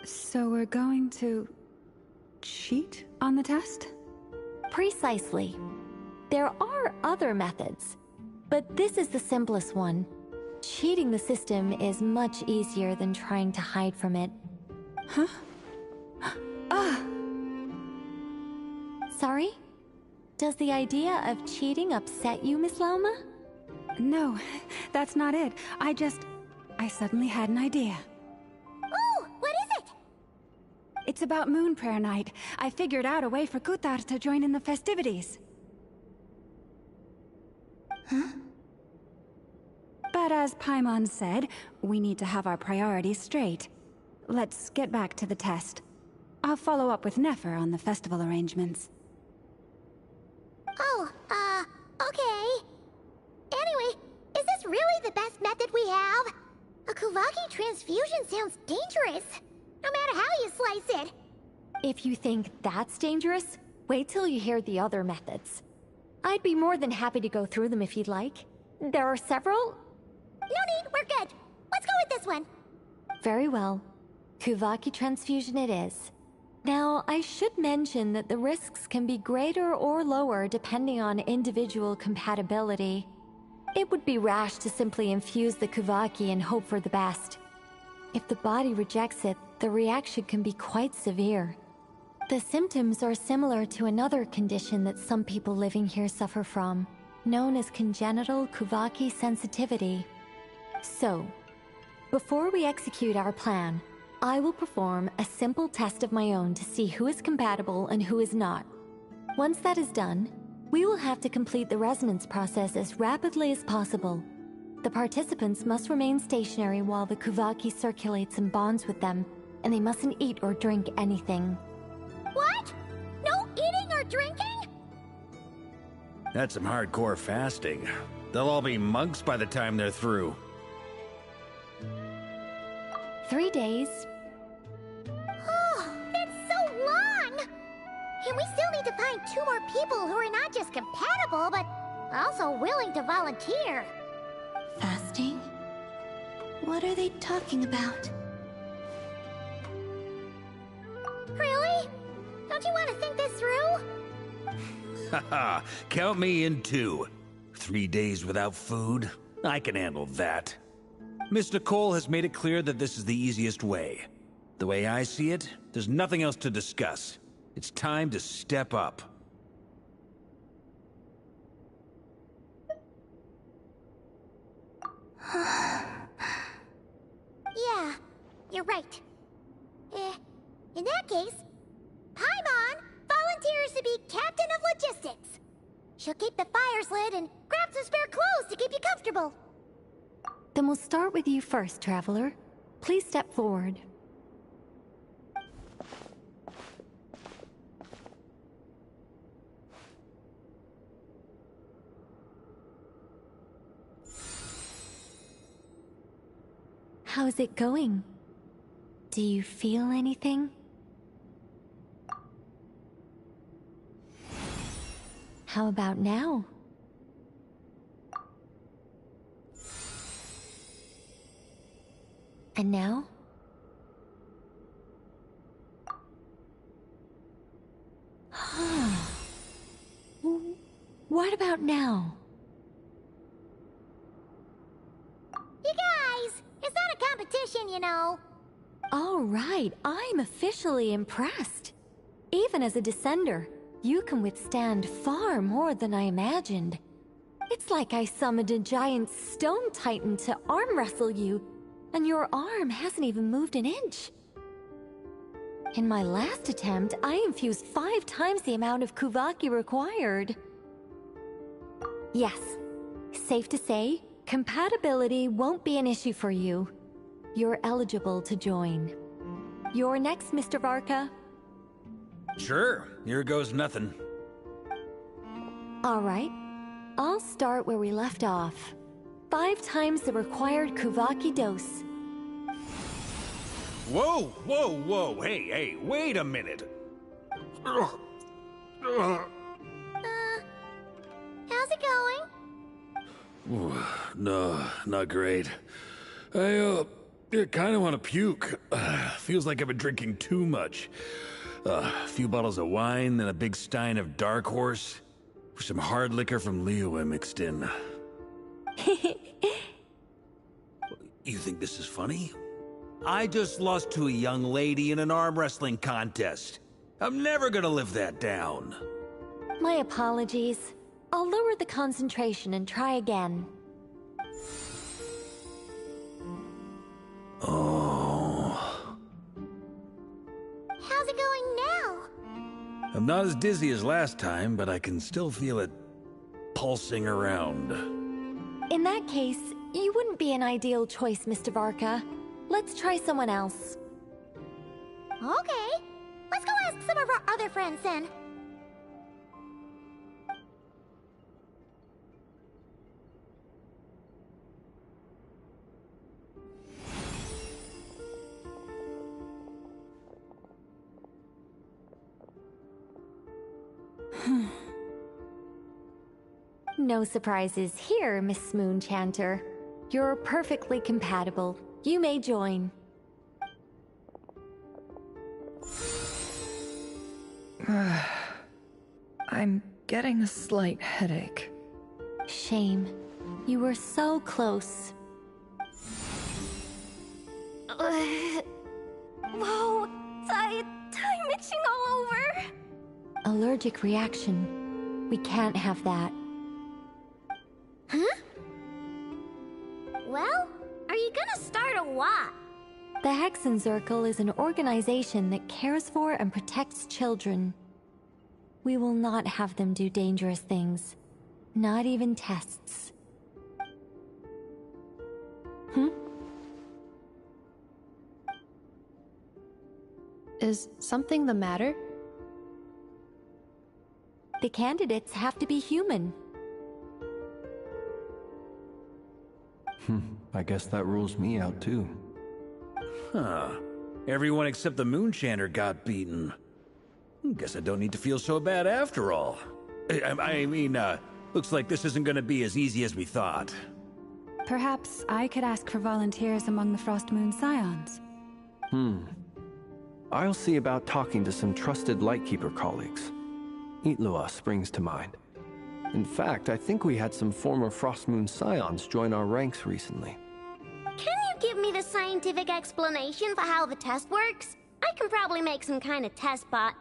So we're going to... cheat on the test? Precisely. There are other methods, but this is the simplest one. Cheating the system is much easier than trying to hide from it. Huh? Sorry? Does the idea of cheating upset you, Miss Lauma? No, that's not it. I suddenly had an idea. Oh, what is it? It's about Moon Prayer Night. I figured out a way for Kutar to join in the festivities. Huh? But as Paimon said, we need to have our priorities straight. Let's get back to the test. I'll follow up with Nefer on the festival arrangements. Oh, okay. Anyway, is this really the best method we have? A Kuvaki transfusion sounds dangerous, no matter how you slice it. If you think that's dangerous, wait till you hear the other methods. I'd be more than happy to go through them if you'd like. There are several. No need, we're good. Let's go with this one. Very well. Kuvaki transfusion it is. Now, I should mention that the risks can be greater or lower depending on individual compatibility. It would be rash to simply infuse the Kuvaki and hope for the best. If the body rejects it, the reaction can be quite severe. The symptoms are similar to another condition that some people living here suffer from, known as congenital Kuvaki sensitivity. So, before we execute our plan, I will perform a simple test of my own to see who is compatible and who is not. Once that is done, we will have to complete the resonance process as rapidly as possible. The participants must remain stationary while the Kuvaki circulates and bonds with them, and they mustn't eat or drink anything. What? No eating or drinking? That's some hardcore fasting. They'll all be monks by the time they're through. 3 days. Oh, that's so long! And we still need to find 2 more people who are not just compatible, but also willing to volunteer. Fasting? What are they talking about? Really? Don't you want to think this through? Haha, count me in too. 3 days without food? I can handle that. Mr. Cole has made it clear that this is the easiest way. The way I see it, there's nothing else to discuss. It's time to step up. Yeah, you're right. In that case, Paimon volunteers to be Captain of Logistics. She'll keep the fires lit and grab some spare clothes to keep you comfortable. Then we'll start with you first, Traveler. Please step forward. How's it going? Do you feel anything? How about now? And now? What about now? You guys, it's not a competition, you know. All right, I'm officially impressed. Even as a descender, you can withstand far more than I imagined. It's like I summoned a giant stone titan to arm wrestle you, and your arm hasn't even moved an inch. In my last attempt, I infused 5 times the amount of Kuvaki required. Yes, safe to say, compatibility won't be an issue for you. You're eligible to join. You're next, Mr. Varka. Sure, here goes nothing. All right, I'll start where we left off. 5 times the required Kuvaki dose. Whoa, whoa, whoa, hey, wait a minute. How's it going? No, not great. I kind of want to puke. Feels like I've been drinking too much. A few bottles of wine, then a big stein of Dark Horse. With some hard liquor from Liyue mixed in. You think this is funny? I just lost to a young lady in an arm wrestling contest. I'm never gonna live that down. My apologies. I'll lower the concentration and try again. Oh. How's it going now? I'm not as dizzy as last time, but I can still feel it pulsing around. In that case, you wouldn't be an ideal choice, Mr. Varka. Let's try someone else. Okay. Let's go ask some of our other friends then. No surprises here, Miss Moonchanter. You're perfectly compatible. You may join. I'm getting a slight headache. Shame. You were so close. Whoa! I'm itching all over! Allergic reaction. We can't have that. Huh? Well, are you gonna start a what? The Hexenzirkel is an organization that cares for and protects children. We will not have them do dangerous things. Not even tests. Is something the matter? The candidates have to be human. I guess that rules me out too. Huh. Everyone except the Moonchanter got beaten. Guess I don't need to feel so bad after all. I mean, looks like this isn't gonna be as easy as we thought. Perhaps I could ask for volunteers among the Frost Moon Scions. I'll see about talking to some trusted Lightkeeper colleagues. Itlua springs to mind. In fact, I think we had some former Frost Moon Scions join our ranks recently. Can you give me the scientific explanation for how the test works? I can probably make some kind of test bot.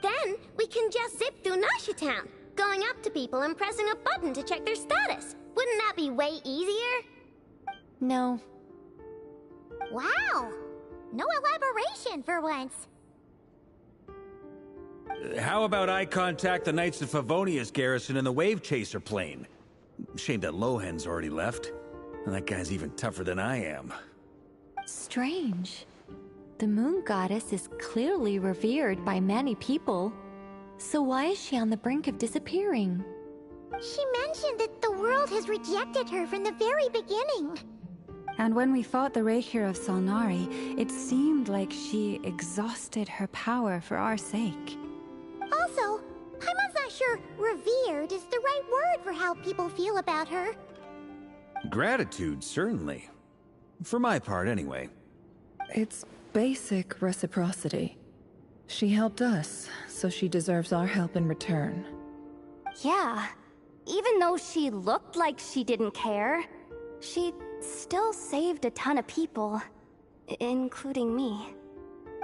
Then, we can just zip through Nasha Town, going up to people and pressing a button to check their status. Wouldn't that be way easier? No. Wow! No elaboration for once. How about I contact the Knights of Favonia's garrison in the Wave Chaser plane? Shame that Lohan's already left. And that guy's even tougher than I am. Strange. The Moon Goddess is clearly revered by many people. So why is she on the brink of disappearing? She mentioned that the world has rejected her from the very beginning. And when we fought the Rakier of Solnari, it seemed like she exhausted her power for our sake. Also, I'm not sure revered is the right word for how people feel about her. Gratitude, certainly. For my part, anyway. It's basic reciprocity. She helped us, so she deserves our help in return. Yeah. Even though she looked like she didn't care, she still saved a ton of people, including me.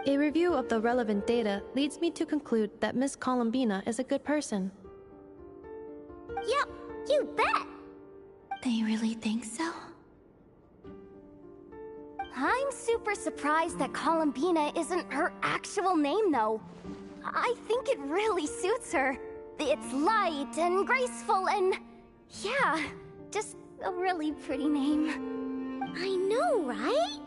A review of the relevant data leads me to conclude that Miss Columbina is a good person. Yep, you bet! They really think so? I'm super surprised that Columbina isn't her actual name, though. I think it really suits her. It's light and graceful and... yeah, just a really pretty name. I know, right?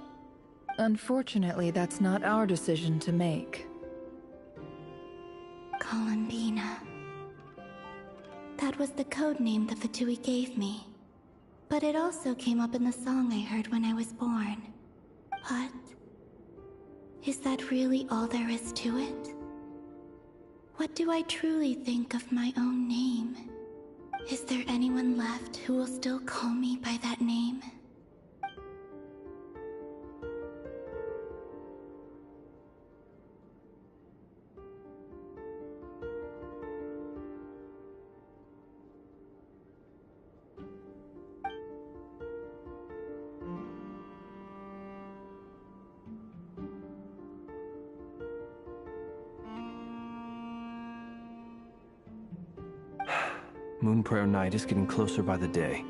Unfortunately, that's not our decision to make. Columbina. That was the code name the Fatui gave me. But it also came up in the song I heard when I was born. But... is that really all there is to it? What do I truly think of my own name? Is there anyone left who will still call me by that name? Moonprayer Night is getting closer by the day.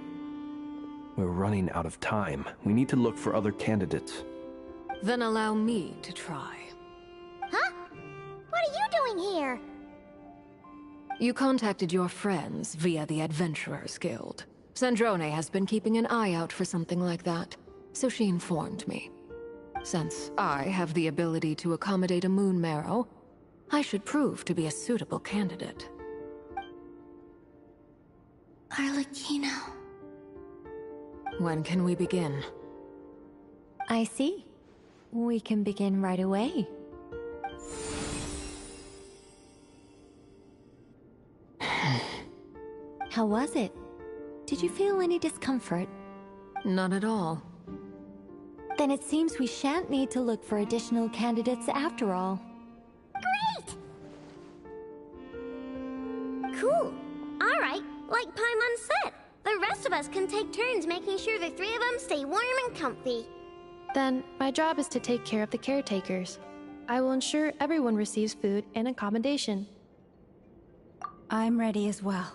We're running out of time. We need to look for other candidates. Then allow me to try. Huh? What are you doing here? You contacted your friends via the Adventurers Guild. Sandrone has been keeping an eye out for something like that, so she informed me. Since I have the ability to accommodate a moon marrow, I should prove to be a suitable candidate. Arlecchino. When can we begin? I see. We can begin right away. How was it? Did you feel any discomfort? Not at all. Then it seems we shan't need to look for additional candidates after all. Great! Cool. Alright, like Paimon said, the rest of us can take turns making sure the three of them stay warm and comfy. Then, my job is to take care of the caretakers. I will ensure everyone receives food and accommodation. I'm ready as well.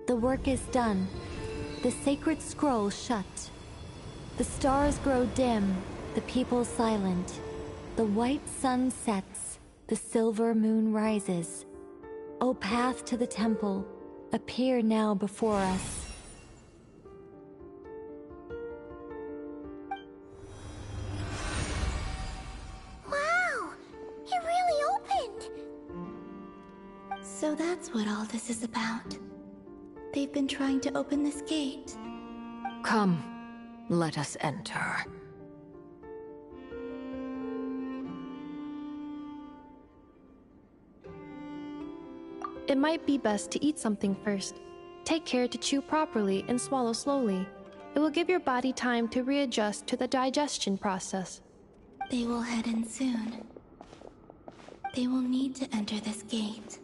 The work is done. The sacred scroll shut. The stars grow dim, the people silent. The white sun sets, the silver moon rises. O path to the temple, appear now before us. Wow! It really opened! So that's what all this is about. They've been trying to open this gate. Come, let us enter. It might be best to eat something first. Take care to chew properly and swallow slowly. It will give your body time to readjust to the digestion process. They will head in soon. They will need to enter this gate.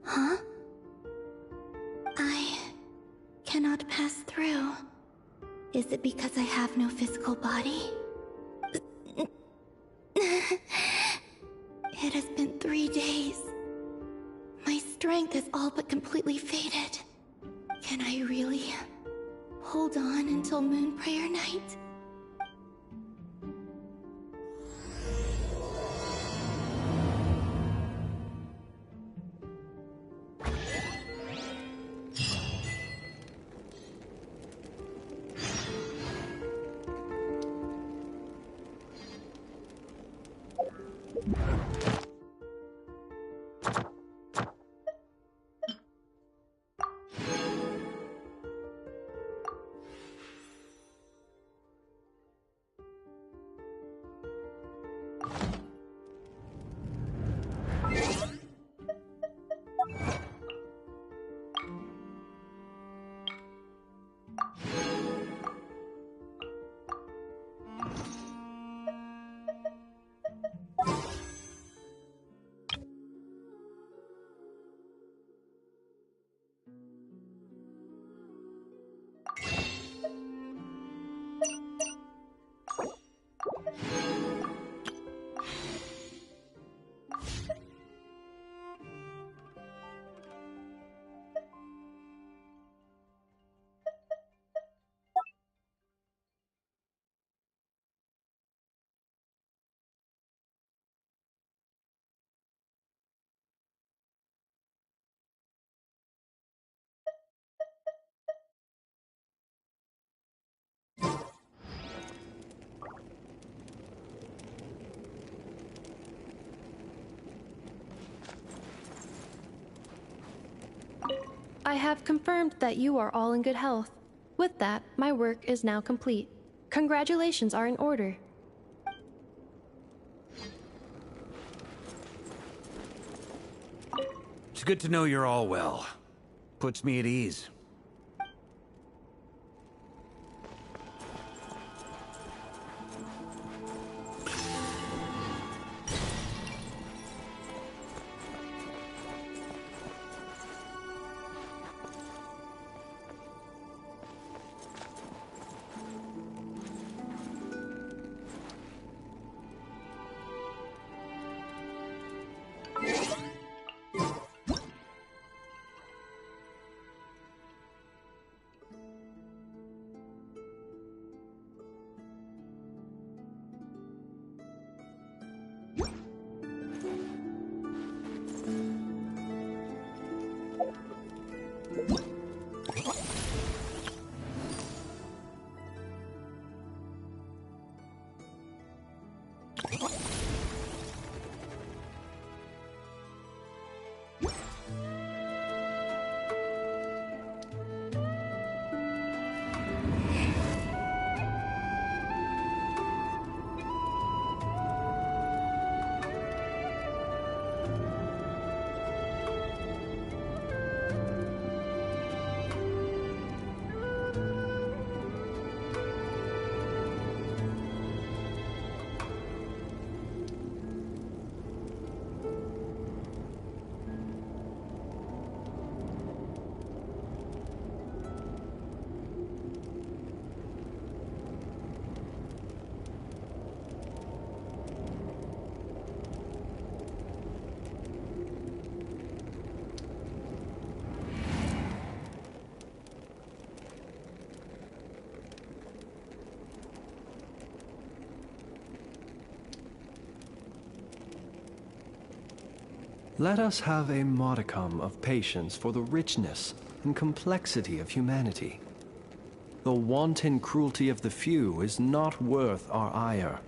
Huh? I cannot pass through. Is it because I have no physical body? It has been 3 days. My strength is all but completely faded. Can I really hold on until Moon Prayer Night? I have confirmed that you are all in good health. With that, my work is now complete. Congratulations are in order. It's good to know you're all well. Puts me at ease. Let us have a modicum of patience for the richness and complexity of humanity. The wanton cruelty of the few is not worth our ire.